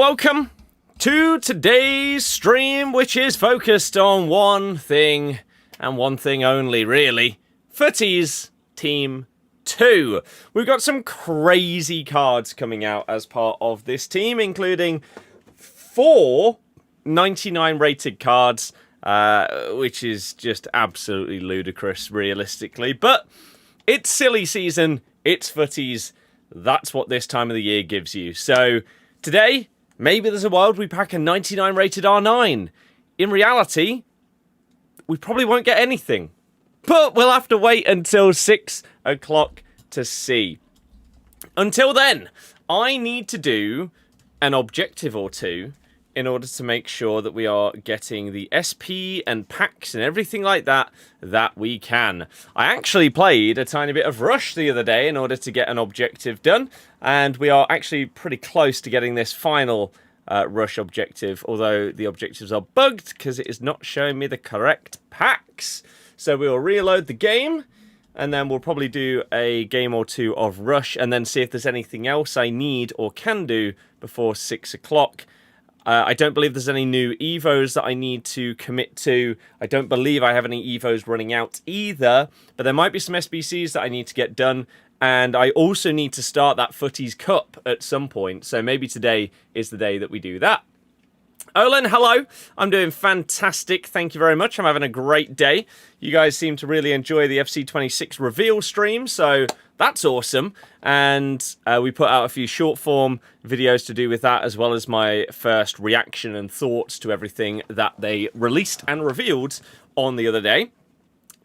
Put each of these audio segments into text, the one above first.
welcome to today's stream, which is focused on one thing, and one thing only, really. Footies Team 2. We've got some crazy cards coming out as part of this team, including 4 99 rated cards, which is just absolutely ludicrous, realistically. But it's silly season, it's footies, that's what this time of the year gives you. So today, maybe there's a world we pack a 99 rated R9. In reality, we probably won't get anything. But we'll have to wait until 6 o'clock to see. Until then, I need to do an objective or two in order to make sure that we are getting the SP and packs and everything like that we can. I actually played a tiny bit of Rush the other day in order to get an objective done, and we are actually pretty close to getting this final Rush objective, although the objectives are bugged because it is not showing me the correct packs. So we will reload the game, and then we'll probably do a game or two of Rush, and then see if there's anything else I need or can do before 6 o'clock. I don't believe there's any new Evos that I need to commit to. I don't believe I have any Evos running out either, but there might be some SBCs that I need to get done, and I also need to start that Footies Cup at some point, so maybe today is the day that we do that. Olin, hello. I'm doing fantastic. Thank you very much. I'm having a great day. You guys seem to really enjoy the FC26 reveal stream, so that's awesome. And we put out a few short form videos to do with that, as well as my first reaction and thoughts to everything that they released and revealed on the other day.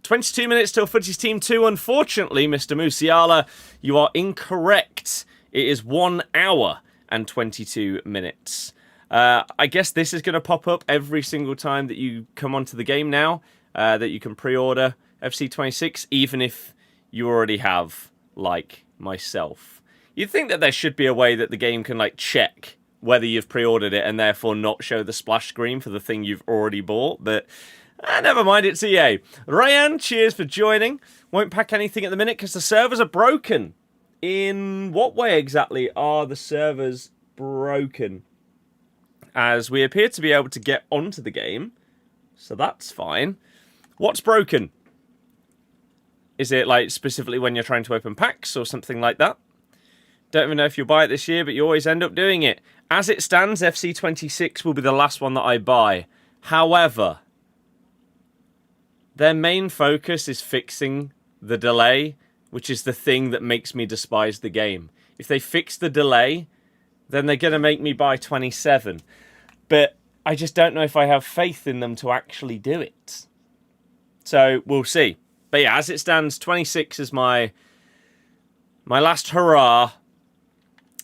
22 minutes till Footies Team 2. Unfortunately, Mr. Musiala, you are incorrect. It is 1 hour and 22 minutes. I guess this is going to pop up every single time that you come onto the game now, that you can pre-order FC26, even if you already have, like myself. You'd think that there should be a way that the game can, like, check whether you've pre-ordered it and therefore not show the splash screen for the thing you've already bought, but never mind, it's EA. Ryan, cheers for joining. Won't pack anything at the minute because the servers are broken. In what way exactly are the servers broken? As we appear to be able to get onto the game, so that's fine. What's broken? Is it like specifically when you're trying to open packs or something like that? Don't even know if you'll buy it this year, but you always end up doing it. As it stands, FC26 will be the last one that I buy. However, their main focus is fixing the delay, which is the thing that makes me despise the game. If they fix the delay, then they're going to make me buy 27. But I just don't know if I have faith in them to actually do it. So we'll see. But yeah, as it stands, 26 is my last hurrah,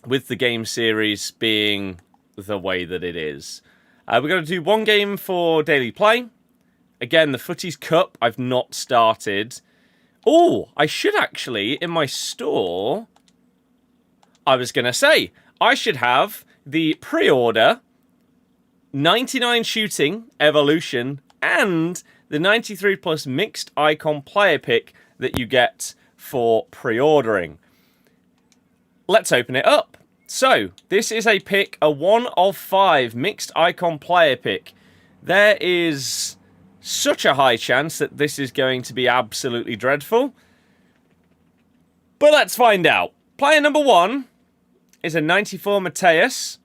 with the game series being the way that it is. We're going to do one game for daily play. Again, the Footies Cup I've not started. Oh, I should actually, in my store, I was going to say, I should have the pre-order 99 shooting evolution and the 93 plus mixed icon player pick that you get for pre-ordering. Let's open it up. So, this is a pick, a 1 of 5 mixed icon player pick. There is such a high chance that this is going to be absolutely dreadful. But let's find out. Player number 1 is a 94 Mateus.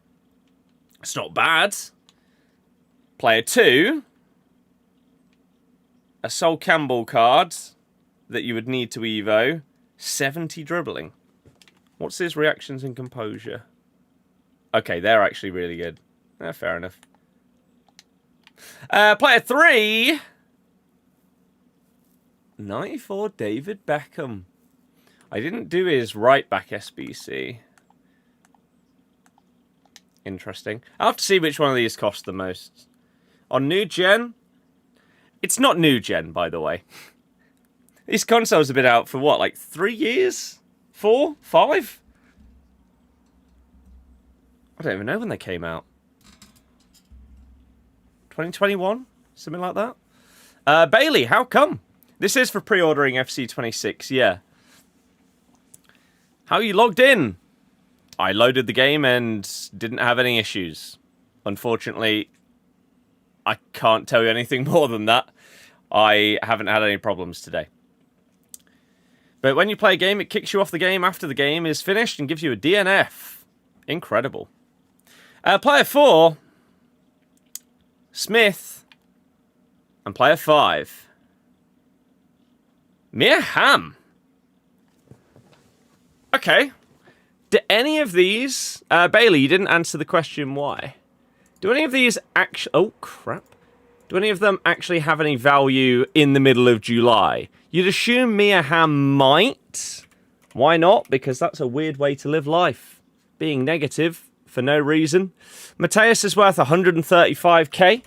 It's not bad. Player 2, a Sol Campbell card that you would need to Evo. 70 dribbling. What's his reactions and composure? Okay, they're actually really good. Fair enough. Player 3, 94 David Beckham. I didn't do his right back SBC. Interesting. I'll have to see which one of these costs the most. On new gen, it's not new gen, by the way. These consoles have been out for what, like 3 years? 4? 5? I don't even know when they came out. 2021? Something like that? Bailey, how come? This is for pre-ordering FC26, yeah. How are you logged in? I loaded the game and didn't have any issues. Unfortunately, I can't tell you anything more than that. I haven't had any problems today. But when you play a game, it kicks you off the game after the game is finished and gives you a DNF. Incredible. Player 4, Smith, and player 5, Mia Hamm. Okay. Do any of these... Bailey, you didn't answer the question why. Do any of these actually... Oh, crap. Do any of them actually have any value in the middle of July? You'd assume Mia Hamm might. Why not? Because that's a weird way to live life. Being negative for no reason. Mateus is worth 135k.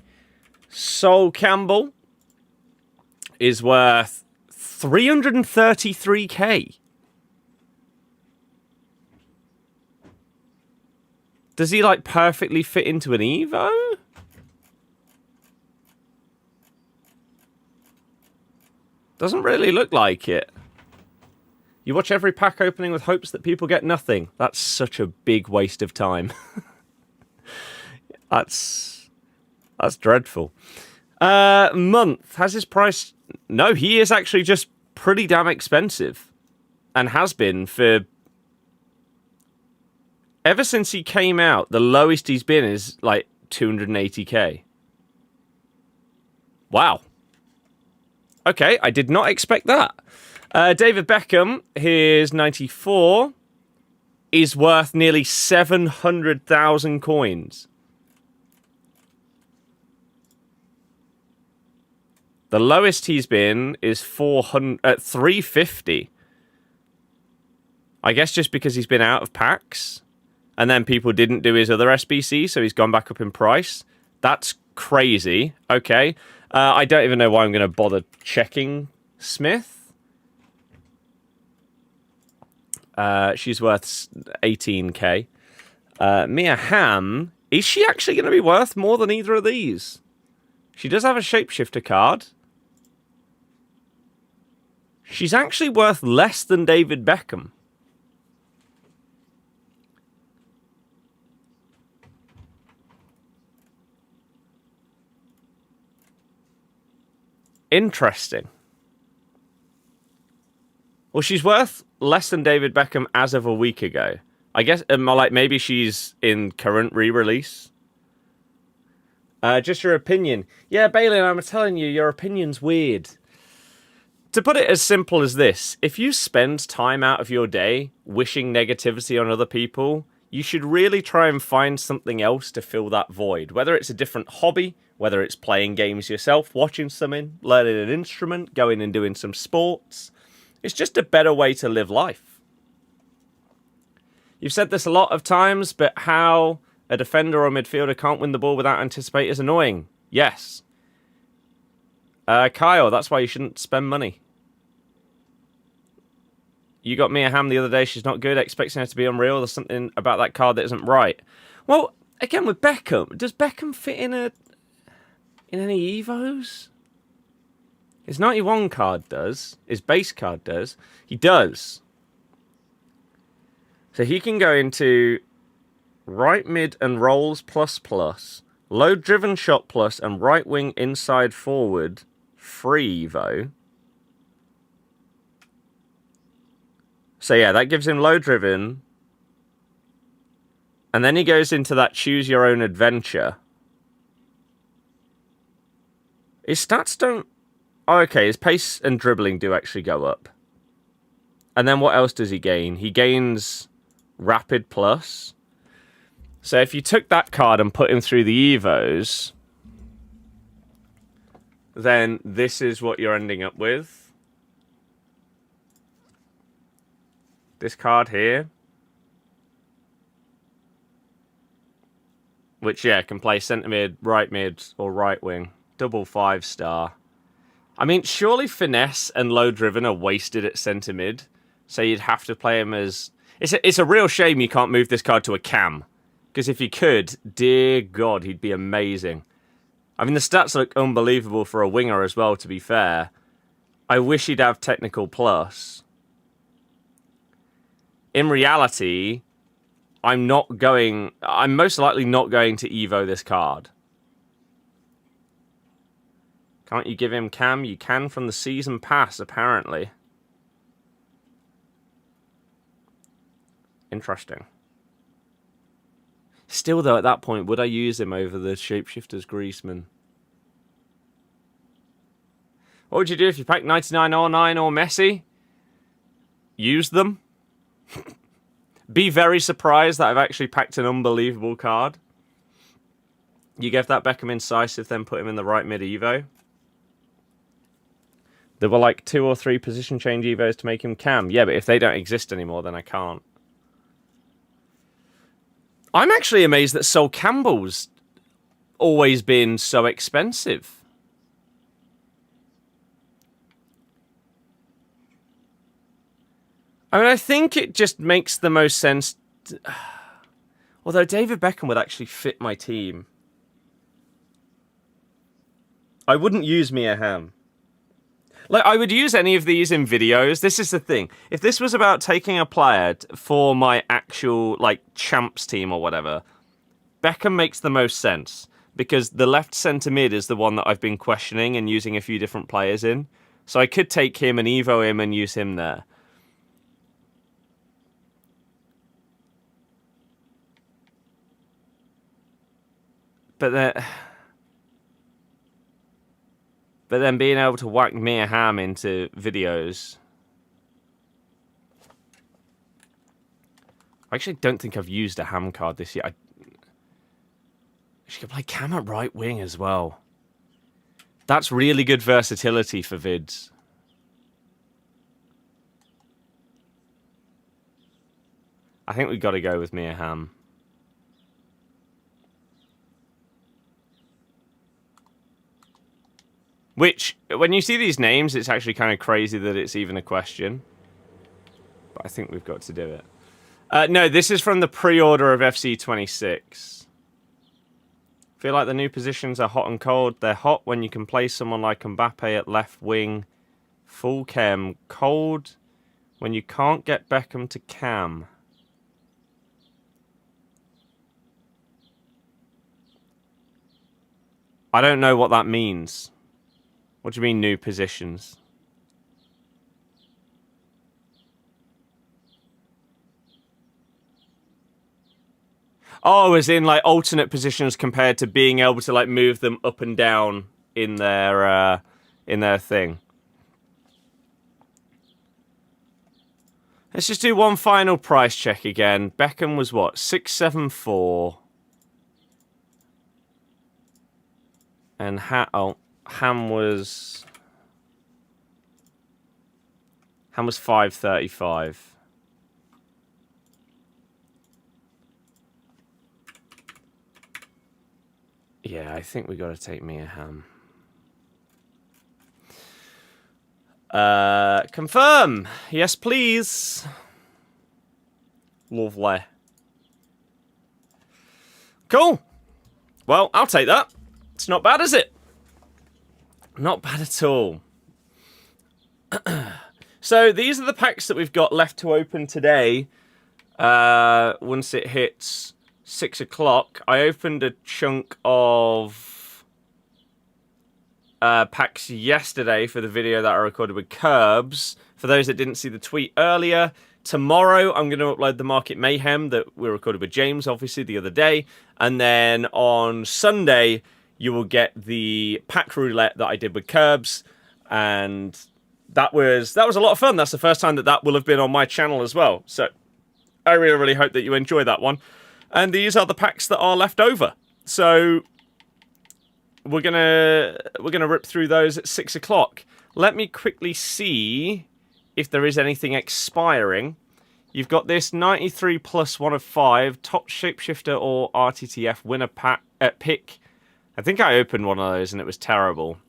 Sol Campbell is worth 333k. Does he, like, perfectly fit into an Evo? Doesn't really look like it. You watch every pack opening with hopes that people get nothing. That's such a big waste of time. That's dreadful. Month. Has his price... No, he is actually just pretty damn expensive. And has been for... Ever since he came out, the lowest he's been is, like, 280k. Wow. Okay, I did not expect that. David Beckham, his 94, is worth nearly 700,000 coins. The lowest he's been is 350. I guess just because he's been out of packs. And then people didn't do his other SBC, so he's gone back up in price. That's crazy. Okay. I don't even know why I'm going to bother checking Smith. She's worth 18k. Mia Hamm, is she actually going to be worth more than either of these? She does have a shapeshifter card. She's actually worth less than David Beckham. Interesting. Well, she's worth less than David Beckham as of a week ago. I guess, like, maybe she's in current re-release. Just your opinion. Yeah, Bailey, I'm telling you, your opinion's weird. To put it as simple as this, if you spend time out of your day wishing negativity on other people, you should really try and find something else to fill that void. Whether it's a different hobby, whether it's playing games yourself, watching something, learning an instrument, going and doing some sports. It's just a better way to live life. You've said this a lot of times, but how a defender or midfielder can't win the ball without anticipate is annoying. Yes. Kyle, that's why you shouldn't spend money. You got Mia Hamm the other day, she's not good, expecting her to be unreal. There's something about that card that isn't right. Well, again, with Beckham, does Beckham fit in any Evos? His 91 card does. His base card does. He does. So he can go into right mid and rolls plus, low driven shot plus, and right wing inside forward free Evo. So yeah, that gives him low driven. And then he goes into that choose your own adventure. His stats don't... Oh, okay, his pace and dribbling do actually go up. And then what else does he gain? He gains rapid plus. So if you took that card and put him through the Evos, then this is what you're ending up with. This card here. Which, yeah, can play centre mid, right mid, or right wing. Double 5-star. I mean, surely finesse and low driven are wasted at centre mid. So you'd have to play him as... It's a real shame you can't move this card to a cam. Because if you could, dear God, he'd be amazing. I mean, the stats look unbelievable for a winger as well, to be fair. I wish he'd have technical plus. In reality, I'm most likely not going to Evo this card. Can't you give him Cam? You can from the season pass, apparently. Interesting. Still, though, at that point, would I use him over the Shapeshifters Griezmann? What would you do if you packed 99 or 9 or Messi? Use them. Be very surprised that I've actually packed an unbelievable card. You gave that Beckham incisive, then put him in the right mid Evo. There were like 2 or 3 position change Evos to make him Cam. Yeah, but if they don't exist anymore, then I can't. I'm actually amazed that Sol Campbell's always been so expensive. I mean, I think it just makes the most sense. Although David Beckham would actually fit my team. I wouldn't use Mia Hamm. Like, I would use any of these in videos. This is the thing. If this was about taking a player for my actual, like, champs team or whatever, Beckham makes the most sense. Because the left centre mid is the one that I've been questioning and using a few different players in. So I could take him and Evo him and use him there. But then being able to whack Mia Hamm into videos. I actually don't think I've used a Hamm card this year. She could play Cam at right wing as well. That's really good versatility for vids. I think we've got to go with Mia Hamm. Which, when you see these names, it's actually kind of crazy that it's even a question. But I think we've got to do it. No, this is from the pre-order of FC26. Feel like the new positions are hot and cold. They're hot when you can play someone like Mbappe at left wing. Full chem. Cold when you can't get Beckham to Cam. I don't know what that means. What do you mean, new positions? Oh, as in, like, alternate positions compared to being able to, like, move them up and down in their thing. Let's just do one final price check again. Beckham was what? 674. And Hamm was 535. Yeah, I think we got to take Mia Hamm. Confirm. Yes, please. Lovely. Cool. Well, I'll take that. It's not bad, is it? Not bad at all. So these are the packs that we've got left to open today. Once it hits 6 o'clock, I opened a chunk of packs yesterday for the video that I recorded with Curbs. For those that didn't see the tweet earlier, tomorrow I'm going to upload the Market Mayhem that we recorded with James, obviously, the other day. And then on Sunday, you will get the pack roulette that I did with Curbs. And that was a lot of fun. That's the first time that will have been on my channel as well. So I really, really hope that you enjoy that one. And these are the packs that are left over. So we're gonna rip through those at 6 o'clock. Let me quickly see if there is anything expiring. You've got this 93 plus 1 of 5 top shapeshifter or RTTF winner pick. I think I opened one of those and it was terrible.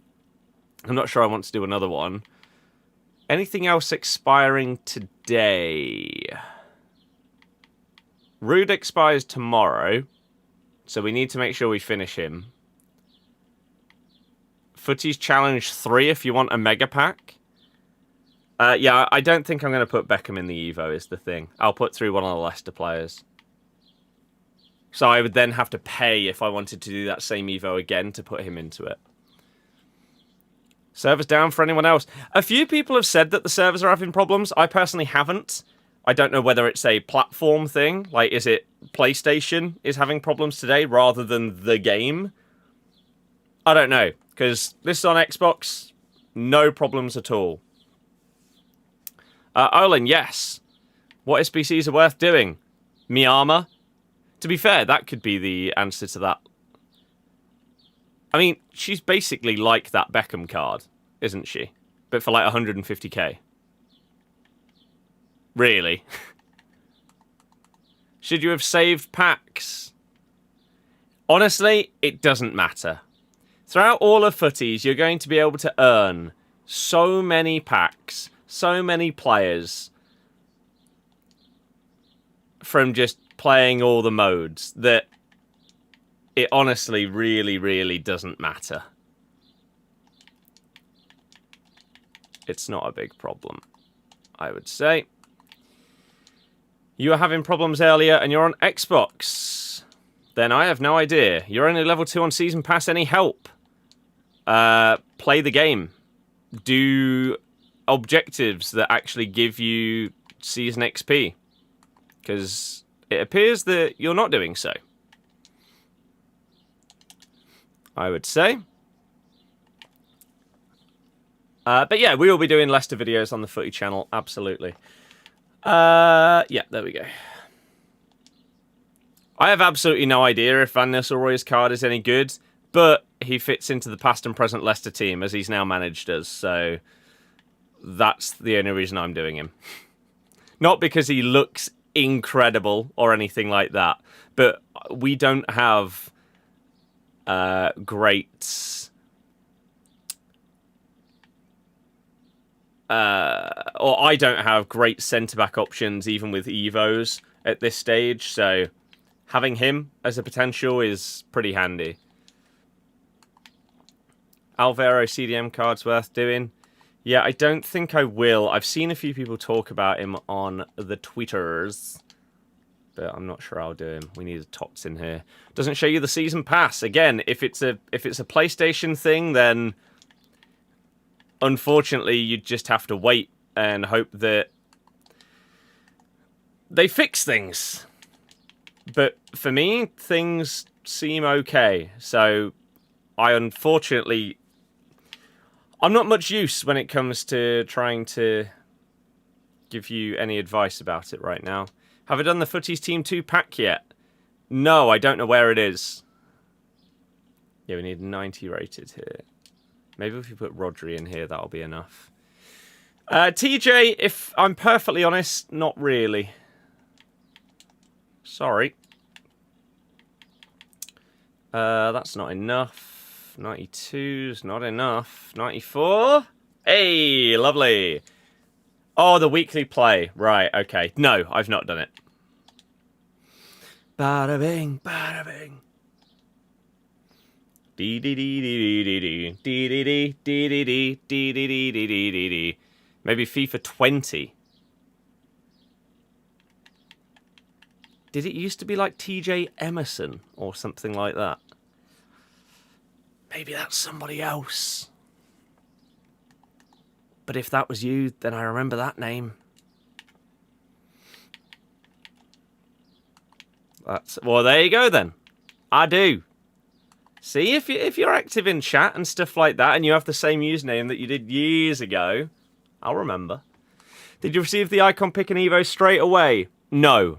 I'm not sure I want to do another one. Anything else expiring today? Rude expires tomorrow, so we need to make sure we finish him. Footies Challenge 3 if you want a mega pack. Yeah, I don't think I'm going to put Beckham in the Evo is the thing. I'll put through one of the Leicester players. So I would then have to pay if I wanted to do that same Evo again to put him into it. Servers down for anyone else? A few people have said that the servers are having problems. I personally haven't. I don't know whether it's a platform thing. Like, is it PlayStation is having problems today rather than the game? I don't know. Because this is on Xbox. No problems at all. Olin, yes. What SBCs are worth doing? Miyama? To be fair, that could be the answer to that. I mean, she's basically like that Beckham card, isn't she? But for like 150k. Really? Should you have saved packs? Honestly, it doesn't matter. Throughout all of Footies, you're going to be able to earn so many packs, so many players from just playing all the modes that it honestly really, really doesn't matter. It's not a big problem, I would say. You were having problems earlier and you're on Xbox. Then I have no idea. You're only level 2 on Season Pass. Any help? Play the game. Do objectives that actually give you Season XP. Because it appears that you're not doing so. I would say. But yeah, we will be doing Leicester videos on the Footy channel. Absolutely. Yeah, there we go. I have absolutely no idea if Van Nistelrooy's card is any good, but he fits into the past and present Leicester team as he's now managed us, so that's the only reason I'm doing him. Not because he looks incredible or anything like that, but we don't have great... or I don't have great centre-back options even with Evos at this stage, so having him as a potential is pretty handy. Alvaro CDM card's worth doing. Yeah, I don't think I will. I've seen a few people talk about him on the Twitters, but I'm not sure I'll do him. We need a tots in here. Doesn't show you the season pass. Again, if it's a PlayStation thing, then unfortunately you'd just have to wait and hope that they fix things. But for me, things seem okay. So I'm not much use when it comes to trying to give you any advice about it right now. Have I done the Footies Team 2 pack yet? No, I don't know where it is. Yeah, we need 90 rated here. Maybe if you put Rodri in here, that'll be enough. TJ, if I'm perfectly honest, not really. Sorry. That's not enough. 92's not enough. 94. Hey, lovely. Oh, the weekly play. Right, okay. No, I've not done it. Bada bing, bada bing. Dee dee dee dee dee dee dee dee dee dee dee dee dee dee dee dee dee dee. Maybe FIFA 20. Did it used to be like TJ Emerson or something like that? Maybe that's somebody else. But if that was you, then I remember that name. Well, there you go then. I do. See, if you're active in chat and stuff like that, and you have the same username that you did years ago, I'll remember. Did you receive the icon pick and Evo straight away? No.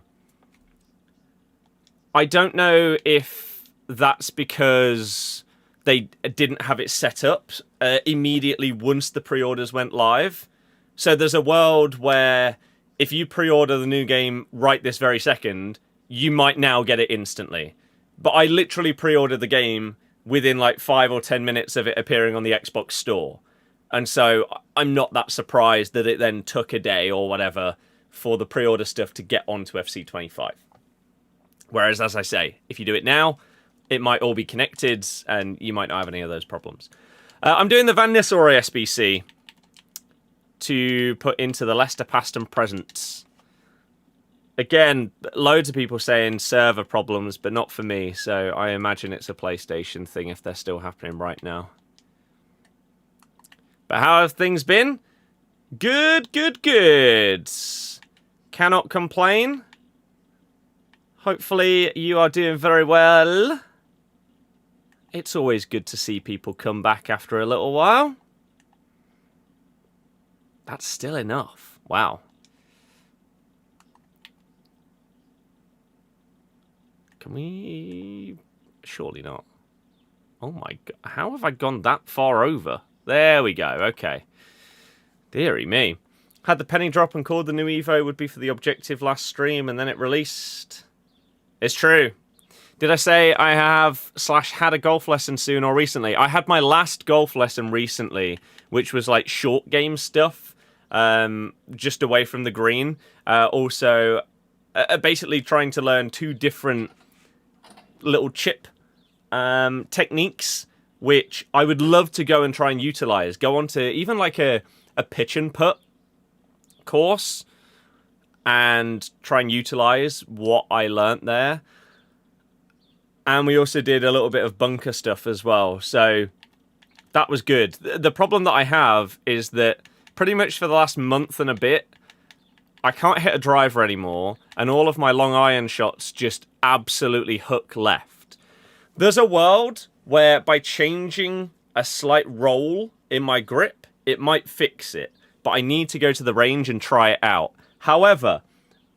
I don't know if that's because they didn't have it set up immediately once the pre-orders went live. So there's a world where if you pre-order the new game right this very second, you might now get it instantly. But I literally pre-ordered the game within like 5 or 10 minutes of it appearing on the Xbox store. And so I'm not that surprised that it then took a day or whatever for the pre-order stuff to get onto FC25. Whereas, as I say, if you do it now, it might all be connected and you might not have any of those problems. I'm doing the Van Nistelrooy SBC to put into the Leicester past and present. Again, loads of people saying server problems, but not for me, so I imagine it's a PlayStation thing if they're still happening right now. But how have things been? Good, good, good. Cannot complain. Hopefully you are doing very well. It's always good to see people come back after a little while. That's still enough. Wow. Can we... Surely not. Oh my god. How have I gone that far over? There we go. Okay. Deary me. Had the penny drop and called the new Evo would be for the objective last stream and then it released. It's true. Did I say I have / had a golf lesson soon or recently? I had my last golf lesson recently, which was like short game stuff, just away from the green. Also, basically trying to learn 2 different little chip techniques, which I would love to go and try and utilize. Go on to even like a pitch and putt course and try and utilize what I learnt there. And we also did a little bit of bunker stuff as well. So that was good. The problem that I have is that pretty much for the last month and a bit, I can't hit a driver anymore. And all of my long iron shots just absolutely hook left. There's a world where by changing a slight roll in my grip, it might fix it. But I need to go to the range and try it out. However,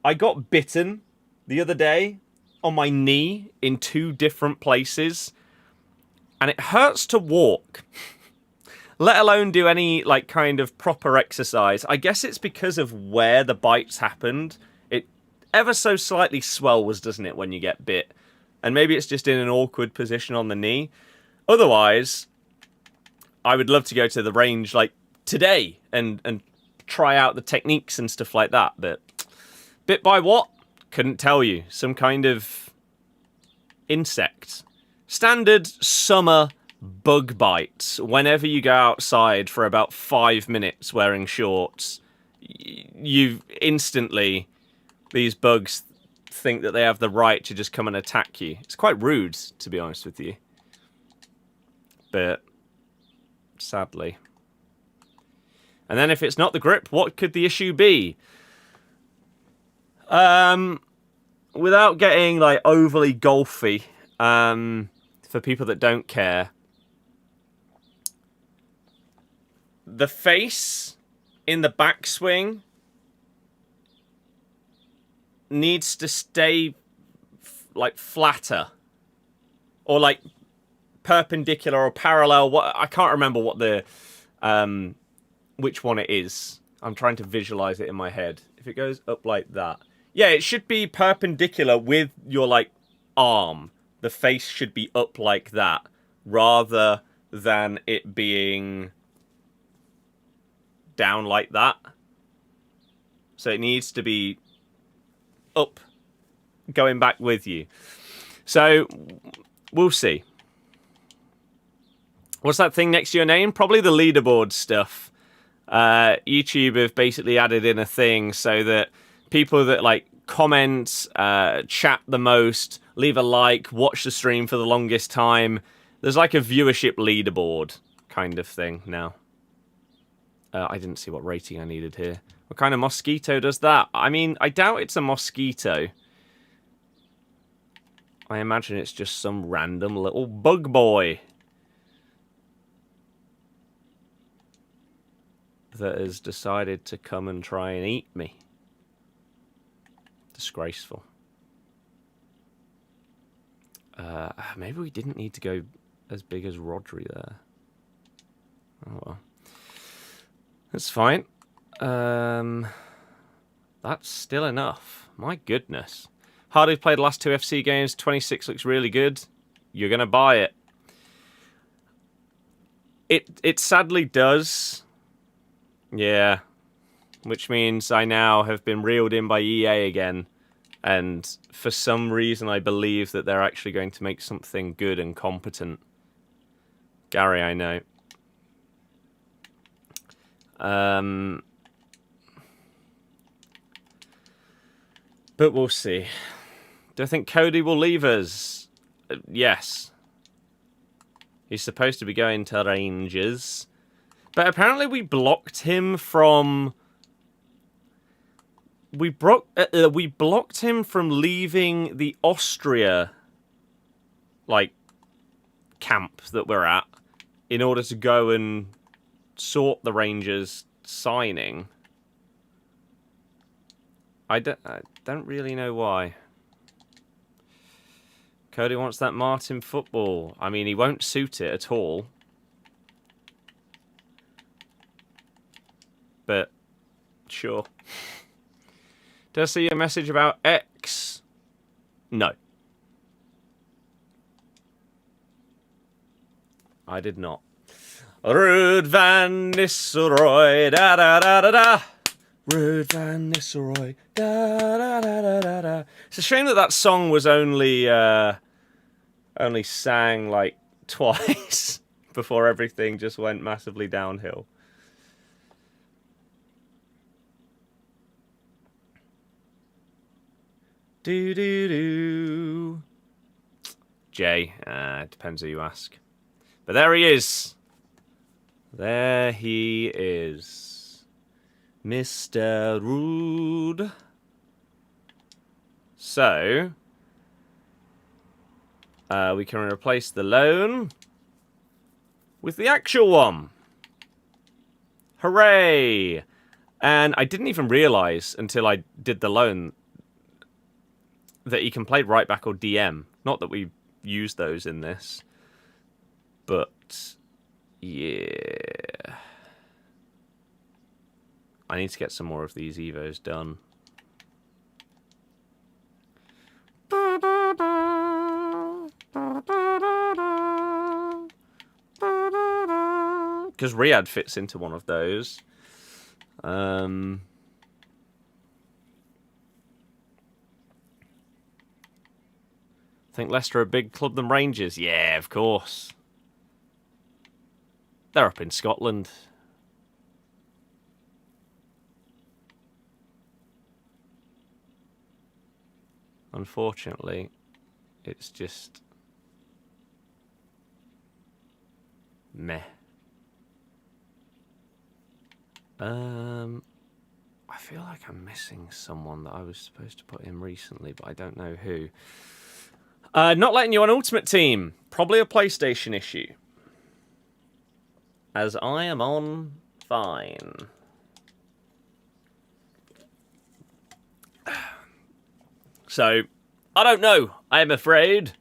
I got bitten the other day on my knee in 2 different places. And it hurts to walk. Let alone do any like kind of proper exercise. I guess it's because of where the bites happened. It ever so slightly swells, doesn't it, when you get bit? And maybe it's just in an awkward position on the knee. Otherwise, I would love to go to the range like today and try out the techniques and stuff like that. But bit by what? Couldn't tell you. Some kind of insect. Standard summer bug bites. Whenever you go outside for about 5 minutes wearing shorts, you instantly, these bugs think that they have the right to just come and attack you. It's quite rude, to be honest with you. But sadly. And then if it's not the grip, what could the issue be? Without getting like overly golfy, for people that don't care, the face in the backswing needs to stay like flatter or like perpendicular or parallel. What I can't remember what the which one it is. I'm trying to visualize it in my head. If it goes up like that, yeah, it should be perpendicular with your like arm. The face should be up like that rather than it being down like that. So it needs to be up, going back with you. So we'll see. What's that thing next to your name? Probably the leaderboard stuff. YouTube have basically added in a thing so that people that like comment, chat the most, leave a like, watch the stream for the longest time, there's like a viewership leaderboard kind of thing now. I didn't see what rating I needed here. What kind of mosquito does that? I mean, I doubt it's a mosquito. I imagine it's just some random little bug boy that has decided to come and try and eat me. Disgraceful. Maybe we didn't need to go as big as Rodri there. Oh well. That's fine. That's still enough. My goodness. Hardy played the last 2 FC games. 26 looks really good. You're going to buy it. It sadly does. Yeah. Which means I now have been reeled in by EA again. And for some reason I believe that they're actually going to make something good and competent. Gary, I know. But we'll see. Do I think Cody will leave us? Yes. He's supposed to be going to Rangers. But apparently we blocked him from... We blocked him from leaving the Austria, like, camp that we're at in order to go and sort the Rangers signing. I don't really know why. Cody wants that Martin football. I mean, he won't suit it at all. But, sure. Did I see a message about X? No. I did not. Ruud van Nistelrooy, da da da da da. Ruud van Nistelrooy, da da da da da da. It's a shame that that song was only sang like twice before everything just went massively downhill. Do do do. Jay, it depends who you ask. But there he is. There he is. Mr. Rude. So, we can replace the loan with the actual one. Hooray! And I didn't even realise until I did the loan that he can play right back or DM. Not that we use those in this. But, yeah. I need to get some more of these Evos done. Because Riyadh fits into one of those. Think Leicester are a big club than Rangers? Yeah, of course. They're up in Scotland. Unfortunately, it's just meh. I feel like I'm missing someone that I was supposed to put in recently, but I don't know who. Not letting you on Ultimate Team. Probably a PlayStation issue. As I am on fine. So, I don't know. I am afraid.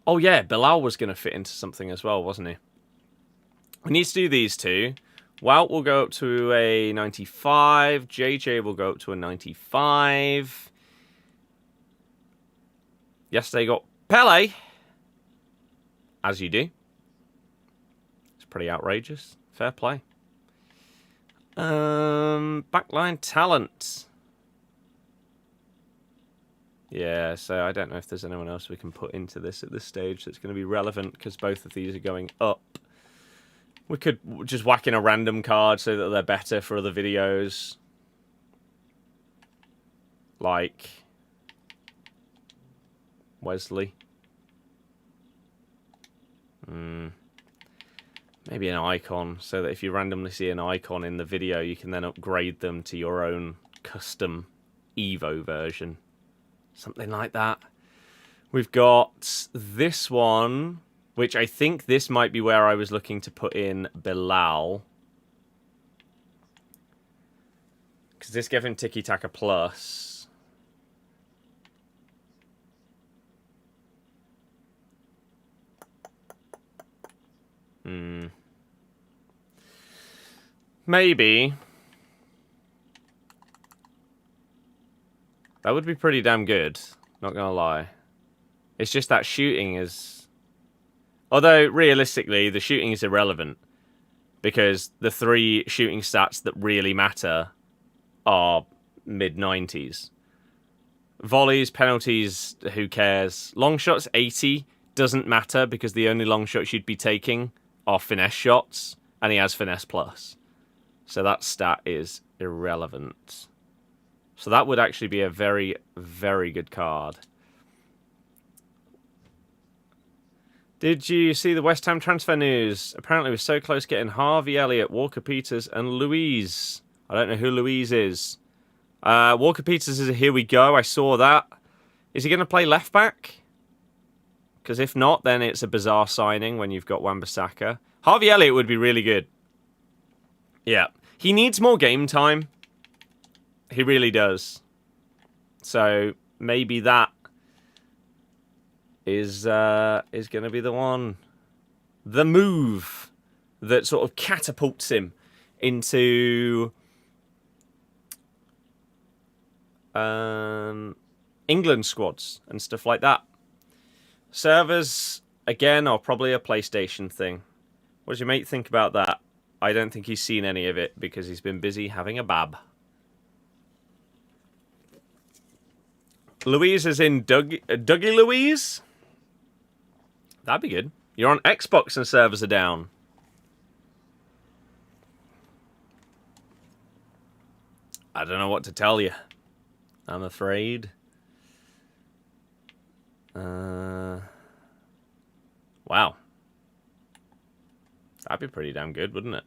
Oh yeah, Bilal was going to fit into something as well, wasn't he? We need to do these two. Wout will go up to a 95. JJ will go up to a 95. Yesterday got Pele. As you do. It's pretty outrageous. Fair play. Backline talent. Yeah, so I don't know if there's anyone else we can put into this at this stage that's going to be relevant, because both of these are going up. We could just whack in a random card so that they're better for other videos. Like Wesley. Maybe an icon, so that if you randomly see an icon in the video, you can then upgrade them to your own custom Evo version. Something like that. We've got this one, which I think this might be where I was looking to put in Bilal. Because this gave him Tiki Taka Plus. Maybe. That would be pretty damn good, not gonna lie. It's just that shooting is... Although, realistically, the shooting is irrelevant. Because the three shooting stats that really matter are mid-90s. Volleys, penalties, who cares? Long shots, 80, doesn't matter because the only long shots you'd be taking are finesse shots, and he has finesse plus. So that stat is irrelevant. So that would actually be a very, very good card. Did you see the West Ham transfer news? Apparently we're so close getting Harvey Elliott, Walker Peters, and Louise. I don't know who Louise is. Walker Peters is a here we go. I saw that. Is he going to play left back? Because if not, then it's a bizarre signing when you've got Wan-Bissaka. Harvey Elliott would be really good. Yeah. He needs more game time. He really does. So maybe that is going to be the one. The move that sort of catapults him into England squads and stuff like that. Servers, again, are probably a PlayStation thing. What does your mate think about that? I don't think he's seen any of it because he's been busy having a bab. Louise is in Dougie Louise? That'd be good. You're on Xbox and servers are down. I don't know what to tell you. I'm afraid. Wow. That'd be pretty damn good, wouldn't it?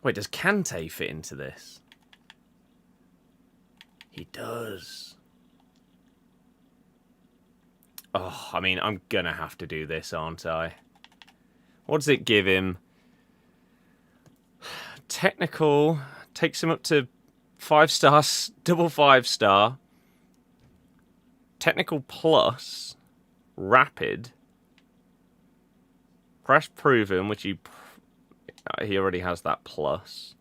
Wait, does Kante fit into this? He does. Oh, I mean, I'm gonna have to do this, aren't I? What does it give him? Technical takes him up to 5 stars, double 5-star. Technical plus, rapid, press proven, which he already has that plus.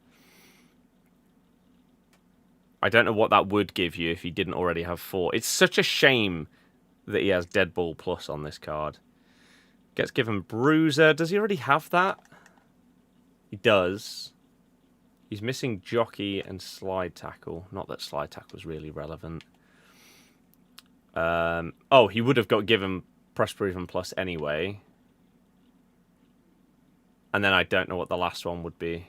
I don't know what that would give you if he didn't already have 4. It's such a shame that he has Dead Ball Plus on this card. Gets given Bruiser. Does he already have that? He does. He's missing Jockey and Slide Tackle. Not that Slide Tackle is really relevant. Oh, he would have got given Press Proven Plus anyway. And then I don't know what the last one would be.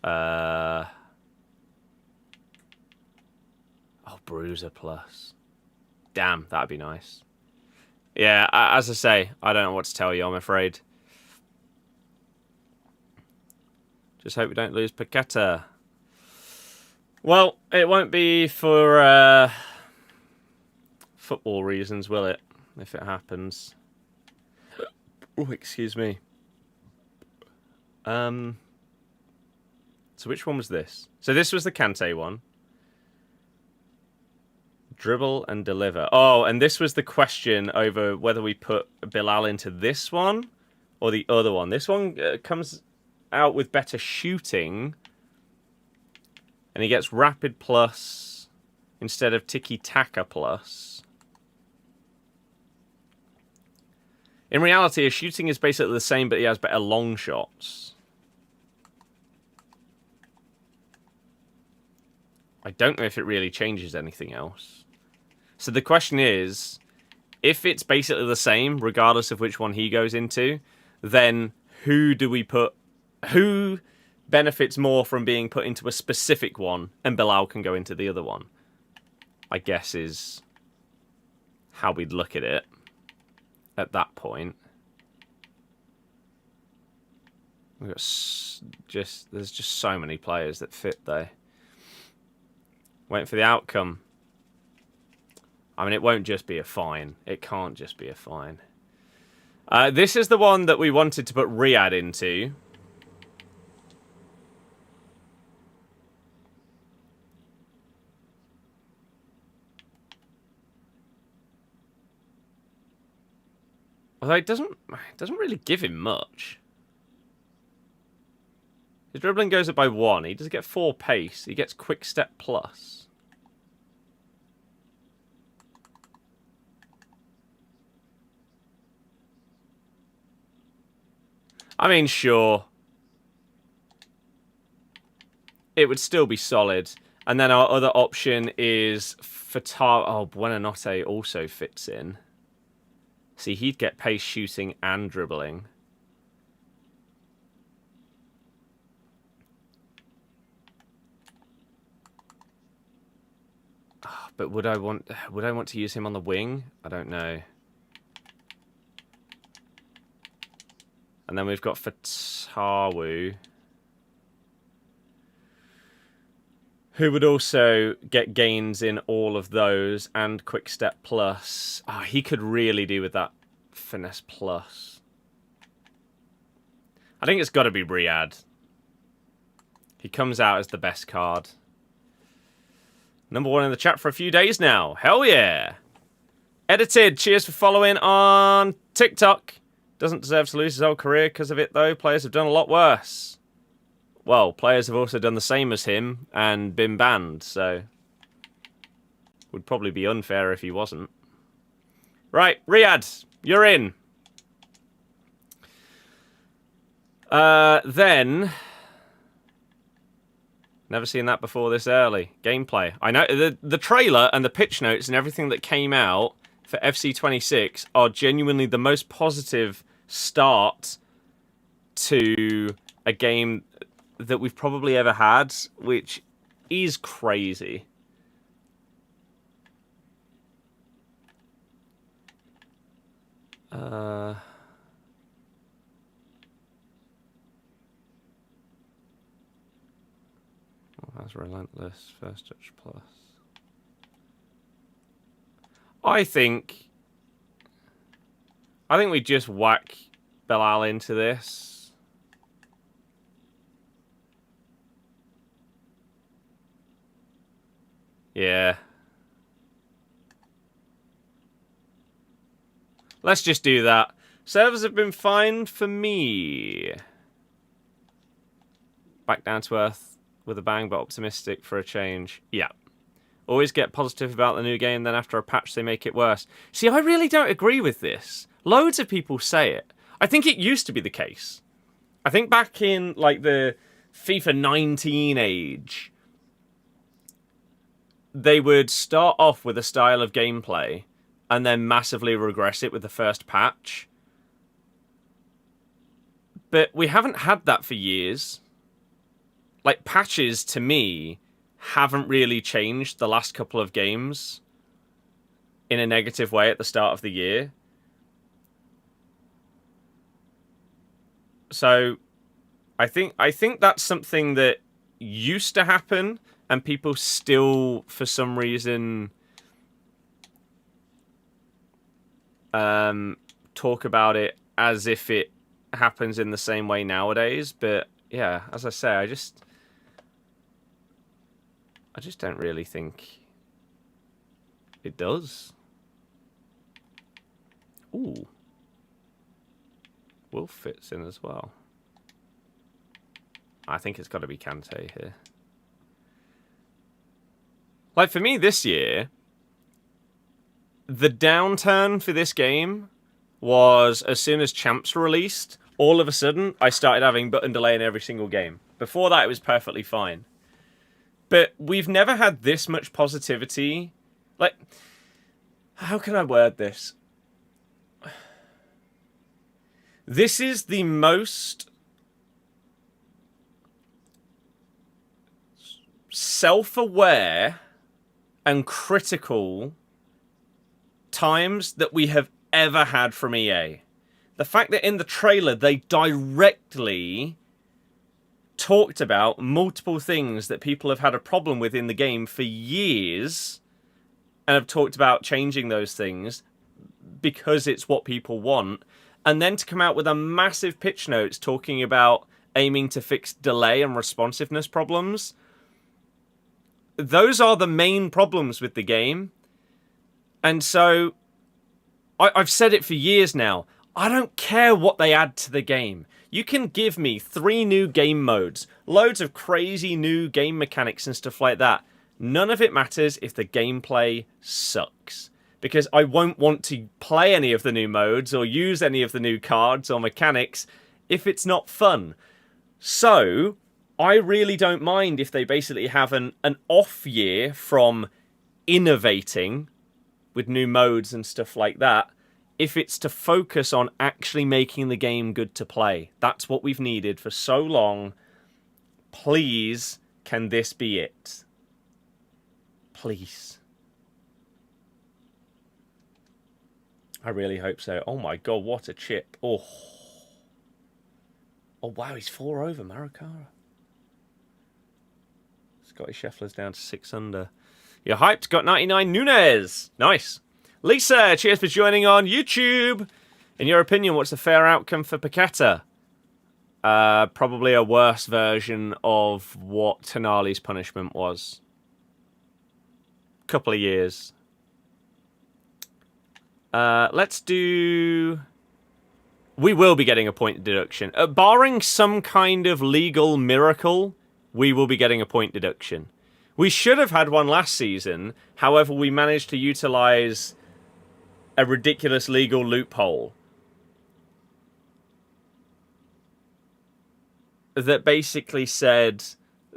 Oh, Bruiser Plus. Damn, that'd be nice. Yeah, as I say, I don't know what to tell you, I'm afraid. Just hope we don't lose Paqueta. Well, it won't be for football reasons, will it? If it happens. Oh, excuse me. So which one was this? So this was the Kante one. Dribble and deliver. Oh, and this was the question over whether we put Bilal into this one or the other one. This one comes out with better shooting. And he gets rapid plus instead of tiki-taka plus. In reality, his shooting is basically the same, but he has better long shots. I don't know if it really changes anything else. So the question is, if it's basically the same, regardless of which one he goes into, then who do we put... Who benefits more from being put into a specific one, and Bilal can go into the other one? I guess is how we'd look at it at that point. We've got there's just so many players that fit there. Waiting for the outcome. I mean, it won't just be a fine. It can't just be a fine. This is the one that we wanted to put Riyadh into. Although it doesn't really give him much. His dribbling goes up by 1. He does get 4 pace. He gets quick step plus. I mean, sure. It would still be solid. And then our other option is Fatar. Oh, Buonanotte also fits in. See, he'd get pace, shooting, and dribbling. But would I want to use him on the wing? I don't know. And then we've got Fatawu, who would also get gains in all of those and Quick Step Plus. Oh, he could really do with that Finesse Plus. I think it's got to be Riyadh. He comes out as the best card. Number 1 in the chat for a few days now. Hell yeah. Edited, cheers for following on TikTok. Doesn't deserve to lose his whole career because of it, though. Players have done a lot worse. Well, players have also done the same as him and been banned, so... would probably be unfair if he wasn't. Right, Riyadh, you're in. Then... never seen that before this early. Gameplay. I know the trailer and the pitch notes and everything that came out for FC26 are genuinely the most positive start to a game that we've probably ever had, which is crazy. That's relentless. First touch plus. I think we just whack Belal into this. Yeah. Let's just do that. Servers have been fine for me. Back down to earth with a bang, but optimistic for a change. Yeah. Always get positive about the new game, then after a patch they make it worse. See, I really don't agree with this. Loads of people say it. I think it used to be the case. I think back in, like, the FIFA 19 age, they would start off with a style of gameplay and then massively regress it with the first patch. But we haven't had that for years. Like, patches, to me, haven't really changed the last couple of games in a negative way at the start of the year. So, I think that's something that used to happen, and people still, for some reason, talk about it as if it happens in the same way nowadays. But yeah, as I say, I just don't really think it does. Ooh. Wolf fits in as well. I think it's got to be Kante here. Like, for me this year, the downturn for this game was as soon as Champs were released, all of a sudden, I started having button delay in every single game. Before that, it was perfectly fine. But we've never had this much positivity. Like, how can I word this? This is the most self-aware and critical times that we have ever had from EA. The fact that in the trailer they directly talked about multiple things that people have had a problem with in the game for years and have talked about changing those things because it's what people want, and then to come out with a massive pitch notes talking about aiming to fix delay and responsiveness problems. Those are the main problems with the game. And so, I've said it for years now, I don't care what they add to the game. You can give me 3 new game modes, loads of crazy new game mechanics and stuff like that. None of it matters if the gameplay sucks. Because I won't want to play any of the new modes or use any of the new cards or mechanics if it's not fun. So, I really don't mind if they basically have an off year from innovating with new modes and stuff like that, if it's to focus on actually making the game good to play. That's what we've needed for so long. Please, can this be it? Please. I really hope so. Oh my god, what a chip. Oh. Oh wow, he's 4 over Marakara. Scotty Scheffler's down to 6 under. You're hyped. Got 99 Nunez. Nice. Lisa, cheers for joining on YouTube. In your opinion, what's the fair outcome for Paqueta? Probably a worse version of what Tonali's punishment was. Couple of years. Let's do... We will be getting a point deduction. Barring some kind of legal miracle, we will be getting a point deduction. We should have had one last season. However, we managed to utilise a ridiculous legal loophole that basically said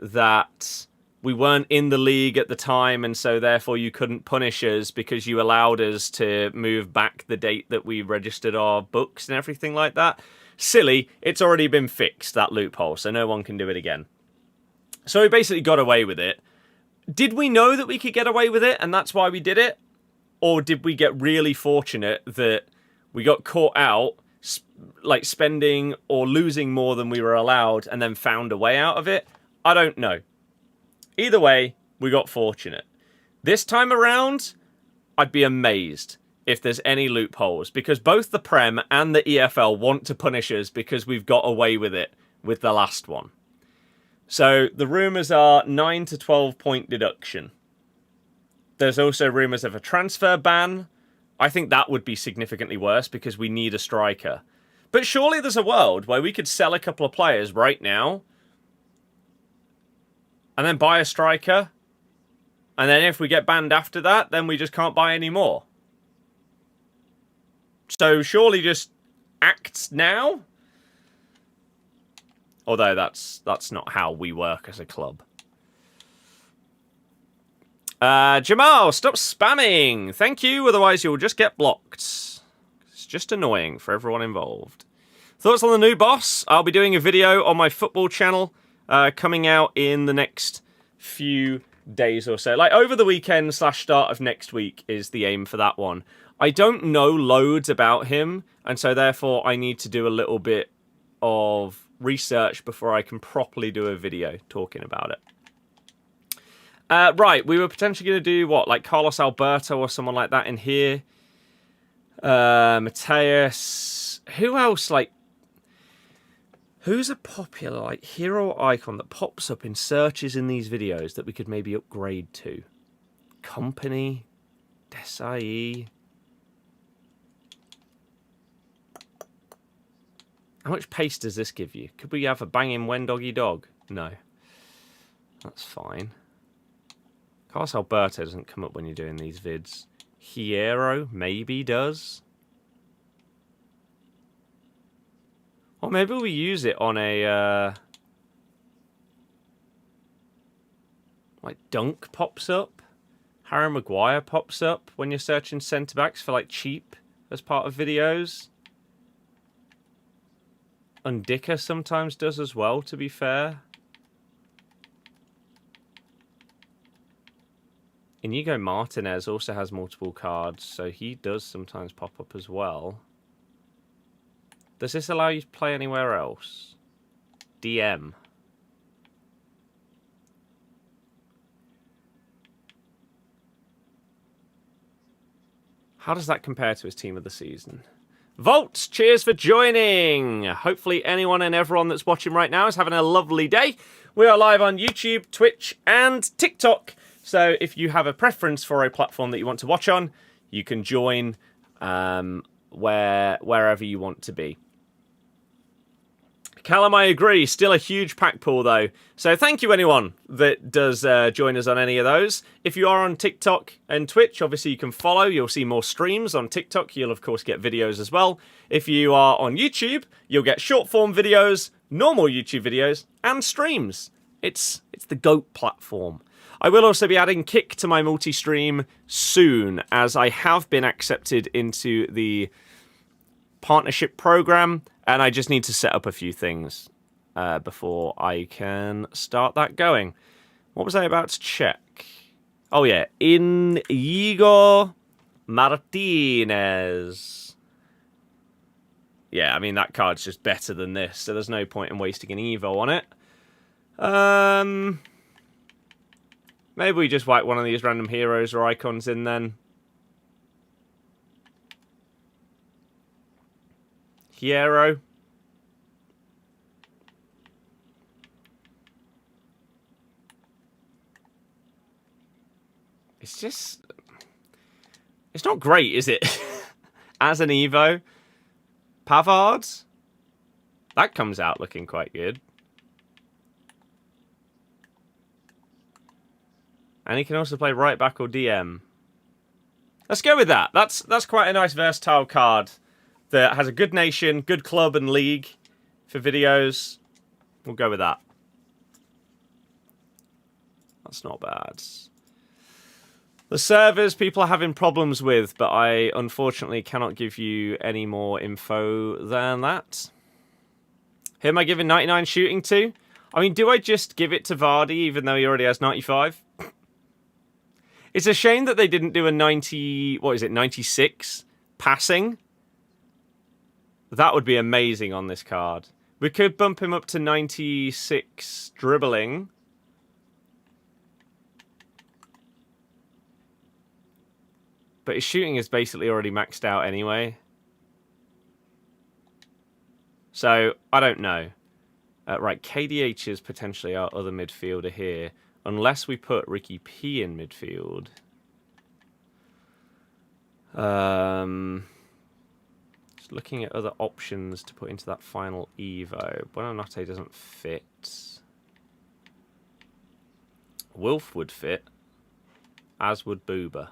that we weren't in the league at the time, and so therefore you couldn't punish us because you allowed us to move back the date that we registered our books and everything like that. Silly. It's already been fixed, that loophole, so no one can do it again. So we basically got away with it. Did we know that we could get away with it, and that's why we did it? Or did we get really fortunate that we got caught out, like spending or losing more than we were allowed, and then found a way out of it? I don't know. Either way, we got fortunate. This time around, I'd be amazed if there's any loopholes, because both the Prem and the EFL want to punish us because we've got away with it with the last one. So the rumours are 9 to 12 point deduction. There's also rumours of a transfer ban. I think that would be significantly worse because we need a striker. But surely there's a world where we could sell a couple of players right now and then buy a striker. And then if we get banned after that, then we just can't buy any more. So surely just act now? Although that's not how we work as a club. Jamal, stop spamming. Thank you, otherwise you'll just get blocked. It's just annoying for everyone involved. Thoughts on the new boss? I'll be doing a video on my football channel coming out in the next few days or so. Like over the weekend / start of next week is the aim for that one. I don't know loads about him, and so therefore I need to do a little bit of research before I can properly do a video talking about it. Right, we were potentially going to do, what, like Carlos Alberto or someone like that in here. Mateus. Who else, like... Who's a popular, like, hero icon that pops up in searches in these videos that we could maybe upgrade to? Company? Desai? How much pace does this give you? Could we have a banging when doggy dog? No. That's fine. Carlos Alberto doesn't come up when you're doing these vids. Hierro maybe does. Or maybe we use it on a... like Dunk pops up. Harry Maguire pops up when you're searching centre-backs for like cheap as part of videos. Undika sometimes does as well, to be fair. Inigo Martinez also has multiple cards, so he does sometimes pop up as well. Does this allow you to play anywhere else? DM. How does that compare to his team of the season? Volts, cheers for joining. Hopefully anyone and everyone that's watching right now is having a lovely day. We are live on YouTube, Twitch, and TikTok. So if you have a preference for a platform that you want to watch on, you can join wherever you want to be. Callum, I agree. Still a huge pack pool, though. So thank you, anyone that does join us on any of those. If you are on TikTok and Twitch, obviously you can follow. You'll see more streams on TikTok. You'll, of course, get videos as well. If you are on YouTube, you'll get short-form videos, normal YouTube videos, and streams. It's the GOAT platform. I will also be adding Kick to my multi-stream soon, as I have been accepted into the partnership program, and I just need to set up a few things before I can start that going. What was I about to check? Oh yeah, Inigo Martinez. Yeah, I mean, that card's just better than this, so there's no point in wasting an Evo on it. Maybe we just wipe one of these random heroes or icons in then. Hierro. It's just... It's not great, is it? As an Evo. Pavard. That comes out looking quite good. And he can also play right back or DM. Let's go with that. That's quite a nice versatile card that has a good nation, good club and league for videos. We'll go with that. That's not bad. The servers people are having problems with, but I unfortunately cannot give you any more info than that. Who am I giving 99 shooting to? I mean, do I just give it to Vardy even though he already has 95? It's a shame that they didn't do a 90, what is it, 96 passing. That would be amazing on this card. We could bump him up to 96 dribbling. But his shooting is basically already maxed out anyway. So, I don't know. Right, KDH is potentially our other midfielder here. Unless we put Ricky P in midfield. Just looking at other options to put into that final Evo. Bonmati doesn't fit. Wolf would fit. As would Booba.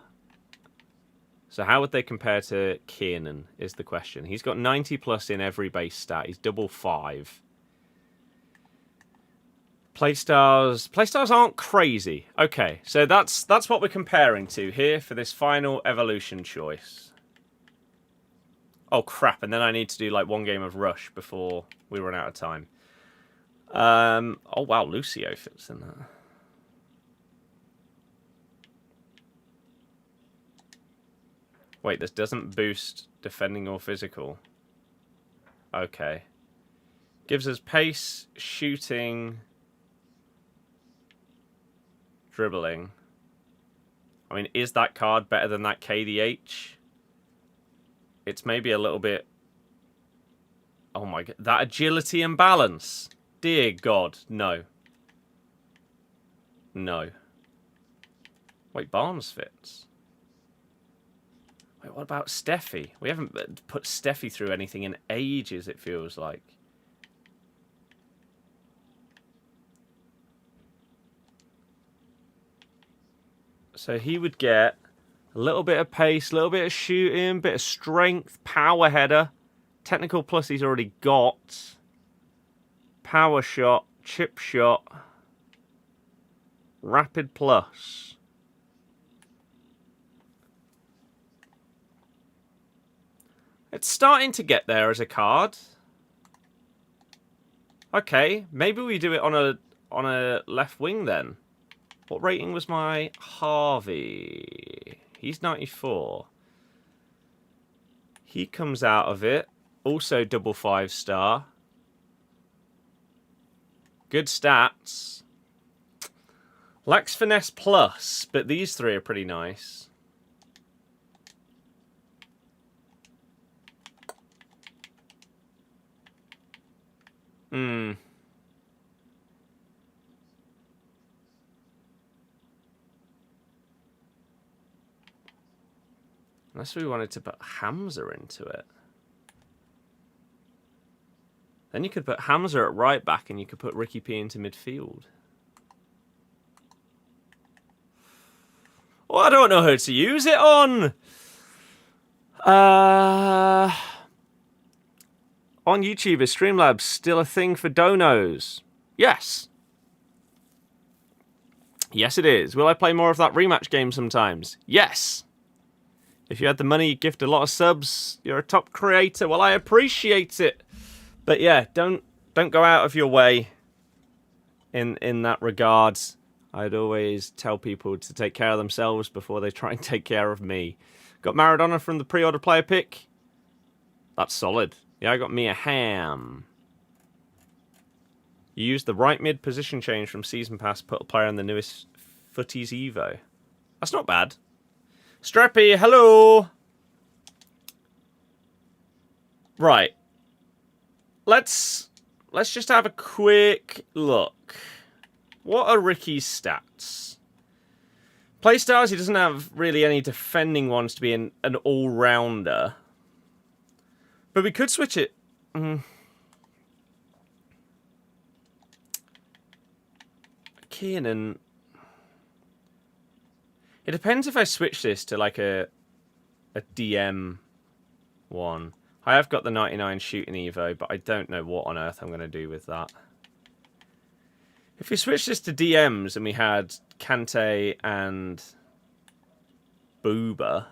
So how would they compare to Kiernan is the question. He's got 90 plus in every base stat. He's double 5. Playstyles aren't crazy. Okay, so that's what we're comparing to here for this final evolution choice. Oh crap, and then I need to do like one game of Rush before we run out of time. Oh wow, Lucio fits in that. Wait, this doesn't boost defending or physical. Okay. Gives us pace, shooting, dribbling. I mean, is that card better than that KDH? It's maybe a little bit... Oh my god. That agility and balance. Dear God, no. No. Wait, Barnes fits. Wait, what about Steffi? We haven't put Steffi through anything in ages, it feels like. So he would get a little bit of pace, a little bit of shooting, bit of strength, power header. Technical plus he's already got. Power shot, chip shot. Rapid plus. It's starting to get there as a card. Okay, maybe we do it on a left wing then. What rating was my Harvey? He's 94. He comes out of it. Also double 5-star. Good stats. Lacks finesse plus, but these three are pretty nice. Unless we wanted to put Hamza into it. Then you could put Hamza at right back and you could put Ricky P into midfield. Well, I don't know how to use it on. On YouTube, is Streamlabs still a thing for donos? Yes. Yes, it is. Will I play more of that rematch game sometimes? Yes. If you had the money, you gift a lot of subs. You're a top creator. Well, I appreciate it. But yeah, don't go out of your way in that regard. I'd always tell people to take care of themselves before they try and take care of me. Got Maradona from the pre-order player pick. That's solid. Yeah, I got Mia Hamm. You used the right mid position change from Season Pass, put a player in the newest Footies Evo. That's not bad. Strappy, hello! Right. Let's just have a quick look. What are Ricky's stats? Playstyles, he doesn't have really any defending ones to be an all-rounder. But we could switch it. Keenan. It depends if I switch this to like a DM one. I have got the 99 shooting Evo, but I don't know what on earth I'm going to do with that. If we switch this to DMs and we had Kante and Booba.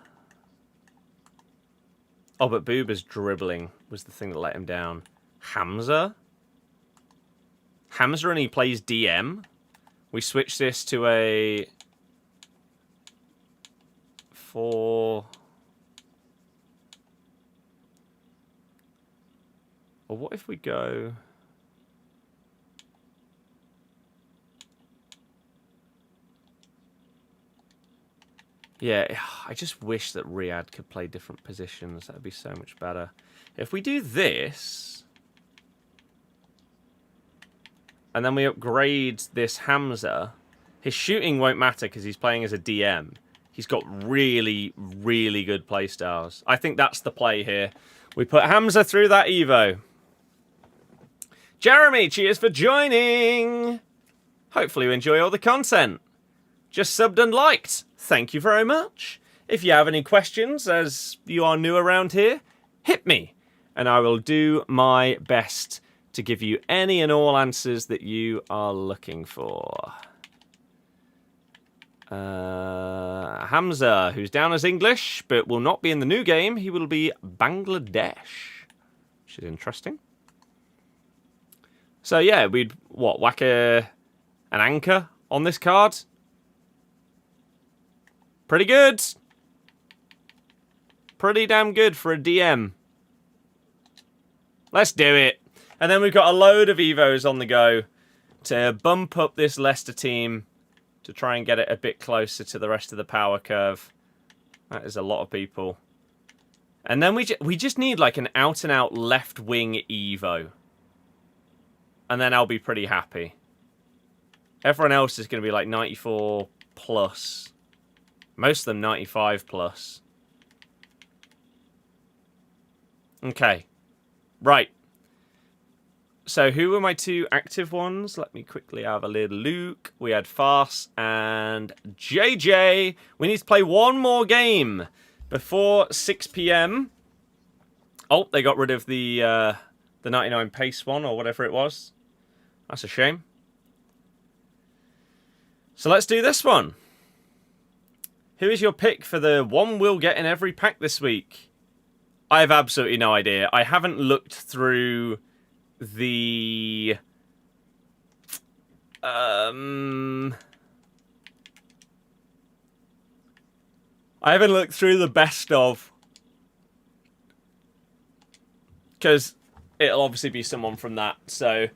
Oh, but Booba's dribbling was the thing that let him down. Hamza? Hamza only plays DM. We switch this to a 4... Or what if we go... Yeah, I just wish that Riyadh could play different positions. That would be so much better. If we do this... And then we upgrade this Hamza. His shooting won't matter because he's playing as a DM. He's got really, really good playstyles. I think that's the play here. We put Hamza through that Evo. Jeremy, cheers for joining. Hopefully you enjoy all the content. Just subbed and liked. Thank you very much. If you have any questions, as you are new around here, hit me. And I will do my best to give you any and all answers that you are looking for. Hamza, who's down as English, but will not be in the new game. He will be Bangladesh, which is interesting. So yeah, we'd, whack an anchor on this card? Pretty good. Pretty damn good for a DM. Let's do it. And then we've got a load of Evos on the go to bump up this Leicester team to try and get it a bit closer to the rest of the power curve. That is a lot of people. And then we just need like an out-and-out left-wing Evo. And then I'll be pretty happy. Everyone else is going to be like 94 plus. Most of them 95 plus. Okay. Right. So who were my two active ones? Let me quickly have a little look. We had Farce and JJ. We need to play one more game before 6 PM. Oh, they got rid of the 99 pace one or whatever it was. That's a shame. So let's do this one. Who is your pick for the one we'll get in every pack this week? I have absolutely no idea. I haven't looked through the... I haven't looked through the best of. Because it'll obviously be someone from that. So,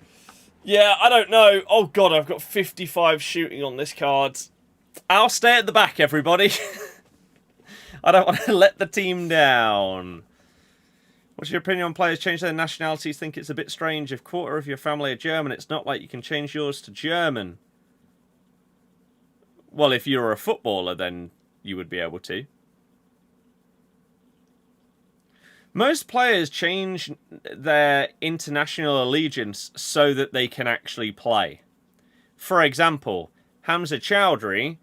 yeah, I don't know. Oh, God, I've got 55 shooting on this card. I'll stay at the back, everybody. I don't want to let the team down. What's your opinion on players changing their nationalities? Think it's a bit strange. If a quarter of your family are German, it's not like you can change yours to German. Well, if you're a footballer, then you would be able to. Most players change their international allegiance so that they can actually play. For example, Hamza Chowdhury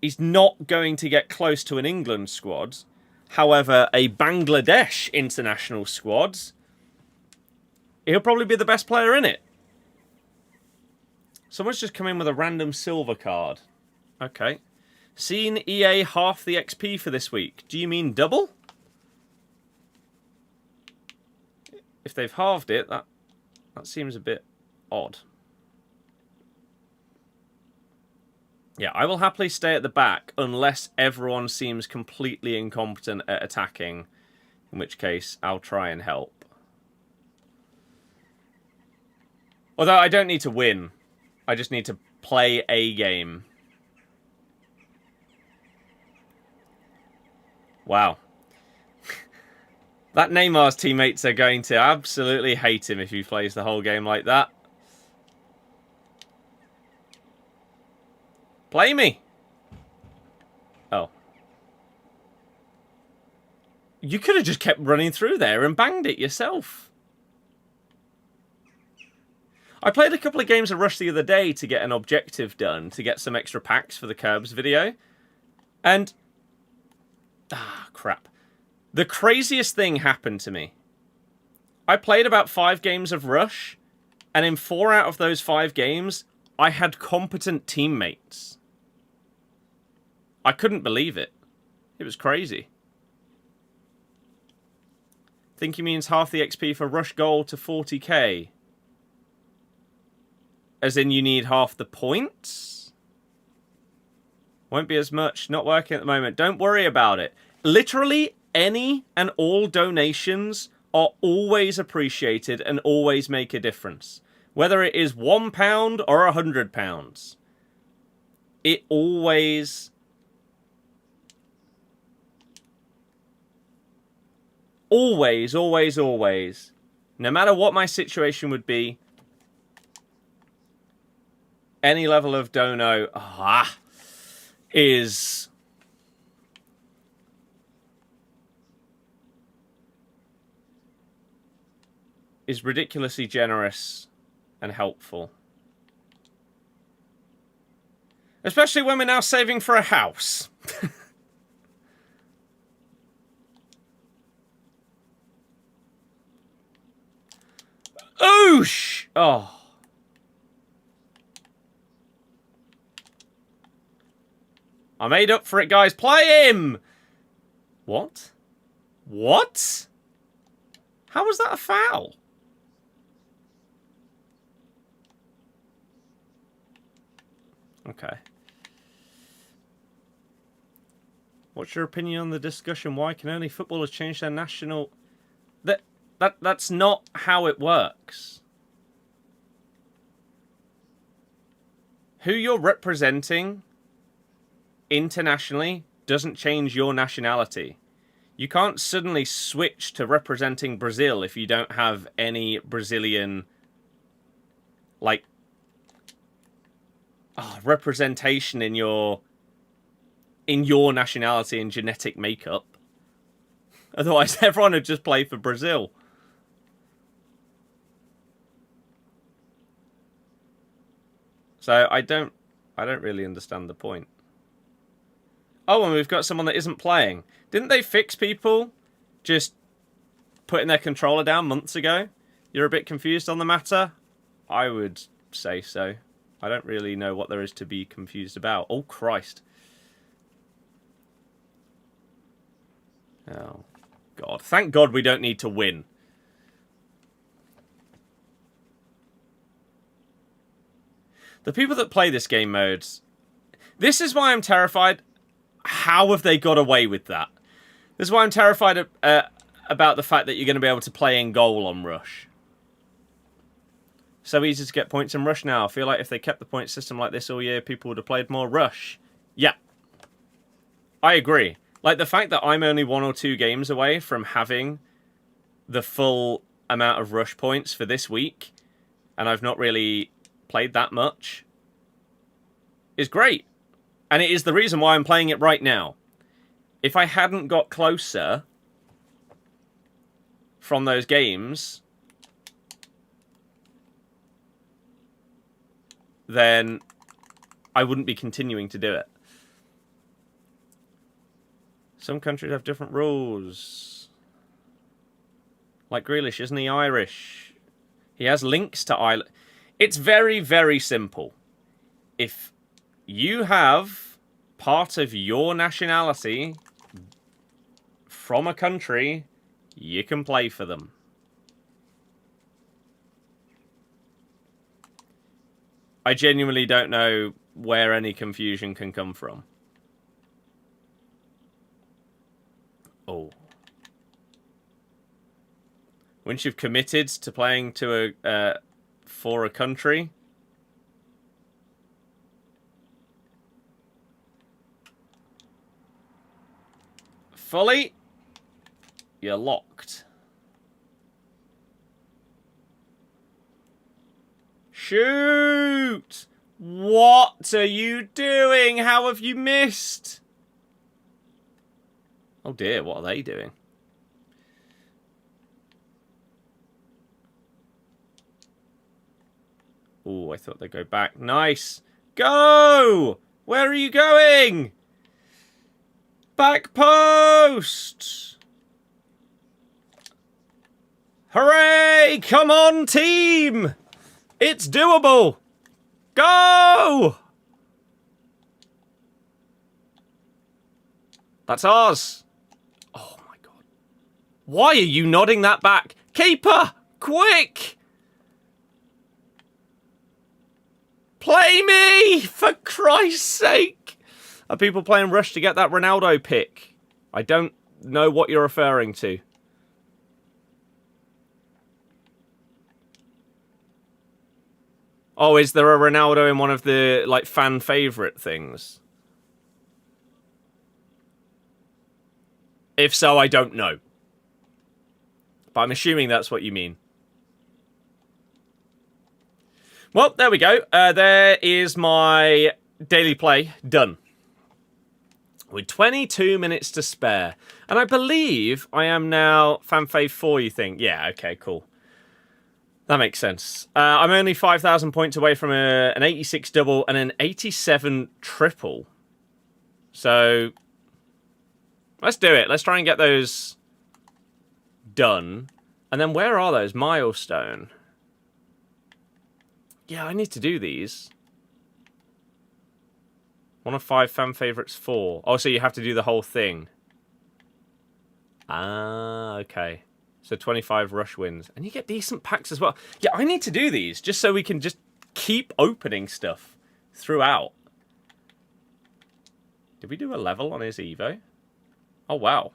is not going to get close to an England squad. However, a Bangladesh international squad, he'll probably be the best player in it. Someone's just come in with a random silver card. Okay. Seen EA half the XP for this week. Do you mean double? If they've halved it, that seems a bit odd. Yeah, I will happily stay at the back unless everyone seems completely incompetent at attacking, in which case I'll try and help. Although I don't need to win. I just need to play a game. Wow. That Neymar's teammates are going to absolutely hate him if he plays the whole game like that. Play me! Oh. You could have just kept running through there and banged it yourself. I played a couple of games of Rush the other day to get an objective done, to get some extra packs for the Curbs video. And... ah, crap. The craziest thing happened to me. I played about 5 games of Rush, and in 4 out of those 5 games, I had competent teammates. I couldn't believe it. It was crazy. Think he means half the XP for Rush Gold to 40k. As in you need half the points? Won't be as much. Not working at the moment. Don't worry about it. Literally any and all donations are always appreciated and always make a difference. Whether it is £1 or £100. It always... always, always, always, no matter what my situation would be, any level of dono is ridiculously generous and helpful. Especially when we're now saving for a house. Oosh! Oh. I made up for it, guys. Play him! What? What? How was that a foul? Okay. What's your opinion on the discussion? Why can only footballers change their national... That's not how it works. Who you're representing internationally doesn't change your nationality. You can't suddenly switch to representing Brazil if you don't have any Brazilian, like, representation in your nationality and genetic makeup. Otherwise, everyone would just play for Brazil. So I don't really understand the point. Oh, and we've got someone that isn't playing. Didn't they fix people just putting their controller down months ago? You're a bit confused on the matter? I would say so. I don't really know what there is to be confused about. Oh, Christ. Oh, God. Thank God we don't need to win. The people that play this game mode... This is why I'm terrified. How have they got away with that? This is why I'm terrified about the fact that you're going to be able to play in goal on Rush. So easy to get points in Rush now. I feel like if they kept the point system like this all year, people would have played more Rush. Yeah. I agree. Like, the fact that I'm only 1 or 2 games away from having the full amount of Rush points for this week, and I've not really played that much, is great. And it is the reason why I'm playing it right now. If I hadn't got closer from those games, then I wouldn't be continuing to do it. Some countries have different rules. Like Grealish, isn't he Irish? He has links to Ireland. It's very, very simple. If you have part of your nationality from a country, you can play for them. I genuinely don't know where any confusion can come from. Oh. Once you've committed to playing to for a country... fully, you're locked. Shoot! What are you doing? How have you missed? Oh dear, what are they doing? Oh, I thought they'd go back. Nice. Go! Where are you going? Back post! Hooray! Come on, team! It's doable! Go! That's ours. Oh my god. Why are you nodding that back? Keeper! Quick! Play me! For Christ's sake! Are people playing Rush to get that Ronaldo pick? I don't know what you're referring to. Oh, is there a Ronaldo in one of the, like, fan favourite things? If so, I don't know. But I'm assuming that's what you mean. Well, there we go. There is my daily play done. With 22 minutes to spare. And I believe I am now FanFave 4, you think? Yeah, okay, cool. That makes sense. I'm only 5,000 points away from an 86 double and an 87 triple. So, let's do it. Let's try and get those done. And then where are those? Milestone. Yeah, I need to do these. 1 of 5 fan favourites 4. Oh, so you have to do the whole thing. Ah, okay. So 25 rush wins. And you get decent packs as well. Yeah, I need to do these just so we can just keep opening stuff throughout. Did we do a level on his Evo? Oh, wow.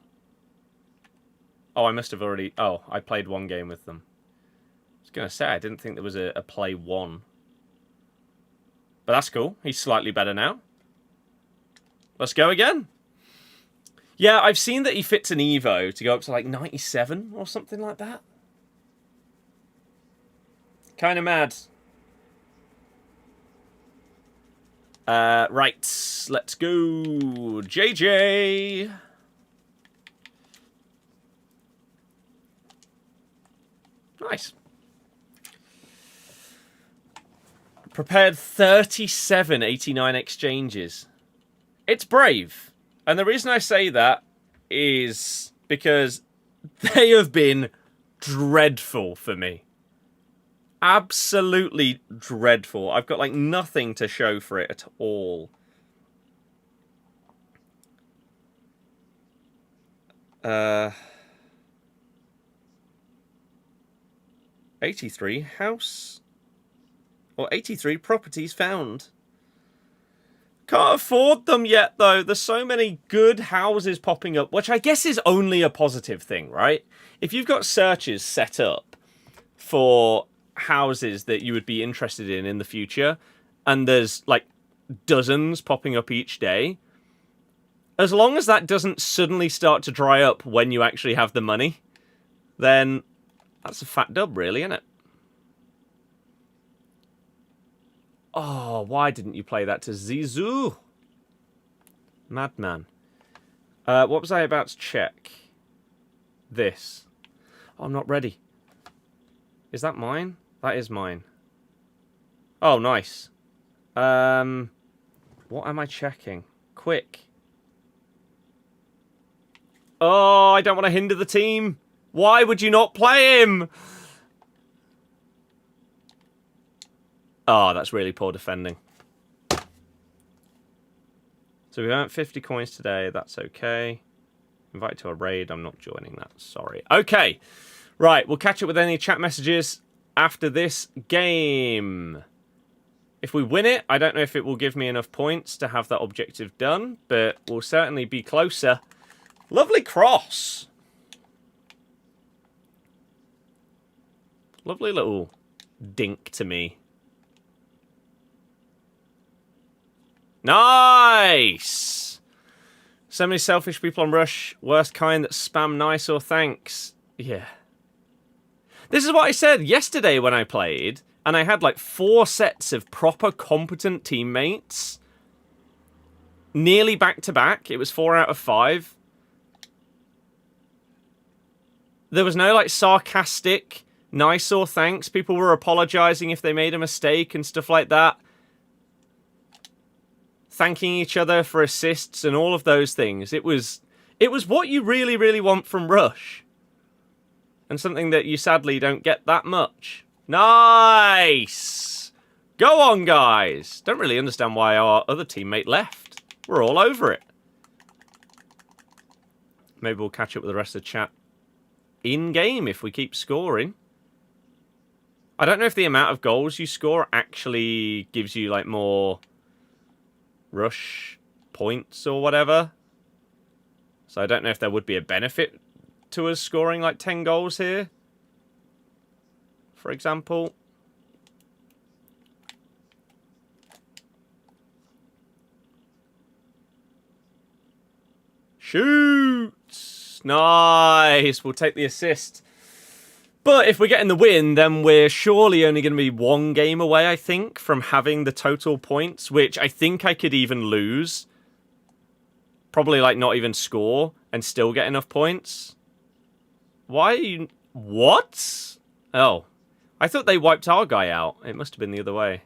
Oh, I must have already... Oh, I played one game with them. I was going to say, I didn't think there was a play 1. But that's cool. He's slightly better now. Let's go again. Yeah, I've seen that he fits an Evo to go up to like 97 or something like that. Kind of mad. Right, let's go. JJ. Nice. Prepared 37 89 exchanges. It's brave. And the reason I say that is because they have been dreadful for me. Absolutely dreadful. I've got like nothing to show for it at all. 83 house or 83 properties found. Can't afford them yet, though. There's so many good houses popping up, which I guess is only a positive thing, right? If you've got searches set up for houses that you would be interested in the future, and there's, like, dozens popping up each day, as long as that doesn't suddenly start to dry up when you actually have the money, then that's a fat dub, really, isn't it? Oh, why didn't you play that to Zizou? Madman. What was I about to check? This. Oh, I'm not ready. Is that mine? That is mine. Oh, nice. What am I checking? Quick. Oh, I don't want to hinder the team. Why would you not play him? Oh, that's really poor defending. So we earned 50 coins today. That's okay. Invited to a raid. I'm not joining that. Sorry. Okay. Right. We'll catch up with any chat messages after this game. If we win it, I don't know if it will give me enough points to have that objective done, but we'll certainly be closer. Lovely cross. Lovely little dink to me. Nice! So many selfish people on Rush. Worst kind that spam nice or thanks. Yeah. This is what I said yesterday when I played, and I had like 4 sets of proper competent teammates. Nearly back to back. It was 4 out of 5. There was no like sarcastic nice or thanks. People were apologizing if they made a mistake and stuff like that. Thanking each other for assists and all of those things. It was what you really, really want from Rush. And something that you sadly don't get that much. Nice! Go on, guys! Don't really understand why our other teammate left. We're all over it. Maybe we'll catch up with the rest of the chat in-game if we keep scoring. I don't know if the amount of goals you score actually gives you, like, more Rush points or whatever. So I don't know if there would be a benefit to us scoring like 10 goals here, for example. Shoots! Nice! We'll take the assist. But if we're getting the win, then we're surely only going to be 1 game away, I think, from having the total points, which I think I could even lose. Probably, like, not even score and still get enough points. Why are you... What? Oh. I thought they wiped our guy out. It must have been the other way.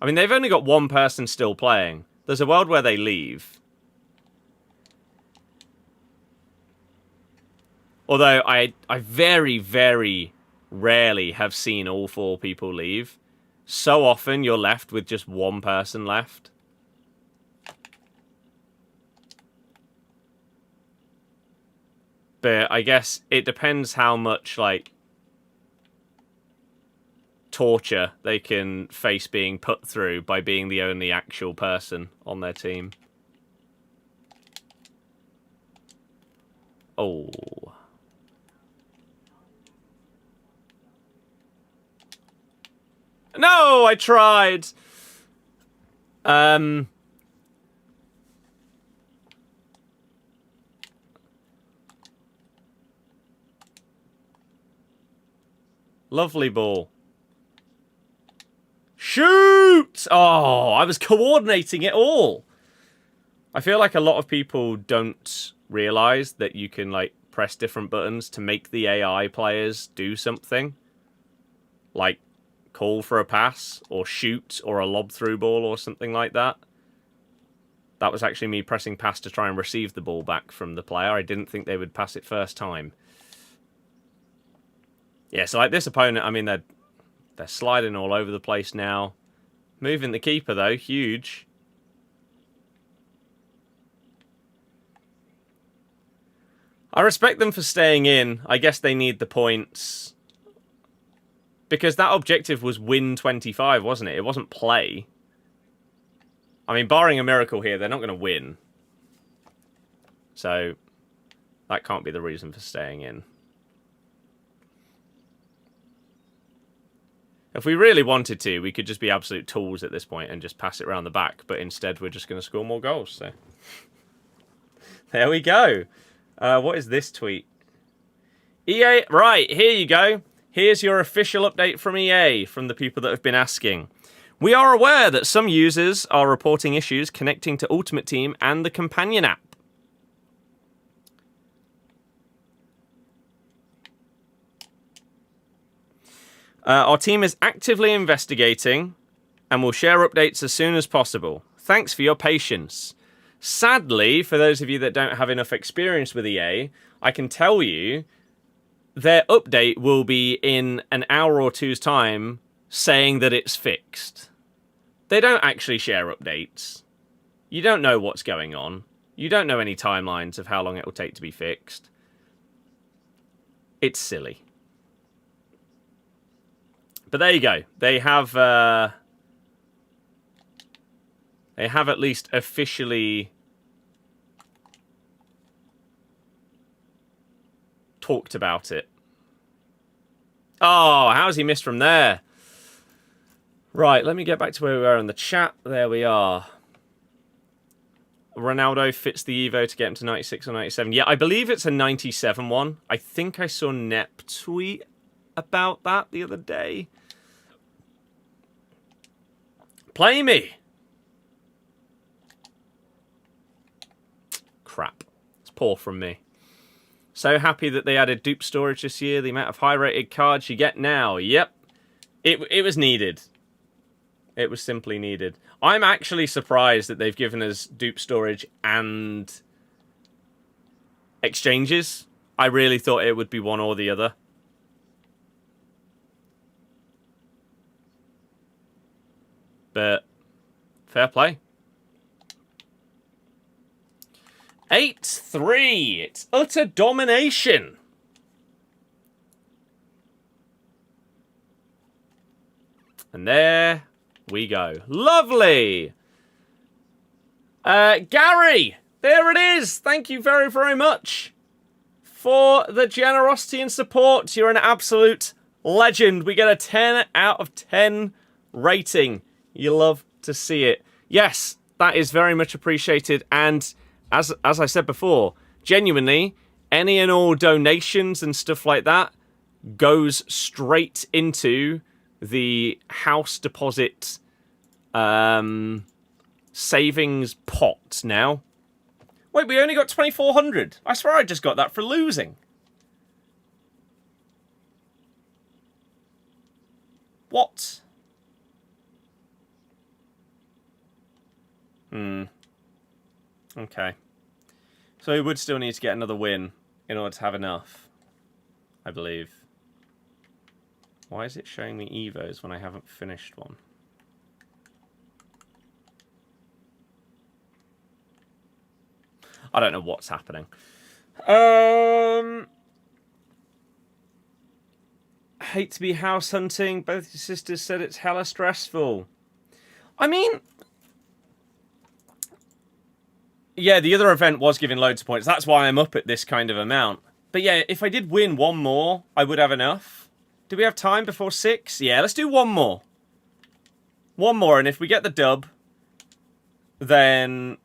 I mean, they've only got 1 person still playing. There's a world where they leave. Although I very, very rarely have seen all 4 people leave. So often you're left with just 1 person left. But I guess it depends how much, like, torture they can face being put through by being the only actual person on their team. Oh. No, I tried. Lovely ball. Shoot! Oh, I was coordinating it all. I feel like a lot of people don't realize that you can, like, press different buttons to make the AI players do something. Like, call for a pass, or shoot, or a lob through ball, or something like that. That was actually me pressing pass to try and receive the ball back from the player. I didn't think they would pass it first time. Yeah, so like this opponent, I mean, they're sliding all over the place now. Moving the keeper, though, huge. I respect them for staying in. I guess they need the points. Because that objective was win 25, wasn't it? It wasn't play. I mean, barring a miracle here, they're not going to win. So, that can't be the reason for staying in. If we really wanted to, we could just be absolute tools at this point and just pass it around the back. But instead, we're just going to score more goals. So, there we go. What is this tweet? EA, right, here you go. Here's your official update from EA, from the people that have been asking. We are aware that some users are reporting issues connecting to Ultimate Team and the Companion app. Our team is actively investigating and will share updates as soon as possible. Thanks for your patience. Sadly, for those of you that don't have enough experience with EA, I can tell you their update will be in an hour or two's time saying that it's fixed. They don't actually share updates. You don't know what's going on. You don't know any timelines of how long it will take to be fixed. It's silly. But there you go. They have They have at least officially talked about it. Oh, how's he missed from there? Right, let me get back to where we were in the chat. There we are. Ronaldo fits the Evo to get him to 96 or 97. Yeah, I believe it's a 97 one. I think I saw Nep tweet about that the other day. Play me! Crap. It's poor from me. So happy that they added dupe storage this year. The amount of high-rated cards you get now. Yep. It was needed. It was simply needed. I'm actually surprised that they've given us dupe storage and exchanges. I really thought it would be one or the other. But fair play. 8-3. It's utter domination. And there we go. Lovely. Gary, there it is. Thank you very, very much for the generosity and support. You're an absolute legend. We get a 10 out of 10 rating. You love to see it. Yes, that is very much appreciated. And as I said before, genuinely, any and all donations and stuff like that goes straight into the house deposit savings pot now. Wait, we only got 2,400. I swear I just got that for losing. What? Okay. So we would still need to get another win in order to have enough, I believe. Why is it showing me Evos when I haven't finished one? I don't know what's happening. Hate to be house hunting. Both your sisters said it's hella stressful. I mean, yeah, the other event was giving loads of points. That's why I'm up at this kind of amount. But yeah, if I did win one more, I would have enough. Do we have time before 6? Yeah, let's do one more. One more, and if we get the dub, then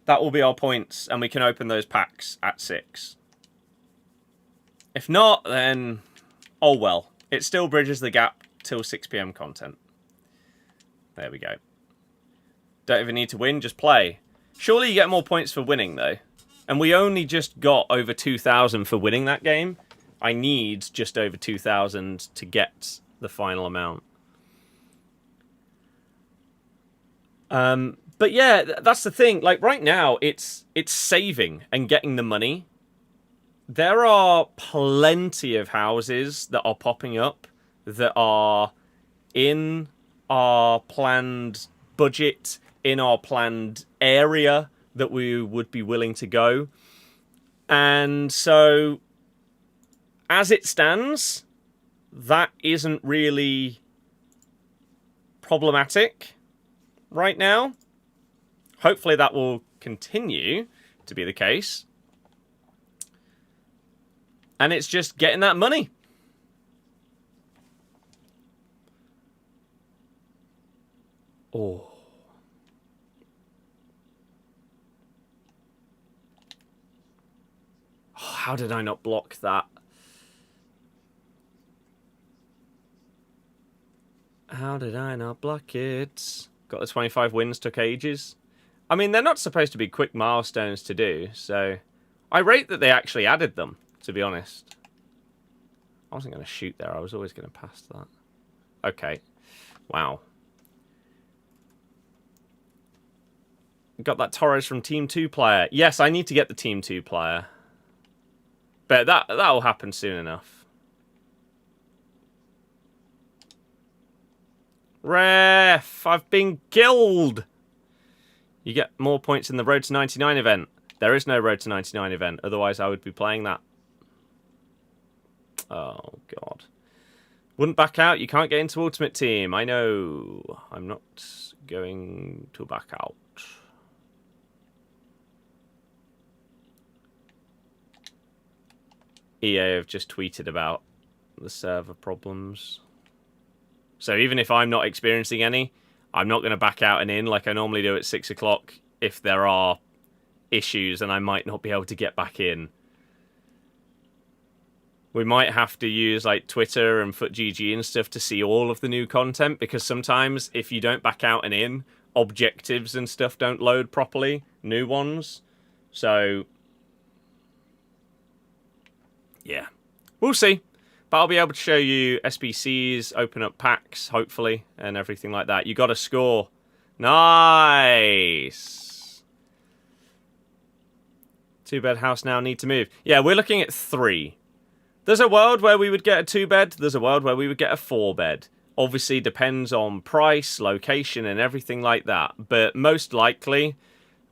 that will be our points, and we can open those packs at 6. If not, then oh well. It still bridges the gap till 6 PM content. There we go. Don't even need to win, just play. Surely you get more points for winning, though. And we only just got over 2,000 for winning that game. I need just over 2,000 to get the final amount. But yeah, that's the thing. Like right now, it's saving and getting the money. There are plenty of houses that are popping up that are in our planned budget, in our planned area that we would be willing to go. And so, as it stands, that isn't really problematic right now. Hopefully that will continue to be the case. And it's just getting that money. Oh. How did I not block that? How did I not block it? Got the 25 wins, took ages. I mean, they're not supposed to be quick milestones to do, so I rate that they actually added them, to be honest. I wasn't going to shoot there. I was always going to pass that. Okay. Wow. Got that Torres from Team 2 player. Yes, I need to get the Team 2 player. But that'll happen soon enough. Ref, I've been killed. You get more points in the Road to 99 event. There is no Road to 99 event. Otherwise, I would be playing that. Oh, God. Wouldn't back out. You can't get into Ultimate Team. I know. I'm not going to back out. EA have just tweeted about the server problems. So even if I'm not experiencing any, I'm not going to back out and in like I normally do at 6 o'clock if there are issues and I might not be able to get back in. We might have to use like Twitter and FUTGG and stuff to see all of the new content, because sometimes if you don't back out and in, objectives and stuff don't load properly, new ones. So, yeah, we'll see. But I'll be able to show you SBCs, open up packs, hopefully, and everything like that. You got to score. Nice. 2-bed house now, need to move. Yeah, we're looking at 3. There's a world where we would get a 2-bed. There's a world where we would get a 4-bed. Obviously, depends on price, location, and everything like that. But most likely,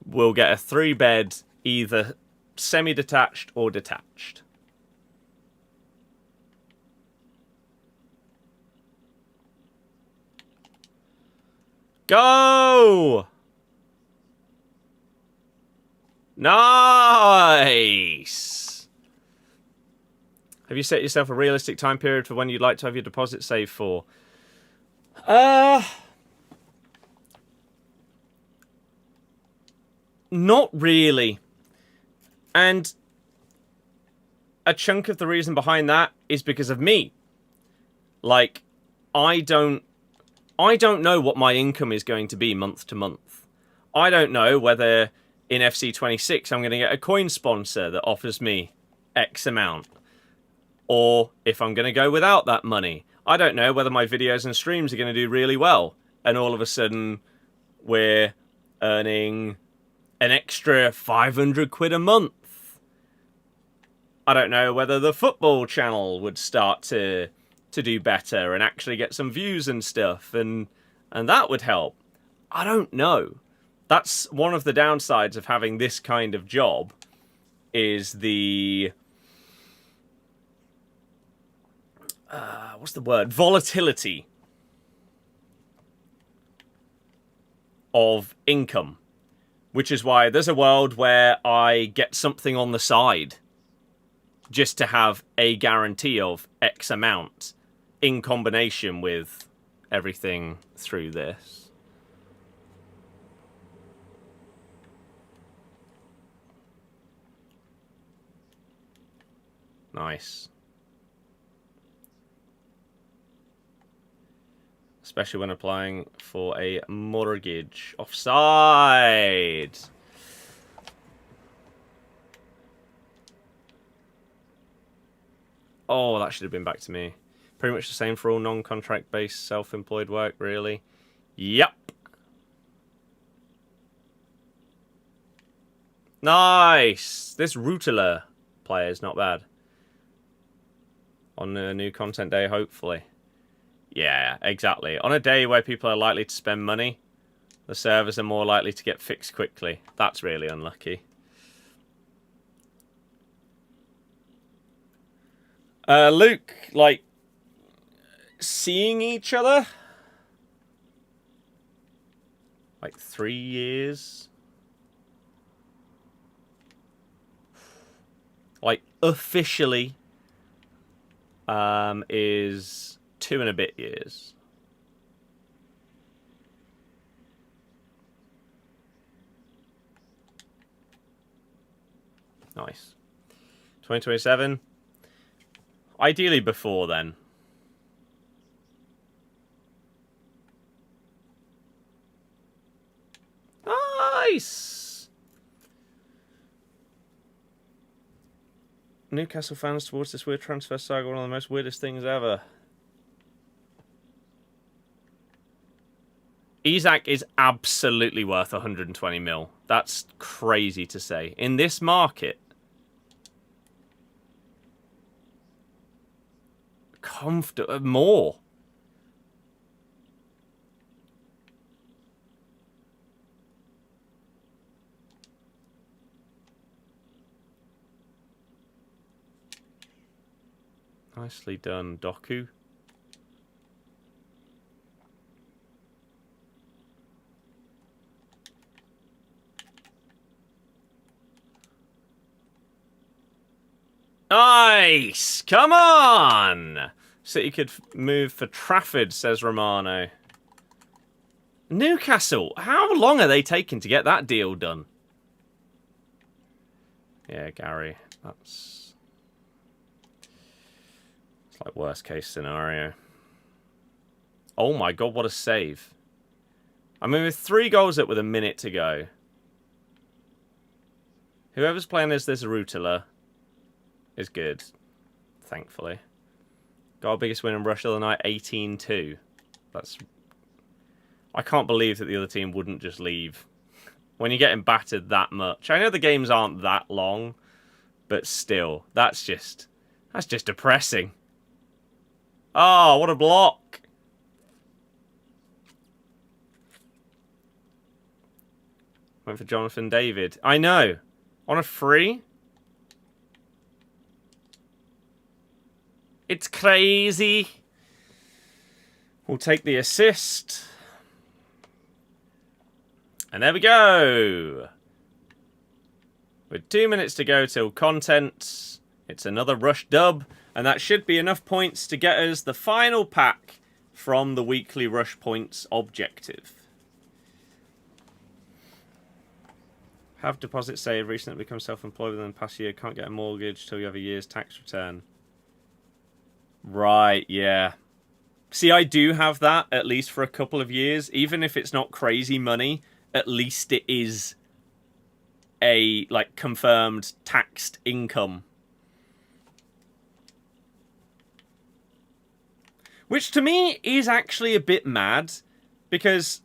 we'll get a 3-bed, either semi-detached or detached. Go! Nice! Have you set yourself a realistic time period for when you'd like to have your deposit saved for? Not really. And a chunk of the reason behind that is because of me. Like, I don't know what my income is going to be month to month. I don't know whether in FC26 I'm going to get a coin sponsor that offers me X amount, or if I'm going to go without that money. I don't know whether my videos and streams are going to do really well, and all of a sudden we're earning an extra 500 quid a month. I don't know whether the football channel would start to do better and actually get some views and stuff, and that would help. I don't know. That's one of the downsides of having this kind of job, is the what's the word? Volatility of income. Which is why there's a world where I get something on the side just to have a guarantee of X amount in combination with everything through this. Nice. Especially when applying for a mortgage. Offside! Oh, that should have been back to me. Pretty much the same for all non-contract based self-employed work, really. Yep. Nice! This Rudiger player is not bad. On a new content day, hopefully. Yeah, exactly. On a day where people are likely to spend money, the servers are more likely to get fixed quickly. That's really unlucky. Luke, like, seeing each other? Like 3 years? Like, officially, is 2 and a bit years. Nice. 2027. Ideally before then. Nice! Newcastle fans towards this weird transfer saga, one of the most weirdest things ever. Isak is absolutely worth 120 mil. That's crazy to say. In this market, more. Nicely done, Doku. Nice! Come on! City could move for Trafford, says Romano. Newcastle, how long are they taking to get that deal done? Yeah, Gary, it's like worst case scenario. Oh my god, what a save. I mean, with 3 goals up with a minute to go. Whoever's playing as this Rudiger is good, thankfully. Got our biggest win in Russia the night, 18-2. That's... I can't believe that the other team wouldn't just leave. When you're getting battered that much. I know the games aren't that long, but still, that's just depressing. Oh, what a block. Went for Jonathan David. I know. On a free. It's crazy. We'll take the assist. And there we go. With 2 minutes to go till content. It's another rush dub. And that should be enough points to get us the final pack from the weekly rush points objective. Have deposit saved. Recently become self-employed within the past year. Can't get a mortgage till you have a year's tax return. Right, yeah. See, I do have that, at least for a couple of years. Even if it's not crazy money, at least it is a, like, confirmed taxed income. Which, to me, is actually a bit mad. Because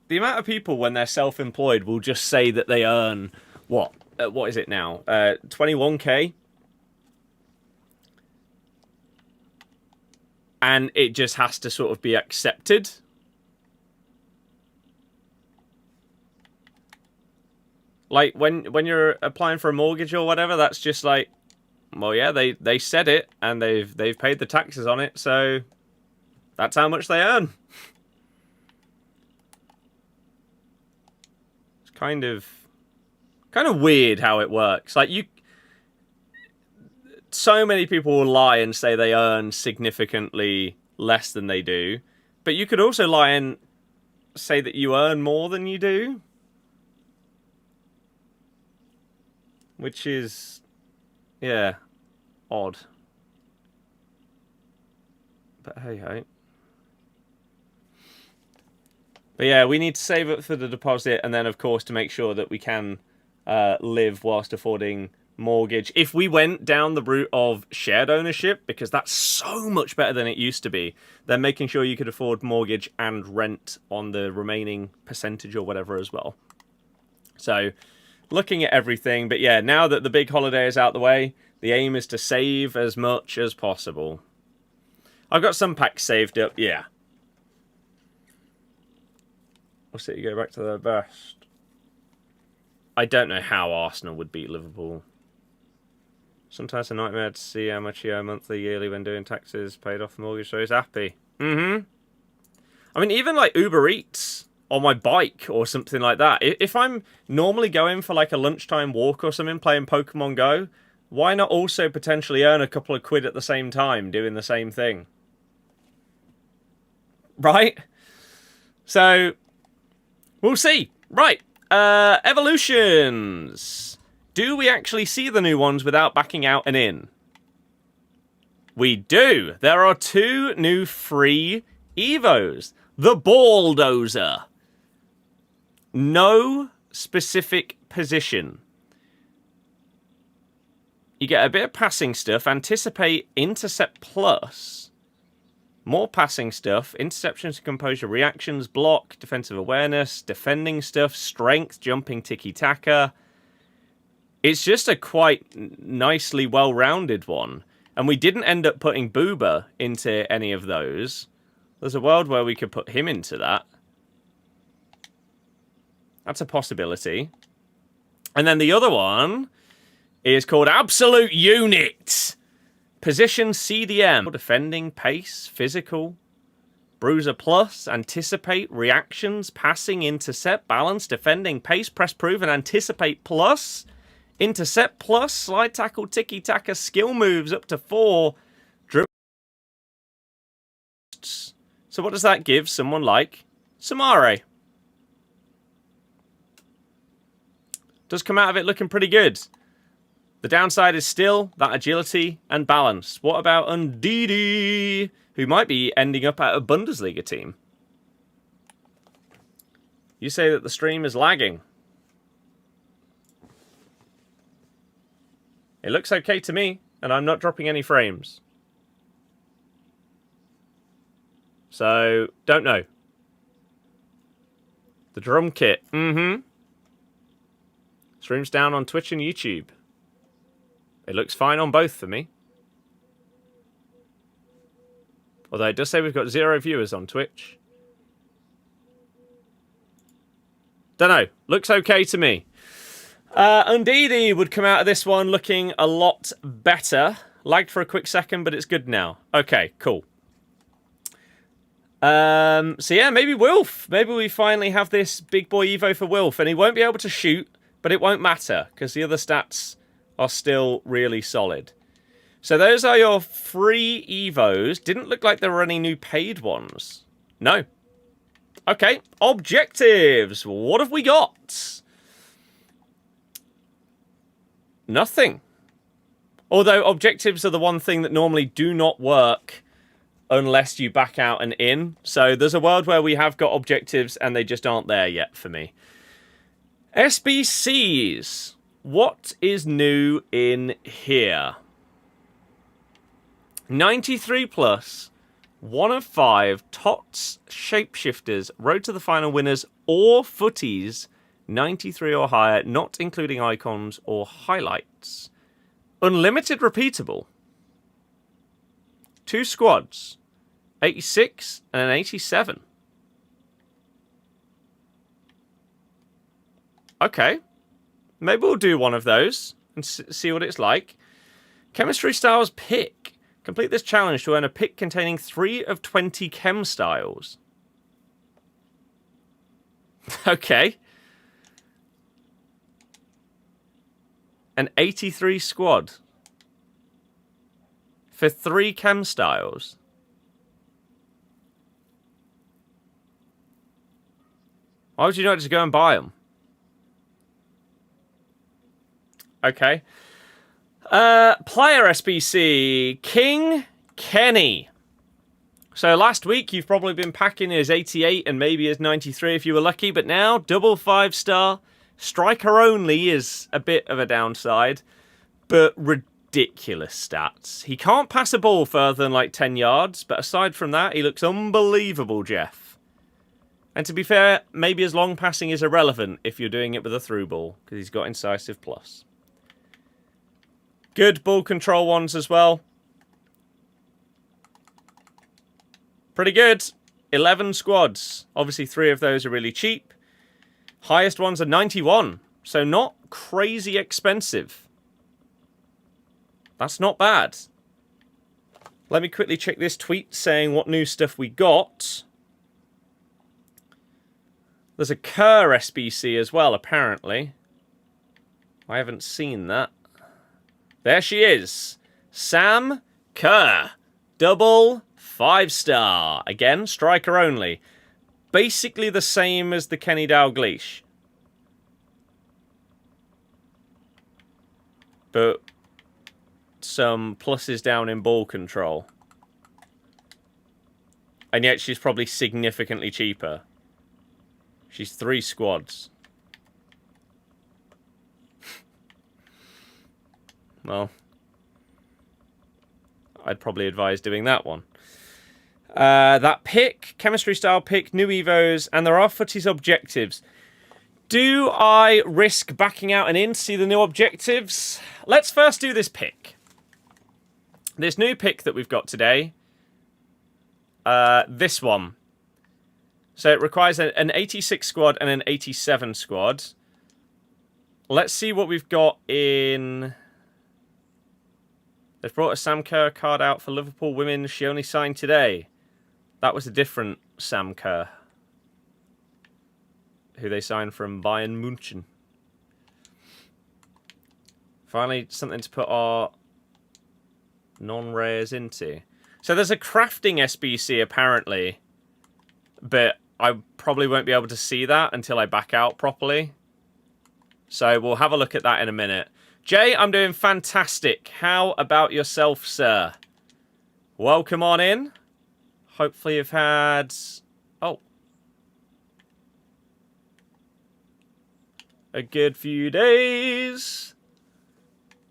the amount of people, when they're self-employed, will just say that they earn, what is it now? 21k? And it just has to sort of be accepted. Like, when you're applying for a mortgage or whatever, that's just like, well, yeah, they said it, and they've paid the taxes on it, so that's how much they earn. It's kind of weird how it works. Like, so many people will lie and say they earn significantly less than they do. But you could also lie and say that you earn more than you do. Which is, yeah, odd. But hey-ho. But yeah, we need to save up for the deposit, and then, of course, to make sure that we can live whilst affording mortgage. If we went down the route of shared ownership, because that's so much better than it used to be, then making sure you could afford mortgage and rent on the remaining percentage or whatever as well. So, looking at everything. But yeah, now that the big holiday is out the way, the aim is to save as much as possible. I've got some packs saved up, yeah. We'll see you go back to their best. I don't know how Arsenal would beat Liverpool. Sometimes a nightmare to see how much you owe monthly, yearly when doing taxes, paid off the mortgage, so he's happy. I mean, even like Uber Eats on my bike or something like that. If I'm normally going for like a lunchtime walk or something, playing Pokemon Go, why not also potentially earn a couple of quid at the same time doing the same thing? Right? So, we'll see. Right. Evolutions. Do we actually see the new ones without backing out and in? We do. There are 2 new free Evos. The Balldozer. No specific position. You get a bit of passing stuff. Anticipate, intercept plus. More passing stuff. Interceptions, composure, reactions, block, defensive awareness, defending stuff, strength, jumping, tiki-taka. It's just a quite nicely well-rounded one. And we didn't end up putting Booba into any of those. There's a world where we could put him into that. That's a possibility. And then the other one is called Absolute Unit. Position CDM. Defending, pace, physical, bruiser plus, anticipate, reactions, passing, intercept, balance, defending, pace, press, prove, and anticipate plus. Intercept plus, slide tackle, tiki-taka, skill moves up to 4. Dribble. So what does that give someone like Samare? Does come out of it looking pretty good. The downside is still that agility and balance. What about Ndidi, who might be ending up at a Bundesliga team? You say that the stream is lagging. It looks okay to me, and I'm not dropping any frames. So, don't know. The drum kit. Streams down on Twitch and YouTube. It looks fine on both for me. Although it does say we've got 0 viewers on Twitch. Don't know. Looks okay to me. Ndidi would come out of this one looking a lot better. Lagged for a quick second, but it's good now. Okay, cool. So yeah, maybe Wilf. Maybe we finally have this big boy Evo for Wilf. And he won't be able to shoot, but it won't matter, because the other stats are still really solid. So those are your free Evos. Didn't look like there were any new paid ones. No. Okay, objectives. What have we got? Nothing. Although objectives are the one thing that normally do not work unless you back out and in. So there's a world where we have got objectives and they just aren't there yet for me. SBCs. What is new in here? 93 plus, 1 of 5, TOTS, Shapeshifters, Road to the Final winners, or Footies, 93 or higher, not including icons or highlights. Unlimited repeatable. 2 squads, 86 and an 87. Okay. Maybe we'll do one of those and see what it's like. Chemistry styles pick. Complete this challenge to earn a pick containing 3 of 20 chem styles. Okay. An 83 squad. For 3 chem styles. Why would you not just go and buy them? Okay. Player SBC, King Kenny. So last week you've probably been packing his 88 and maybe his 93 if you were lucky, but now double 5-star. Striker only is a bit of a downside, but ridiculous stats. He can't pass a ball further than like 10 yards, but aside from that, he looks unbelievable, Jeff. And to be fair, maybe his long passing is irrelevant if you're doing it with a through ball, because he's got incisive plus. Good ball control ones as well. Pretty good. 11 squads. Obviously 3 of those are really cheap. Highest ones are 91. So not crazy expensive. That's not bad. Let me quickly check this tweet saying what new stuff we got. There's a Kerr SBC as well, apparently. I haven't seen that. There she is. Sam Kerr. Double 5-star. Again, striker only. Basically the same as the Kenny Dalglish. But some pluses down in ball control. And yet she's probably significantly cheaper. She's 3 squads. Well, I'd probably advise doing that one. That pick, chemistry style pick, new Evos, and there are Footies objectives. Do I risk backing out and in to see the new objectives? Let's first do this pick. This new pick that we've got today. This one. So it requires an 86 squad and an 87 squad. Let's see what we've got in... They've brought a Sam Kerr card out for Liverpool women. She only signed today. That was a different Sam Kerr, who they signed from Bayern München. Finally, something to put our non-rares into. So there's a crafting SBC apparently, but I probably won't be able to see that until I back out properly. So we'll have a look at that in a minute. Jay, I'm doing fantastic. How about yourself, sir? Welcome on in. Hopefully you've had... Oh. A good few days.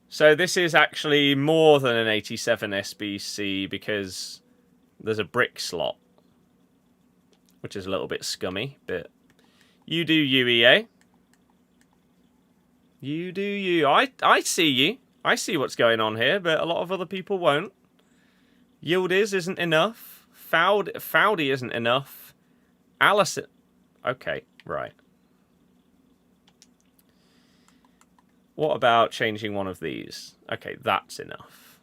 So this is actually more than an 87 SBC because there's a brick slot, which is a little bit scummy, but you do you, EA. You do you. I see you. I see what's going on here, but a lot of other people won't. Yildiz isn't enough. Foudy isn't enough. Allison. Okay, right. What about changing one of these? Okay, that's enough.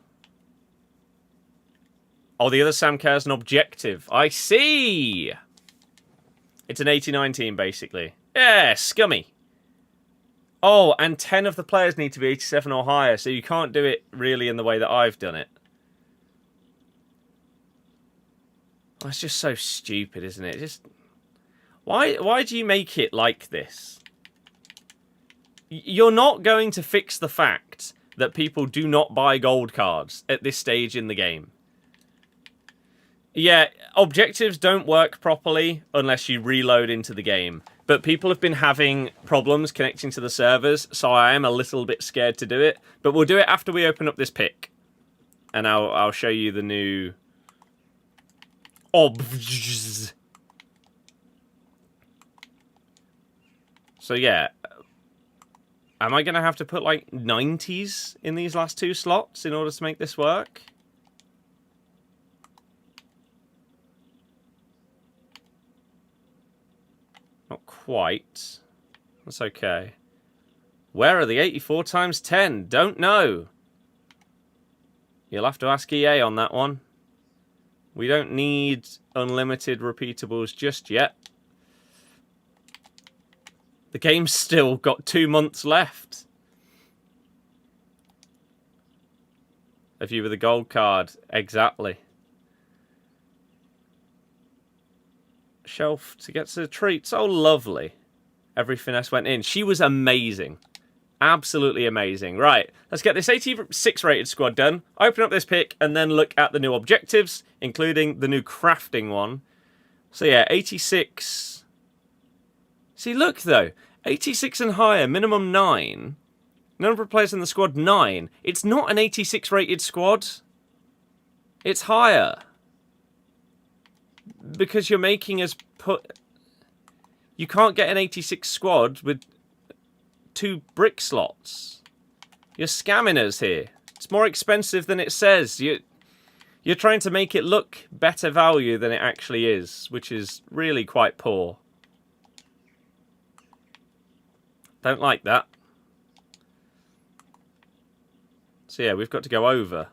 Oh, the other Sam cares an objective. I see! It's an 89 team, basically. Yeah, scummy. Oh, and 10 of the players need to be 87 or higher, so you can't do it really in the way that I've done it. That's just so stupid, isn't it? Just why do you make it like this? You're not going to fix the fact that people do not buy gold cards at this stage in the game. Yeah, objectives don't work properly unless you reload into the game. But people have been having problems connecting to the servers, so I am a little bit scared to do it. But we'll do it after we open up this pick. And I'll show you the new obs. So yeah. Am I going to have to put like 90s in these last two slots in order to make this work? Not quite. That's okay. Where are the 84 times 10? Don't know. You'll have to ask EA on that one. We don't need unlimited repeatables just yet. The game's still got 2 months left. A view with a gold card. Exactly. Shelf to get to the treats. Oh, lovely. Every finesse went in. She was amazing. Absolutely amazing. Right, let's get this 86 rated squad done. Open up this pick and then look at the new objectives, including the new crafting one. So yeah, 86... See, look, though. 86 and higher, minimum 9. Number of players in the squad, 9. It's not an 86 rated squad. It's higher. Because you're making us put... You can't get an 86 squad with 2 brick slots. You're scamming us here. It's more expensive than it says. You're trying to make it look better value than it actually is, which is really quite poor. Don't like that. So yeah, we've got to go over.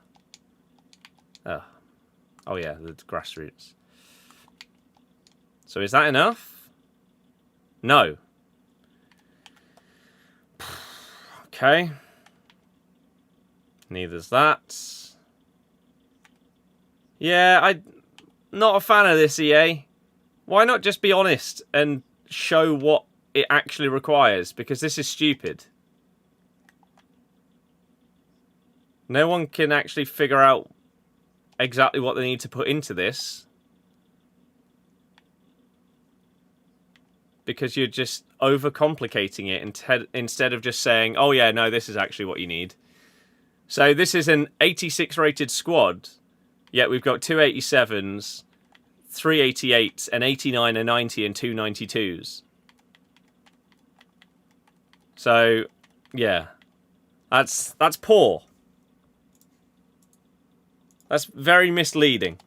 Oh yeah, the grassroots. So is that enough? No. Okay. Neither's that. Yeah, I'm not a fan of this, EA. Why not just be honest and show what it actually requires? Because this is stupid. No one can actually figure out exactly what they need to put into this. Because you're just overcomplicating it instead of just saying, oh yeah, no, this is actually what you need. So this is an 86 rated squad, yet we've got 2 87s, 3 88s, an 89, a 90, and 2 92s. So, yeah, that's poor. That's very misleading.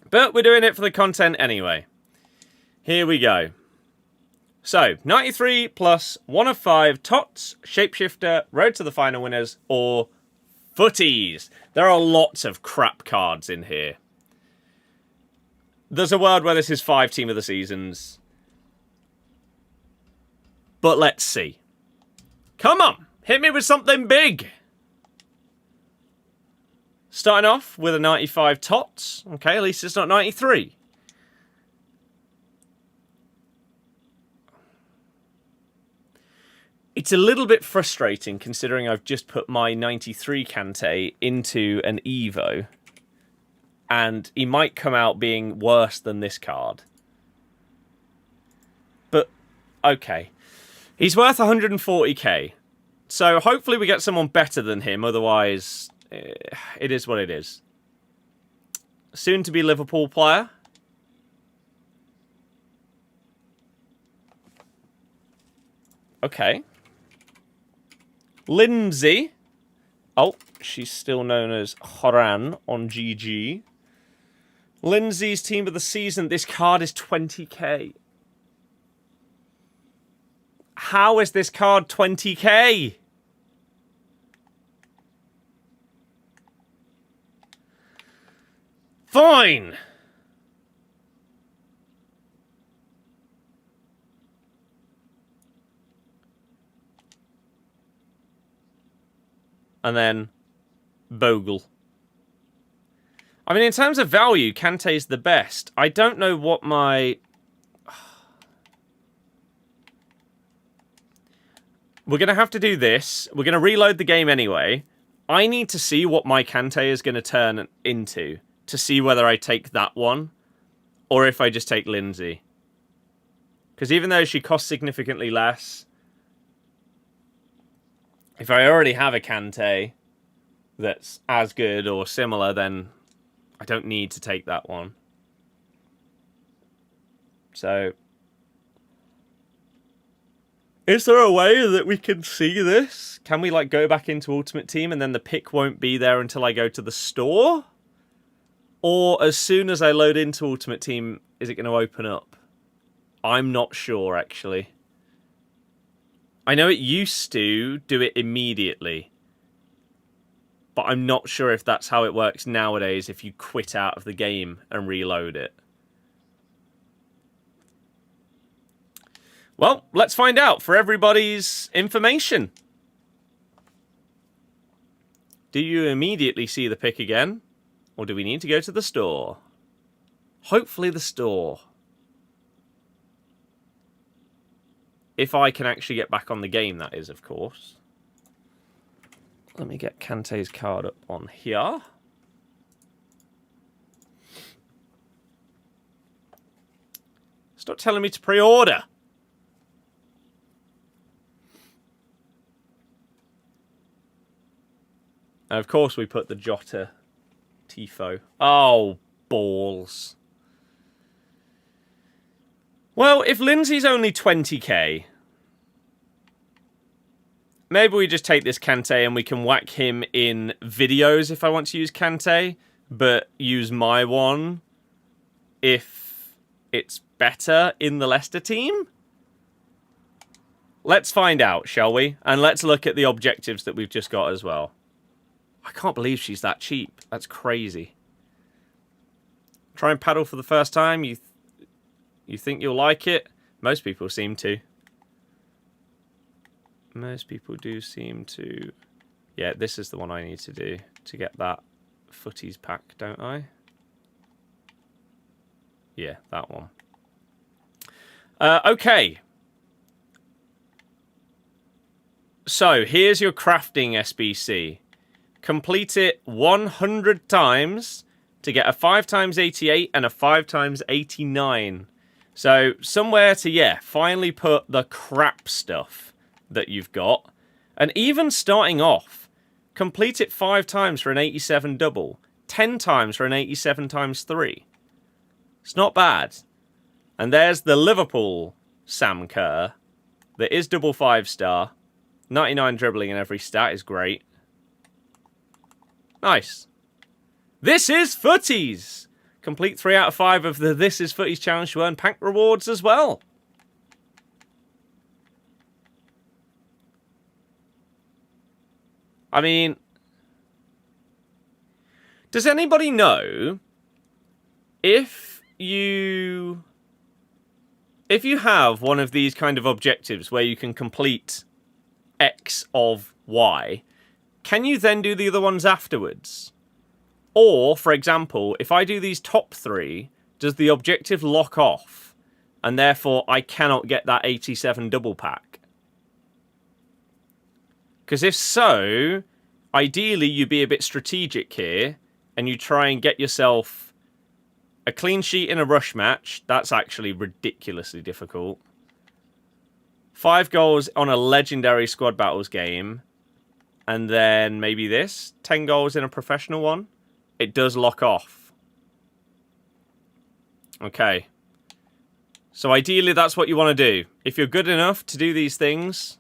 But we're doing it for the content anyway. Here we go. So, 93 plus 1 of 5 Tots, Shapeshifter, Road to the Final winners, or Footies. There are lots of crap cards in here. There's a world where this is 5 Team of the Seasons. But let's see. Come on, hit me with something big. Starting off with a 95 tots. Okay, at least it's not 93. It's a little bit frustrating considering I've just put my 93 Kante into an Evo. And he might come out being worse than this card. But, okay. He's worth 140k. So hopefully we get someone better than him, otherwise it is what it is. Soon to be Liverpool player. Okay. Lindsay. Oh, she's still known as Horan on GG. Lindsay's team of the season. This card is 20k. How is this card 20k? Fine. And then Bogle. I mean, in terms of value, Kante's the best. I don't know what my... We're going to have to do this. We're going to reload the game anyway. I need to see what my Kante is going to turn into to see whether I take that one or if I just take Lindsay. Because even though she costs significantly less, if I already have a Kante that's as good or similar, then I don't need to take that one. So, is there a way that we can see this? Can we, like, go back into Ultimate Team and then the pick won't be there until I go to the store? Or as soon as I load into Ultimate Team, is it going to open up? I'm not sure, actually. I know it used to do it immediately. But I'm not sure if that's how it works nowadays if you quit out of the game and reload it. Well, let's find out for everybody's information. Do you immediately see the pick again? Or do we need to go to the store? Hopefully the store. If I can actually get back on the game, that is, of course. Let me get Kante's card up on here. Stop telling me to pre-order. And of course we put the Jota Tifo. Oh, balls. Well, if Lindsay's only 20k, maybe we just take this Kante and we can whack him in videos if I want to use Kante, but use my one if it's better in the Leicester team? Let's find out, shall we? And let's look at the objectives that we've just got as well. I can't believe she's that cheap. That's crazy. Try and paddle for the first time. You think you'll like it? Most people seem to. Most people do seem to. Yeah, this is the one I need to do to get that Footies pack, don't I? Yeah, that one. Okay. So, here's your crafting SBC. Complete it 100 times to get a 5x88 and a 5x89. So, somewhere to, yeah, finally put the crap stuff that you've got. And even starting off, complete it 5 times for an 87 double, 10 times for an 87 times 3. It's not bad. And there's the Liverpool Sam Kerr that is double 5-star. 99 dribbling in every stat is great. Nice. This is Footies. Complete 3 out of 5 of the This is Footies challenge to earn pack rewards as well. I mean, does anybody know if you have one of these kind of objectives where you can complete X of Y, can you then do the other ones afterwards? Or, for example, if I do these top 3, does the objective lock off? And therefore, I cannot get that 87 double pack? Because if so, ideally, you be a bit strategic here, and you try and get yourself a clean sheet in a rush match. That's actually ridiculously difficult. 5 goals on a legendary squad battles game. And then maybe this. 10 goals in a professional one. It does lock off. Okay. So ideally, that's what you want to do. If you're good enough to do these things,